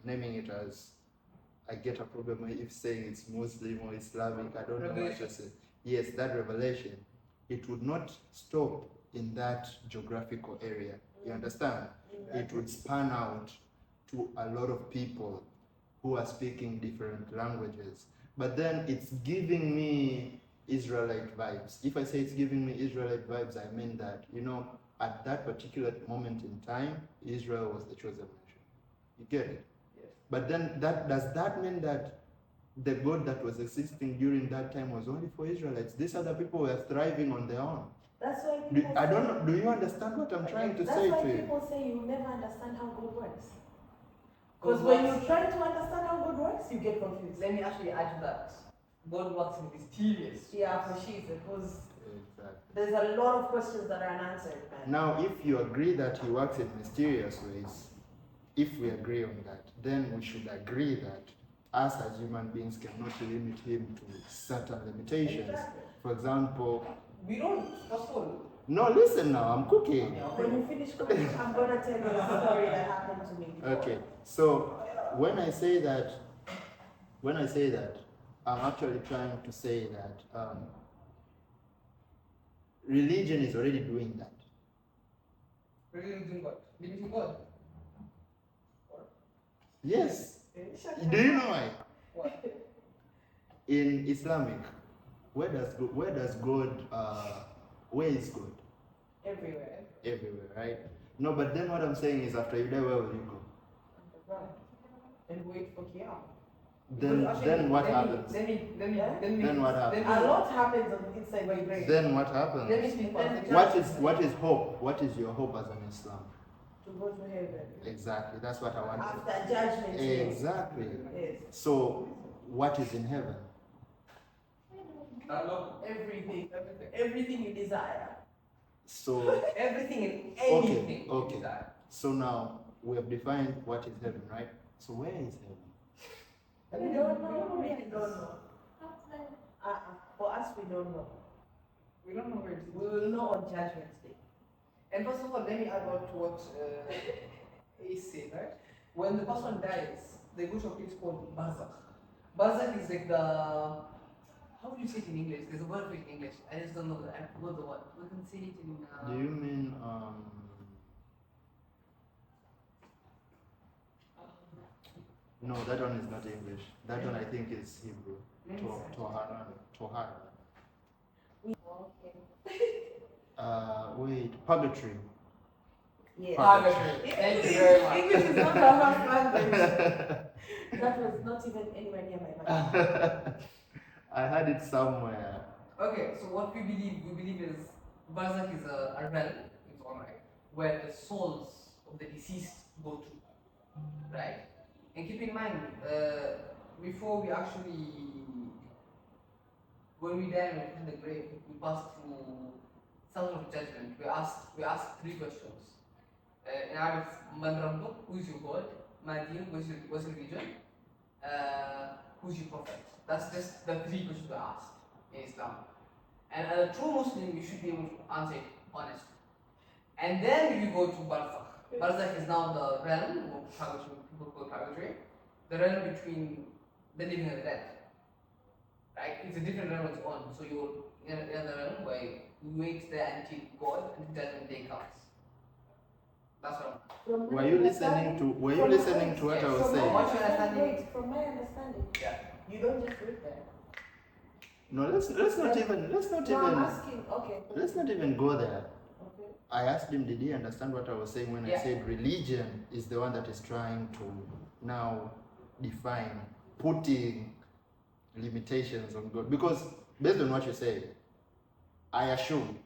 naming it as, I get a problem if saying it's Muslim or Islamic, I don't know what to say. Yes, that revelation, it would not stop in that geographical area. You understand? It would span out to a lot of people who are speaking different languages. But then it's giving me Israelite vibes. If I say it's giving me Israelite vibes, I mean that, at that particular moment in time, Israel was the chosen nation. You get it? Yes. But then does that mean that the God that was existing during that time was only for Israelites? These other people were thriving on their own. That's why people I don't know. Do you understand what I'm trying to say That's why to you? people say you never understand how God works. Because when you try to understand how God works, you get confused. Let me actually add to that. God works in mysterious. Yeah, for sure. Because Exactly. there's a lot of questions that are unanswered, man. Now, if you agree that he works in mysterious ways, if we agree on that, then we should agree that us as human beings cannot limit him to certain limitations. Exactly. For example, We don't, first of all. no, listen now, I'm cooking. When you finish cooking, I'm gonna tell you a story that happened to me before. Okay, so when I say that, I'm actually trying to say that religion is already doing that. Religion God. Limiting God. Yes. Do you know why? What? In Islamic, where is God? Everywhere. Everywhere, right? No, but then what I'm saying is after you die, where will you go? Underground. And wait for Qiyam. Then what happens? Then what happens? A lot happens inside my brain. Then what happens? Let me speak first. What is hope? What is your hope as an Islam? To go to heaven. Exactly, that's what I want to. After judgment. Exactly. Yes. So, what is in heaven? Everything. Everything you desire. So, everything and anything. okay. So now we have defined what is heaven, right? So where is heaven? We don't know. We don't know. For us, we don't know. We don't know where it is. We will know on Judgment Day. And first of all, let me add on to what Ace said, right? When the person dies, they go to a place called Barzakh. Barzakh is like the, how would you say it in English? There's a word for it in English. I just don't know. I forgot the word. We can say it in. Do you mean No, that one is not English. That one I think is Hebrew. Tohara. Wait, purgatory. Yes. Purgatory. Thank you very much. English is not our first language. That was not even anywhere near my mind. I had it somewhere. Okay, so what we believe is Barzakh is a realm, it's alright, where the souls of the deceased go to, right? And keep in mind, before we actually, when we die and we put in the grave, we pass through some sort of judgment. We ask three questions. In Arabic, Man Rabbuk, who is your God? Madin, what's your religion? Who's your prophet? That's just the three questions we ask in Islam. And as a true Muslim, you should be able to answer it honestly. And then you go to Barzakh. Barzakh is now the realm, or people call purgatory, the realm between the living and the dead. Right? It's a different realm on its own. So you're in the realm where you wait there until God and judgment day comes. That's what Were you listening to what I was saying? What's your understanding? Wait, from my understanding, Yeah. you don't just wait there. No, let's not even I'm asking, okay. let's not even go there. Okay. I asked him, did he understand what I was saying when I Yeah. said religion is the one that is trying to now define, putting limitations on God? Because based on what you say, I assume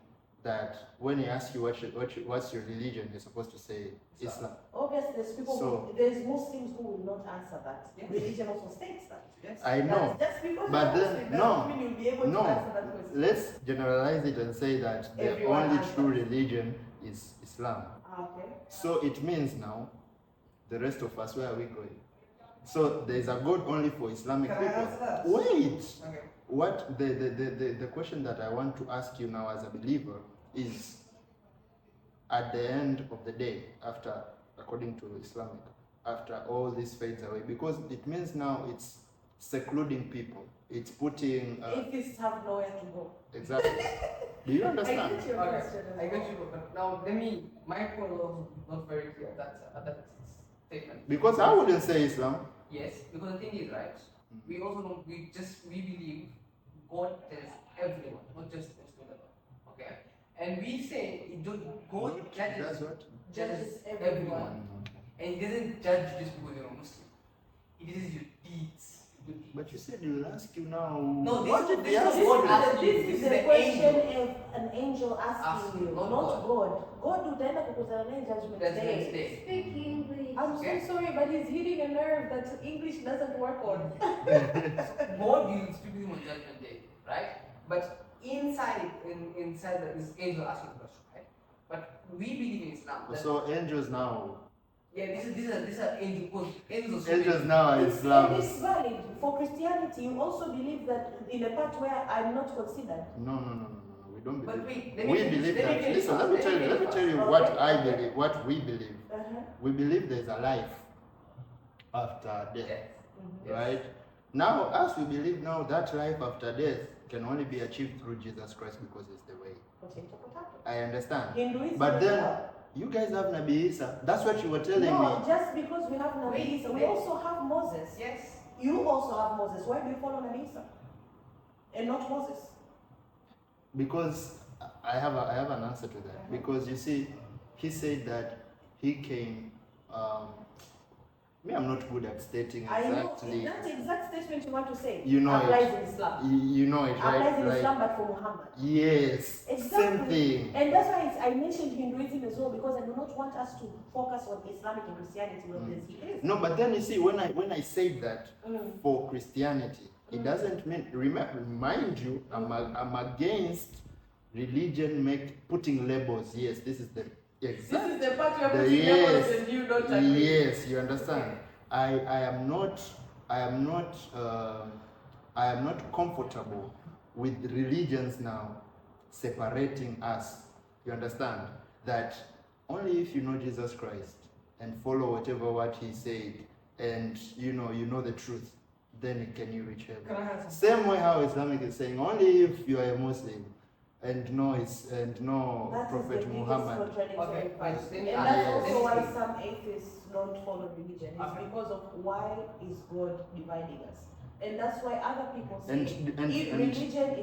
that when he asks you what's your religion, you're supposed to say Islam. Obviously, there's people there's Muslims who will not answer that. Yes. Religion also states that. Yes. I know. Just because But you're then, Muslim no, doesn't mean you'll be able to answer that question. let's generalize it and say that the Everyone only answers. true religion is Islam. Okay. So it means now, the rest of us, where are we going? So there is a God only for Islamic Can I people. answer that? Wait. Okay. What the question that I want to ask you now as a believer is, at the end of the day, after, according to Islamic, after all this fades away, because it means now it's secluding people. It's putting Atheists have nowhere to go. exactly. Do you I understand? get your Okay, question as I get well. you, but now my point was not very clear. That statement. Because I wouldn't say Islam. Yes, because the thing is, right? We also don't. We believe God tells everyone, not just Muslim. Okay, and we say God judges. That's what? Judges everyone. And He doesn't judge you just because you're a Muslim. He judges your deeds. But you said you'll ask you now. No, what this if is he asks what you? asking you. This This is is the the question angel. of an angel asking you, Not not God. God will then kukuzana naye judgment Judgment day. day. Speak English. I'm Okay. so sorry, but he's hitting a nerve that English doesn't work on. God will speak with him on judgment day, right? But inside that is angel asking the question, right? But we believe in Islam. That, So angels now. yeah, these are angel because angels. Angels now are And Islam. it's valid. For Christianity, you also believe that in a part where I'm not considered. No. We don't But believe. wait, We believe that. Listen, let me tell you Okay. what I believe, what we believe. Uh-huh. We believe there's a life after death, Yes. Yes. right? Now, as we believe now, that life after death can only be achieved through Jesus Christ because He's the way. I understand. Hinduism But as then, well. you guys have Nabi Isa. That's what you were telling No, me. just because we have Nabi Wait, Isa, we wait. also have Moses. Yes. You also have Moses. Why do you follow Nabi Isa and not Moses? Because I have an answer to that. Because you see, he said that he came. Me, I'm not good at stating exactly. I know that exact statement you want to say. You know applies it. in Islam. You know it, right? Applies in Like, Islam, but for Muhammad. yes. Exactly. Same thing. And that's why I mentioned Hinduism as well, because I do not want us to focus on Islamic and Christianity when there's is. No, but then you see, when I said that for Christianity, it doesn't mean. Remember, mind you, I'm against religion putting labels. Yes, this is the exact. This is the part where the, putting yes, labels and you don't agree. yes, you understand. I am not comfortable with religions now separating us. You understand that only if you know Jesus Christ and follow what He said, and you know the truth, then can you reach heaven. Can I have some? Same way how Islamic is saying, only if you are a Muslim and know Prophet Muhammad. Okay, fine. And Then that's yes. also why some atheists don't follow religion. It's because of why is God dividing us? And that's why other people say if religion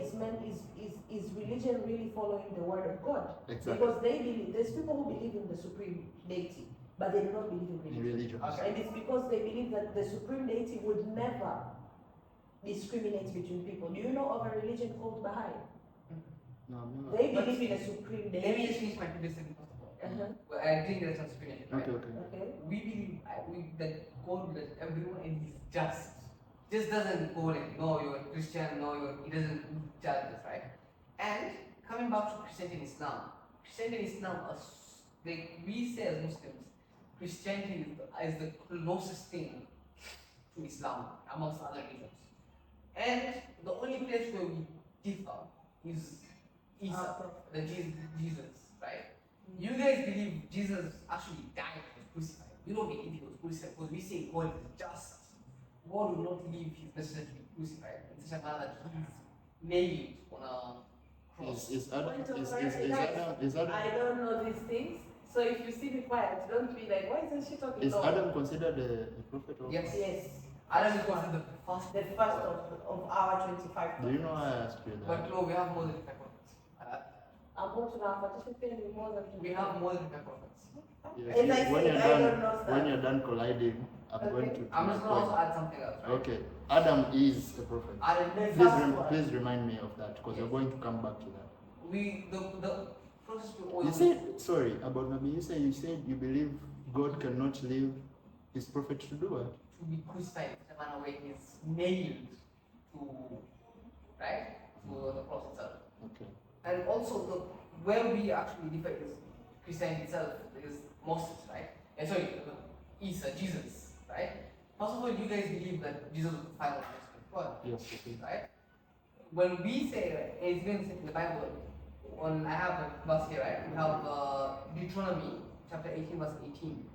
is religion really following the word of God? Exactly. Because they believe there's people who believe in the supreme deity, but they do not believe in religion. Okay. And it's because they believe that the supreme deity would never discriminate between people. Do you know of a religion called Baha'i? No. They believe in a supreme deity. Let me just finish my previous statement first of all. Well, I didn't get a chance to finish it. Right? Okay. We believe that God loves everyone and He's just. Just doesn't go like, no, you're a Christian, He doesn't judge us, right? And coming back to Christianity and Islam are, like we say as Muslims, Christianity is the closest thing to Islam amongst other religions. And the only place where we differ is Isa, Jesus, right? You guys believe Jesus actually died and was crucified. We don't believe he was crucified because we say God is just. God will not leave his messenger to be crucified in such a manner that he's nailed on a cross. Is Adam Point of is clarification. is Adam I don't know these things, so if you see me quiet, don't be like, why isn't she talking? is No. Adam considered a prophet of Yes. Yes. Adam is considered the first. The first of our 25. Do you know why I asked you that? But no, we have more than 5 prophets. I'm going to now participate in more than We have more than 5 prophets. Yes, And I when said, you're I done, don't know stuff. when you're done colliding, I'm Okay. going to I'm my just going to also point. add something else, right? Okay, Adam is a prophet. Adam, The Please, first one. please remind me of that because you're going to come back to that. the process we You always said, sorry, about Nabi, you said you believe God cannot leave his prophet to do what? to be crucified in a manner where he's nailed to, right, to the cross itself. Okay. And also where we actually differ is Christianity itself is Moses, right? And sorry, Isa, Jesus, right? First of all, you guys believe that Jesus was the final person of God, Yes, okay. right? When we say, it's been said in the Bible, I have the verse here, right? We have Deuteronomy chapter 18, verse 18,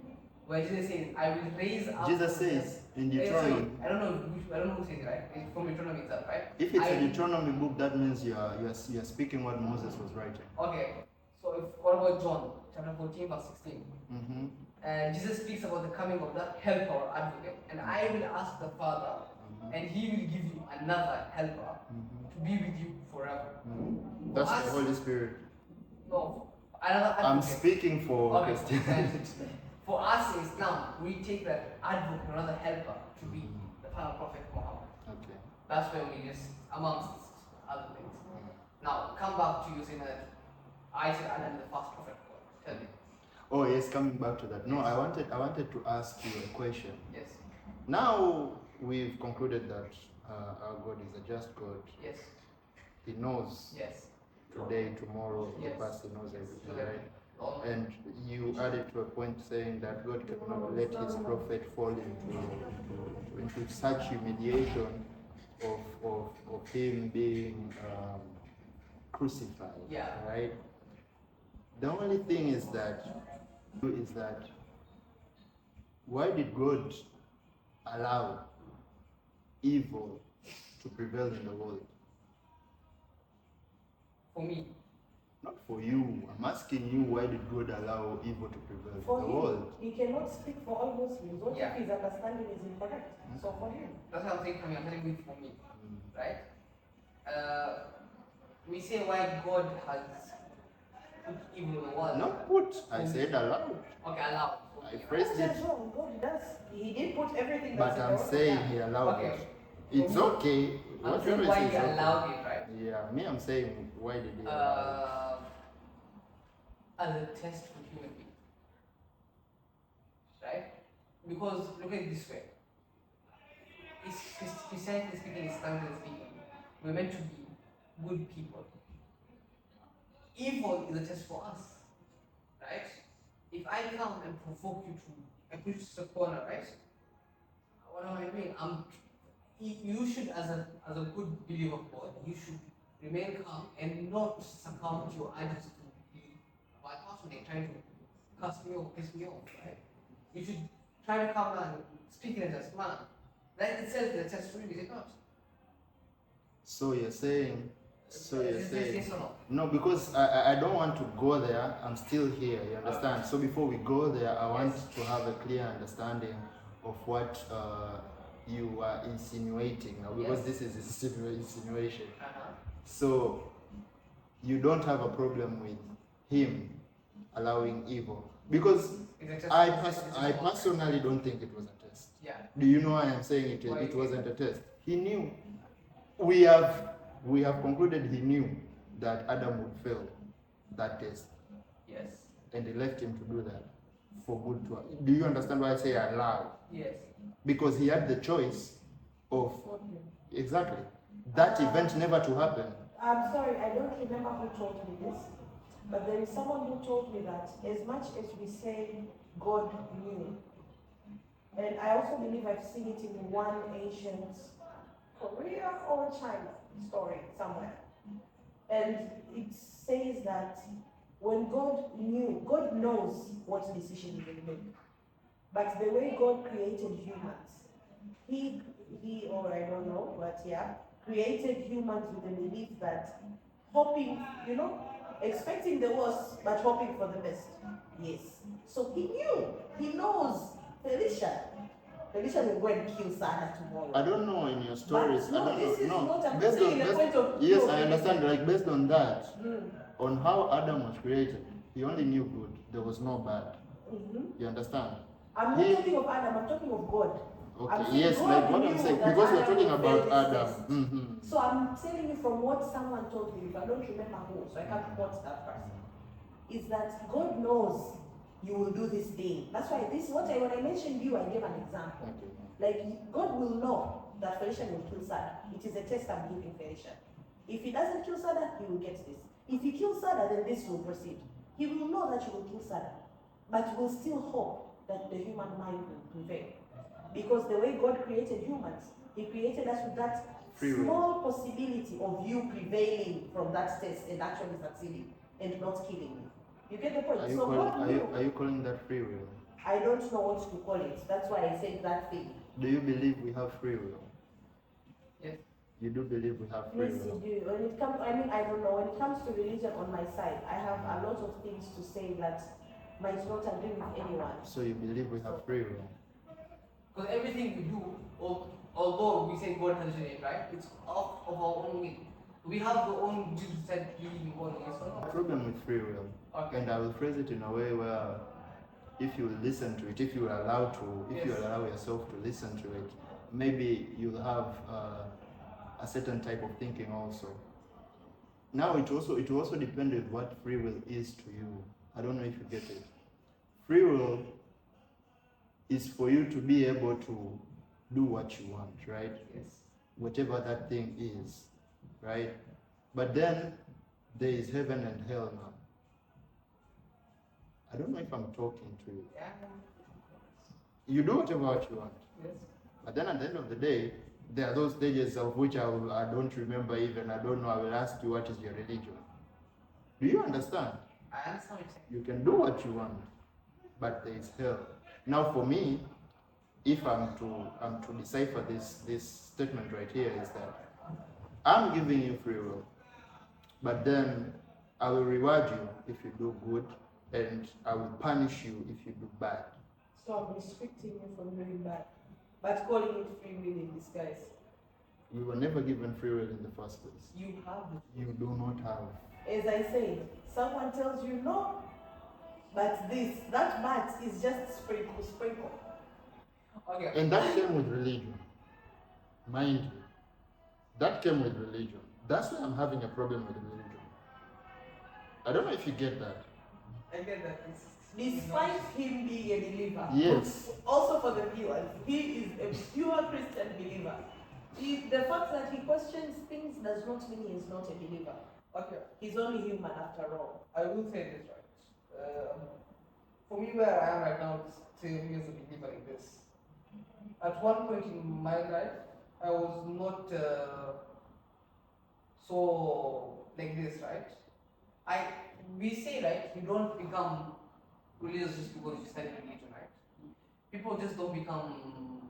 where Jesus says, "I will raise up." Jesus says in Deuteronomy. I don't know who says it, right? It's from Deuteronomy itself, right? If it's a Deuteronomy book, that means you are speaking what Moses was writing. Okay. So what about John chapter 14, verse 16? Mm-hmm. And Jesus speaks about the coming of that helper or advocate, and I will ask the Father, and He will give you another helper to be with you forever. That's For us- the Holy Spirit. No, another advocate. I'm speaking for Okay, Christianity. for us in Islam, we take that advocate, another helper, to be the final prophet Muhammad. Okay. That's where we just, amongst other things. Now, come back to you saying that I said Adam is the first prophet. Tell me. Oh yes, coming back to that. No, I wanted to ask you a question. Yes. Now we've concluded that our God is a just God. Yes. He knows Yes. today, tomorrow, Yes. the past. He knows everything, Okay. right? All- And you added to a point saying that God cannot let his prophet fall into such humiliation of him being crucified. Yeah. Right? The only thing is that why did God allow evil to prevail in the world? For me, Not for you. I'm asking you, why did God allow evil to prevail For in the him, world? he cannot speak for all Muslims. What Yeah. if his understanding is incorrect? So for him. that's what I'm saying. I'm telling you for me, right? We say why God has put evil in the world. Not put. I said allowed. Okay, allow. I phrased That's it, wrong. God does. He did put everything but that's in I'm the saying order. he allowed Okay. it. It's okay. I'm Whatever saying it why is, He it's okay. allowed it, right? Yeah, me, I'm saying why did he allow As a test for human beings, right? Because look at it this way: Christianity speaking, Islam speaking, we're meant to be good people. Evil is a test for us, right? If I come and provoke you to, I put you to the corner, right? What am I doing? You should, as a good believer of God, you should remain calm and not succumb to your urges to be a bad person and trying to cuss me or piss me off, right? You should try to calm down, speak in a just manner. That itself is a test for you, is it not? So you're saying, Yes or no? no, because I don't want to go there. I'm still here, you understand? So before we go there, I want Yes. to have a clear understanding of what you are insinuating now, because Yes. this is insinuation. Uh-huh. So you don't have a problem with him allowing evil, because It's a test. I personally don't think it was a test. Yeah. Do you know why I'm saying Why? it wasn't a test? He knew. We have concluded he knew that Adam would fail that test, Yes. and he left him to do that for good to. Do you understand why I say allow? Yes. Because he had the choice of exactly that event never to happen. I'm sorry, I don't remember who told me this, but there is someone who told me that as much as we say God knew, and I also believe I've seen it in one ancient Korea or China story somewhere, and it says that when God knows what decision he will make. But the way God created humans, he or I don't know, but yeah, created humans with the belief that hoping, expecting the worst, but hoping for the best. Yes. So he knows Felicia will go and kill Sana tomorrow. I don't know in your stories. But no, I don't this know. is No, not. I'm based saying on the point of yes, view I of understand. religion. Like based on that, on how Adam was created, he only knew good. There was no bad. You understand? I'm not talking of Adam. I'm talking of God. Okay. I'm Yes, God like what knew I'm saying, that because we're Adam talking would fail about this Adam. test. So I'm telling you from what someone told me. If I don't remember who, so I can't quote that person. Is that God knows you will do this thing. That's why when I mentioned you, I gave an example. Okay. Like God will know that Felicia will kill Sada. It is a test I'm giving Felicia. If he doesn't kill Sada, he will get this. If he kills Sada, then this will proceed. He will know that you will kill Sada, but will still hope that the human mind will prevail. Because the way God created humans, he created us with that small possibility of you prevailing from that test and actually succeeding and not killing me. You get the point? Are you, So God calling, knew. are you calling that free will? I don't know what to call it. That's why I said that thing. Do you believe we have free will? Yes. You do believe we have free Yes, will? you do. When it comes, I don't know. When it comes to religion on my side, I have a lot of things to say that might not agree with anyone. So you believe we have free will? Because everything we do, although we say God has it, right? It's of our own will. We have the own will to set believing God in A problem with free will, Okay. and I will phrase it in a way where, if you listen to it, if you allow yourself to listen to it, maybe you'll have a certain type of thinking also. Now it will also depend on what free will is to you. I don't know if you get it. Free will is for you to be able to do what you want, right? Yes. Whatever that thing is, right? But then there is heaven and hell now. I don't know if I'm talking to you. Yeah. You do whatever what you want. Yes. But then at the end of the day, there are those stages of which I don't remember even. I don't know. I will ask you, what is your religion? Do you understand? I understand what you're saying. You can do what you want, but there is hell. Now for me, if I'm to decipher this statement right here, is that I'm giving you free will, but then I will reward you if you do good, and I will punish you if you do bad. So I'm restricting you from doing bad, but calling it free will in disguise. We were never given free will in the first place. You have it. You do not have. As I said, someone tells you no, but that bad is just sprinkle. Okay. And that came with religion. Mind you. That came with religion. That's why I'm having a problem with religion. I don't know if you get that. I get that. Despite him being a believer. Yes. Also for the viewers, he is a pure Christian believer. The fact that he questions things does not mean he is not a believer. Okay. He's only human after all. I will say this right. For me, where I am right now, to me as a believer in this. At one point in my life, I was not so like this, right? We say, right, you don't become religious just because you study religion, right? People just don't become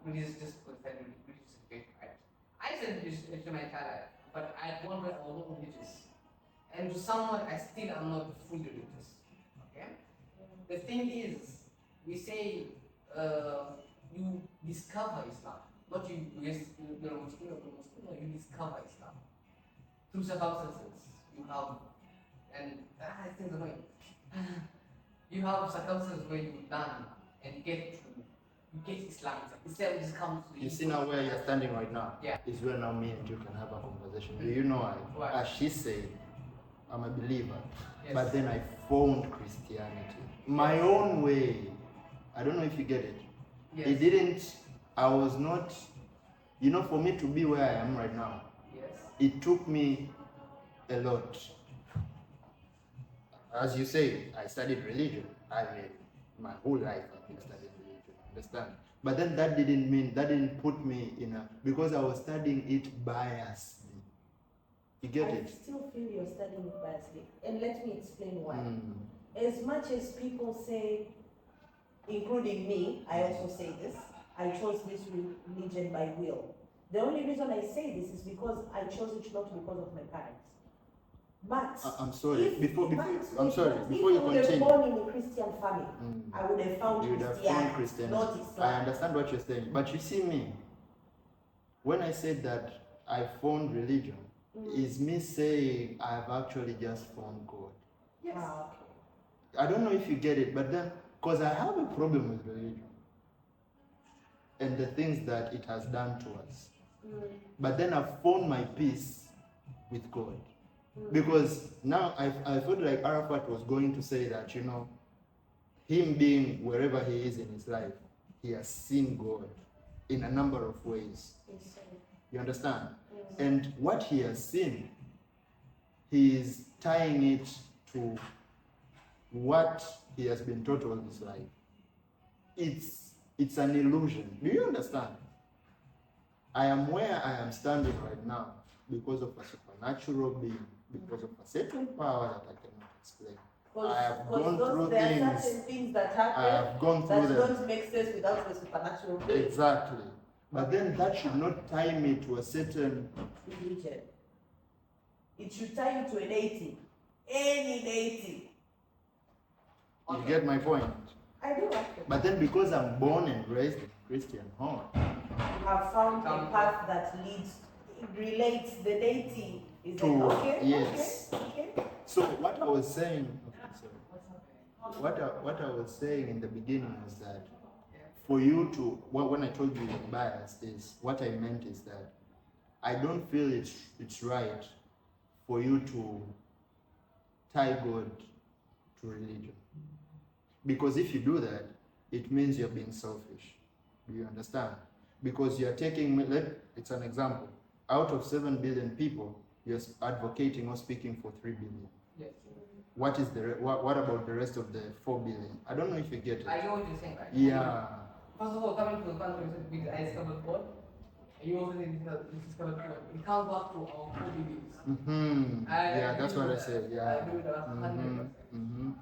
religious just because they study religious education, right? I studied religious education my entire life, but at one point I was not religious. And to someone, I still am not fully religious. Okay? The thing is, we say you discover Islam, not you discover Islam through circumstances you have, and I think annoying. You have circumstances where you learn and you get Islam. Islam just comes to You see now where you're standing right now? Yeah. Is where now me and you can have a conversation. Do you know why? Why? As she said, I'm a believer. Yes. But then I found Christianity. My own way. I don't know if you get it. Yes. I was not, for me to be where I am right now, Yes. it took me a lot. As you say, I studied religion. I mean, my whole life I've been studying religion, understand? But then that didn't put me because I was studying it biasly. You get I it? still feel you're studying it biasly. And let me explain why. Mm. As much as people say, including me, I also say this, I chose this religion by will. The only reason I say this is because I chose it not because of my parents. But I'm sorry. if, Before but I'm sorry. if Before you I would have continue, born in a Christian family, I would have found you would have Christianity, found Christianity. not I Islam. understand what you're saying, but you see me. When I said that I found religion, is me saying I've actually just found God. Yes. Ah, okay. I don't know if you get it, but then, because I have a problem with religion and the things that it has done to us. But then I've found my peace with God. Because now I feel like Arafat was going to say that, you know, him being wherever he is in his life, he has seen God in a number of ways. Yes, sir. You understand? And what he has seen, he is tying it to what he has been taught all his life. It's an illusion. Do you understand? I am where I am standing right now because of a supernatural being, because of a certain power that I cannot explain. I have gone through there things. are certain things that happen I have gone through that them. don't make sense without the supernatural being. Exactly. But then that should not tie me to a certain religion. It should tie you to a deity. Any deity. You get my point? I do actually. But then because I'm born and raised in a Christian home, You have found a path that leads, relates the deity. Is to, like, okay, yes. okay. So what I was saying, what I was saying in the beginning was that for you to, when I told you you're biased, is what I meant is that I don't feel it's right for you to tie God to religion. Because if you do that, it means you're being selfish. Do you understand? Because you're taking, it's an example. Out of 7 billion people, you're advocating or speaking for 3 billion. Yes. What is what about the rest of the 4 billion? I don't know if you get it. I know what you're saying, right? Yeah. First of all, coming to the country with I discovered God, you also discovered God. It comes back to our core beliefs. Yeah, that's what I said. Yeah. I agree with that 100%.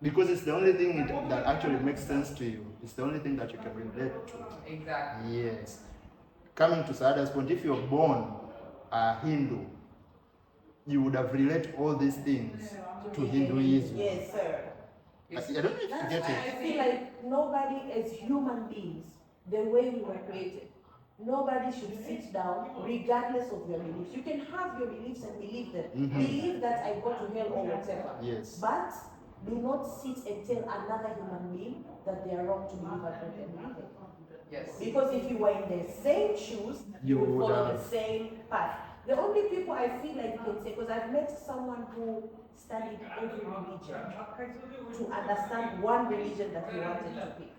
Because it's the only thing that actually makes sense to you. It's the only thing that you can relate to. Exactly. Yes. Coming to Saada's point, if you're born a Hindu, you would have related all these things to Hinduism. Yes, sir. I don't know if you get it. I feel like nobody, as human beings, the way we were created, nobody should sit down regardless of your beliefs. You can have your beliefs and believe them. Believe that I go to hell or whatever. Yes. But do not sit and tell another human being that they are wrong to believe what they believe in. Yes. Because if you were in the same shoes, you would follow the same path. The only people I feel like you can say, because I've met someone who studied every religion to understand one religion that he wanted to pick.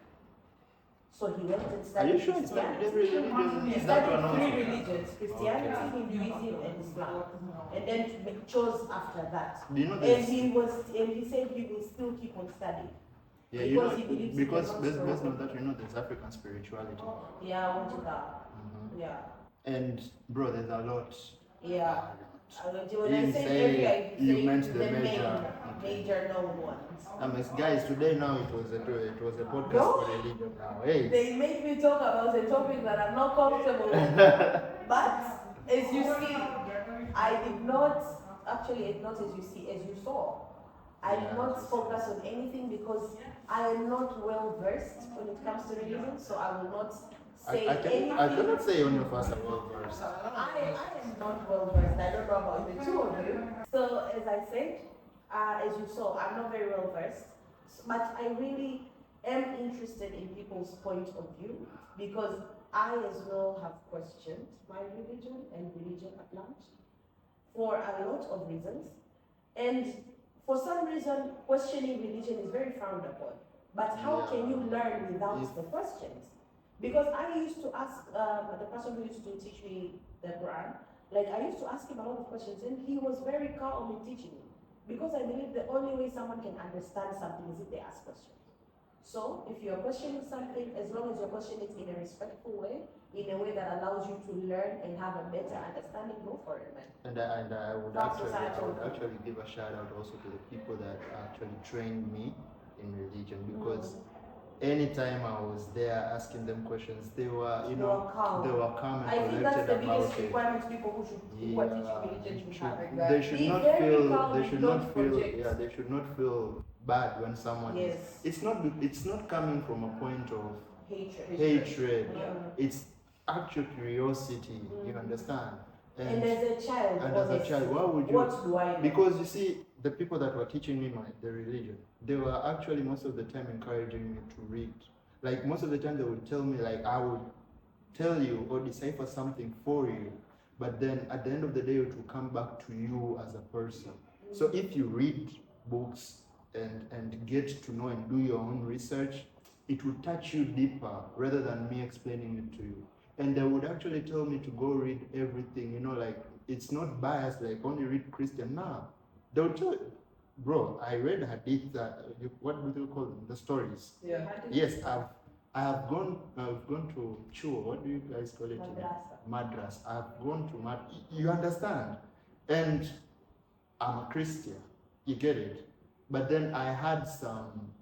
So he went and Are studied you sure it's not every religion? He studied 3 religions, Christianity, Hinduism, and Islam. And then chose after that. Do you know And this? he said he will still keep on studying. Yeah, Because you he know, believes because in the based gospel. on that, you know, there's African spirituality. Yeah, I want to that. Yeah. And bro, there's a lot. Yeah. When I You say say every, I you say meant the the major. major known ones. Guys, today now it was a podcast No? for religion now. Hey. They make me talk about a topic that I'm not comfortable with. But as you see, I did not, actually not as you see, as you saw. I did not focus on anything because I am not well versed when it comes to religion, so I will not say anything. I cannot say only of us are well versed. I am not well versed. I don't know about the two of you. So as I said, as you saw, I'm not very well versed, but I really am interested in people's point of view because I as well have questioned my religion and religion at large for a lot of reasons. And for some reason, questioning religion is very frowned upon. But how can you learn without the questions? Because I used to ask the person who used to teach me the Quran, like I used to ask him a lot of questions, and he was very calm in teaching me. Because I believe the only way someone can understand something is if they ask questions. So if you're questioning something, as long as you're questioning it in a respectful way, in a way that allows you to learn and have a better understanding, go for it, man. And I would actually give a shout out also to the people that actually trained me in religion, because anytime I was there asking them questions, they were calm. they were calm and I think that's collected the about biggest it. requirement people who are teaching religion should have. They should Be not very feel. calm They and should don't not feel. project. Yeah, they should not feel bad when someone is. Yes. It's not. It's not coming from a point of Hatred. hatred. Yeah. It's actual curiosity. You understand? And as a child, and as a child, why would you? What do I know? Because you see, the people that were teaching me the religion, they were actually most of the time encouraging me to read. Like most of the time, they would tell me, like, I would tell you or decipher something for you, but then at the end of the day, it will come back to you as a person. So if you read books and get to know and do your own research, it will touch you deeper rather than me explaining it to you. And they would actually tell me to go read everything, like it's not biased, like only read Christian. Nah, they'll tell you, bro, I read hadith, what do you call them? The stories. Yeah. Yes, I've gone to chuo. What do you guys call it? Madras. I've gone to you understand? And I'm a Christian. You get it? But then I had some,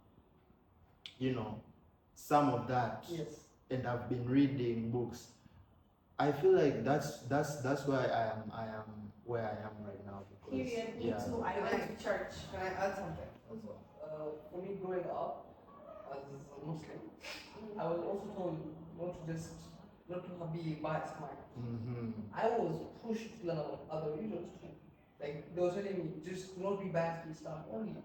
some of that. Yes. And I've been reading books. I feel like that's why I am where I am right now. Because, Period. Me too. I went to church. Can I add something? Also, for me growing up as a Muslim, I was also told not to be biased mind. I was pushed to learn about other religions too. Like they were telling me, just not be biased to Islam only.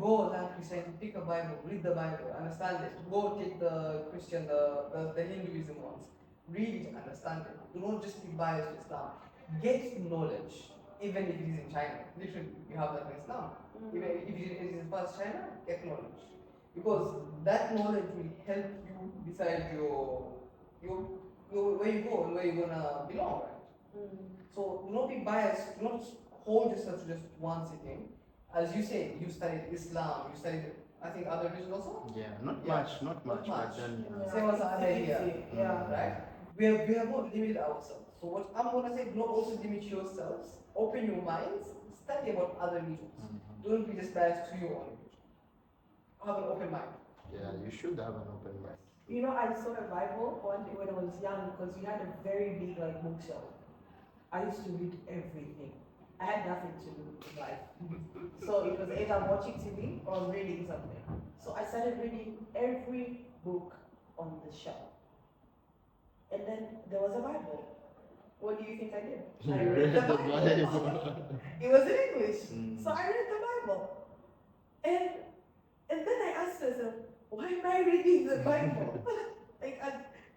Go learn Christianity, pick a Bible, read the Bible, understand it. Go take the Christian, the Hinduism ones. Read it, understand it. Do not just be biased to Islam. Get knowledge, even if it is in China. Literally, you have that in Islam. Even if it is in past China, get knowledge. Because that knowledge will help you decide your where you go and where you're gonna belong, right? So do not be biased, do not hold yourself to just one sitting. As you say, you studied Islam, you studied I think other religions also? Yeah, not much, but then Same as other here. Yeah. Right? We have not limited ourselves. So what I'm gonna say, do not also limit yourselves. Open your minds, study about other religions. Don't be just biased to your own religion. Have an open mind. Yeah, you should have an open mind. I saw a Bible one day when I was young because we had a very big bookshelf. I used to read everything. I had nothing to do in life. So it was either watching TV or reading something. So I started reading every book on the shelf. And then there was a Bible. What do you think I did? I read the Bible. It was in English. So I read the Bible. And then I asked myself, why am I reading the Bible?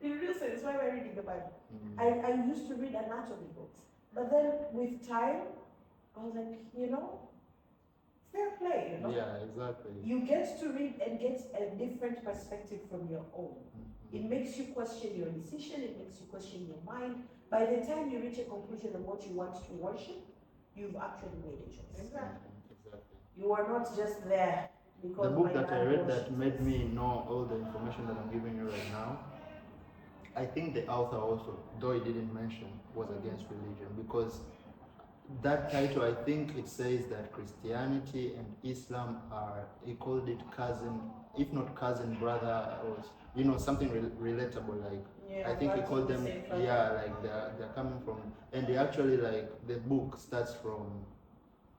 In real sense, why am I reading the Bible? I used to read anatomy books. But then with time, I was like, fair play, Yeah, exactly. You get to read and get a different perspective from your own. It makes you question your decision, it makes you question your mind. By the time you reach a conclusion on what you want to worship, you've actually made a choice. Exactly. You are not just there because the book that I read that made me know all the information that I'm giving you right now, I think the author also, though he didn't mention, was against religion, because that title, I think it says that Christianity and Islam are, he called it cousin, if not cousin, brother, or something relatable, like I think he called them, like they're coming from, and they actually, like, the book starts from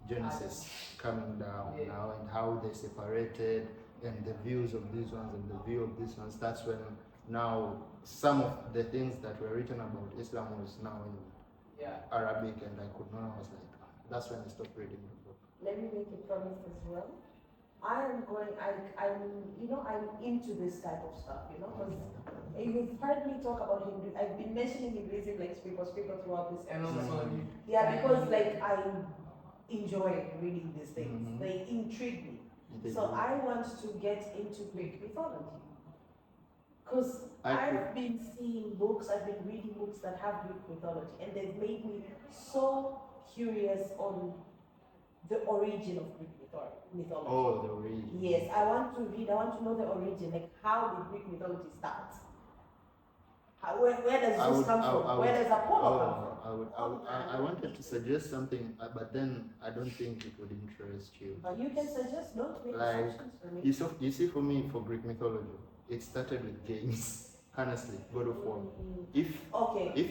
Genesis coming down now, and how they separated, and the views of these ones and the view of these ones. That's when now some of the things that were written about Islam was now in Arabic, and I could not. I was like, that's when I stopped reading the book. Let me make a promise as well. I'm into this type of stuff, because you've heard me talk about Hindu. I've been mentioning Hinduism like speaker throughout this episode. Because I enjoy reading these things. They intrigue me. So I want to get into Greek mythology. Because I've been seeing books, I've been reading books that have Greek mythology, and they've made me so curious on the origin of Greek mythology. mythology. Oh, the origin. Yes, I want to read, I want to know the origin, like how did Greek mythology start? Where does Zeus come from? Where does Apollo come from? I wanted to suggest something, but then I don't think it would interest you. But you can suggest, don't make Like, assumptions for me. you see, for me, for Greek mythology, it started with games. Honestly, God of War. If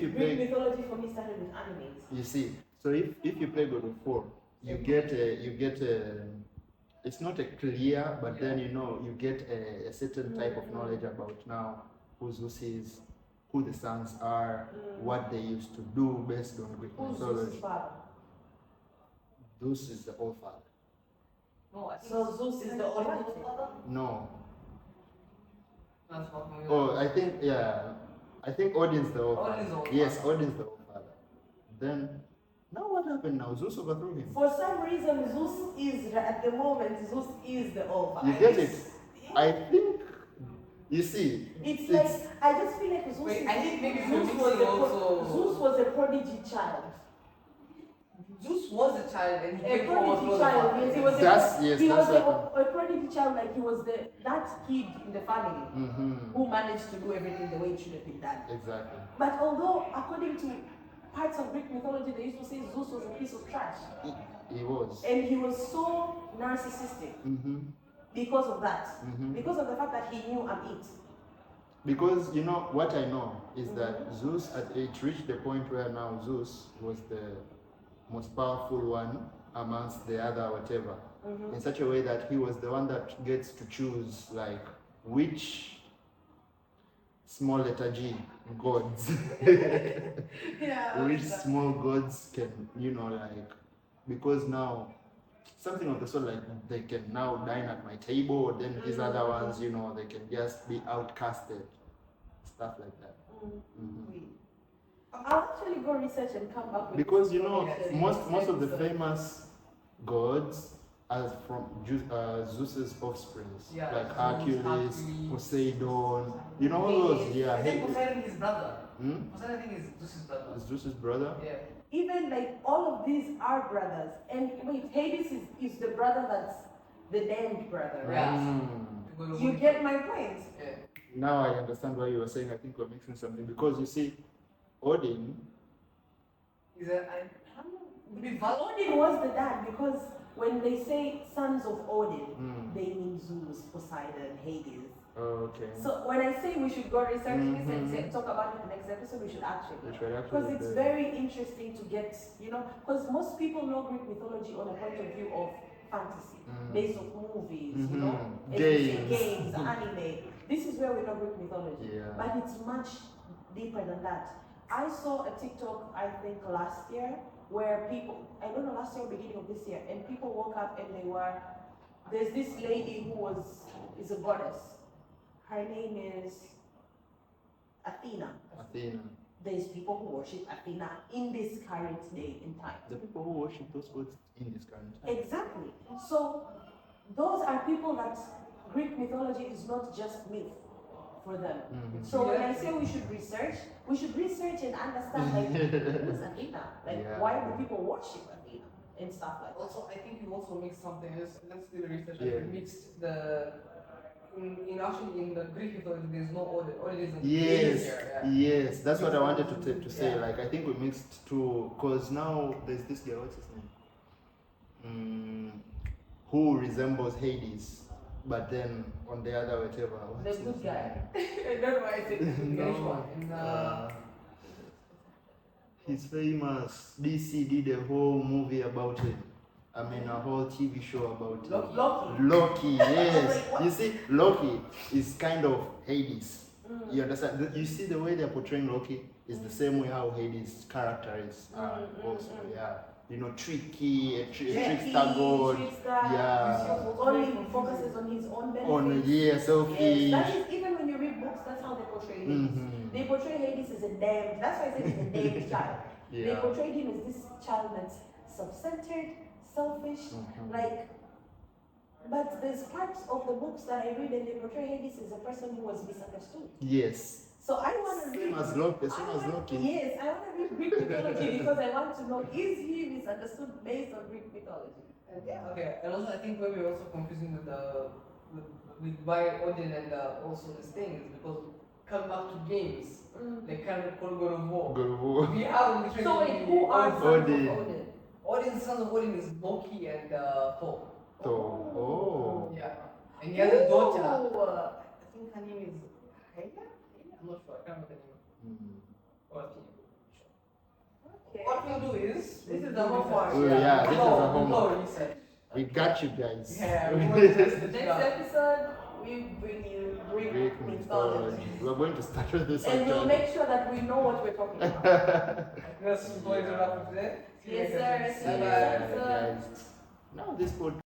you play Greek mythology for me started with animes. You see, so if you play God of War, you get a it's not a clear, but then you get a certain type of knowledge about now who Zeus is, who the sons are, what they used to do based on Greek Who's mythology. Zeus' father? Zeus is the All Father. No, I think So Zeus is the Almighty. No. that's what my Oh, I think Odin's the All Father. Odin's the All Yes, Father. Odin's the All Father. Then now what happened now? Zeus overthrew him. For some reason, Zeus is, at the moment, Zeus is the Alpha. You get it? I think, you see, It's like, I just feel like Zeus Wait, is, I think maybe Zeus Zeus was also- was a prodigy child. Zeus was a child and he A came forward prodigy for the child, father. yes, he was That's- yes, he that's was what- a prodigy child, like he was that kid in the family who managed to do everything the way it should have been done. Exactly. But although, according to parts of Greek mythology, they used to say Zeus was a piece of trash. He was. And he was so narcissistic because of that. Because of the fact that he knew I'm it. Because what I know is that Zeus, it reached the point where now Zeus was the most powerful one amongst the other whatever, in such a way that he was the one that gets to choose like which small letter G gods, Yeah. which small gods can like, because now something of the sort, like they can now dine at my table, then these other ones they can just be outcasted, stuff like that. I'll actually go research and come back with Because this most of the famous gods are from Zeus's offsprings, Yeah, like Zeus, Hercules, Hercules. Poseidon, all those. Yeah, I think Poseidon is his brother. Hmm? Poseidon, I think, is Zeus's brother. Is Zeus's brother? Yeah. Even like all of these are brothers. And wait, Hades is the brother that's the damned brother, right? Mm. You get my point? Yeah. Now I understand why you were saying I think we're mixing something, because you see, Odin. He's a, I don't know, would be Val- Odin was the dad because when they say sons of Odin, they mean Zeus, Poseidon, Hades. Oh, okay. So when I say we should go research this and talk about it in the next episode, we should actually. We should actually Because it's do it. very interesting to get, because most people know Greek mythology on a point of view of fantasy, based on movies, as you say, games, anime. This is where we know Greek mythology. Yeah. But it's much deeper than that. I saw a TikTok, I think last year, where people, I don't know, last year or beginning of this year, and people woke up and there's this lady who is a goddess. Her name is Athena. Athena. There's people who worship Athena in this current day and time. The people who worship those gods in this current time. Exactly. So those are people that Greek mythology is not just myth for them. So when I say we should research and understand like who's Athena? Like why do people worship Athena and stuff like that? Also, I think you also mixed something. Let's do the research. Yeah. You mixed the in the Greek mythology. There's no order. Order isn't Yes, here. Yeah. yes, that's what I wanted to say. Yeah. Like I think we mixed two, cause now there's this guy. What's his name? Who resembles Hades, but then on the other whatever. The What's his good guy. name? I don't know why I said the good guy. Which one? In He's famous. DC did a whole movie about him. I mean, a whole TV show about him. Loki. Loki, yes. Like, what? You see, Loki is kind of Hades. You understand? You see the way they're portraying Loki is the same way how Hades' character is also. Yeah. Tricky, a trickster god. Yeah. Only focuses on his own benefits. Selfish. Yes, that is, even when you read books, that's how they portray Hades. They portray Hades as a damned, that's why I said he's a damned child. They Yeah. portrayed him as this child that's self-centered, selfish, but there's parts of the books that I read and they portray Hades as a person who was misunderstood. Yes. So I want to read. Same as Loki. Yes, I want to read Greek mythology because I want to know, is he misunderstood based on Greek mythology? And yeah, okay. And also, I think where we're also confusing with with why Odin and also this thing is because come back to games, they kind of call God of War. God of War. We have literally. So wait, who are sons Odin. of Odin? Odin's son of Odin is Loki and Thor. Thor. Oh. Yeah. And he has a daughter. Ooh. I think her name is Hela? I'm not sure. I can't remember the name. Or I think Okay. what we'll do is This is the homework. Oh, yeah, this is a We'll homework. go research. We got you guys. Yeah, we'll test it Next out. episode, we bring you Greek Greek mythology. mythology. We're going to start with this And we'll one. make sure that we know what we're talking about. Yes, we're going to wrap up there. See you Yes, guys sir. next See you time. next Bye-bye. episode. Guys. Now this podcast.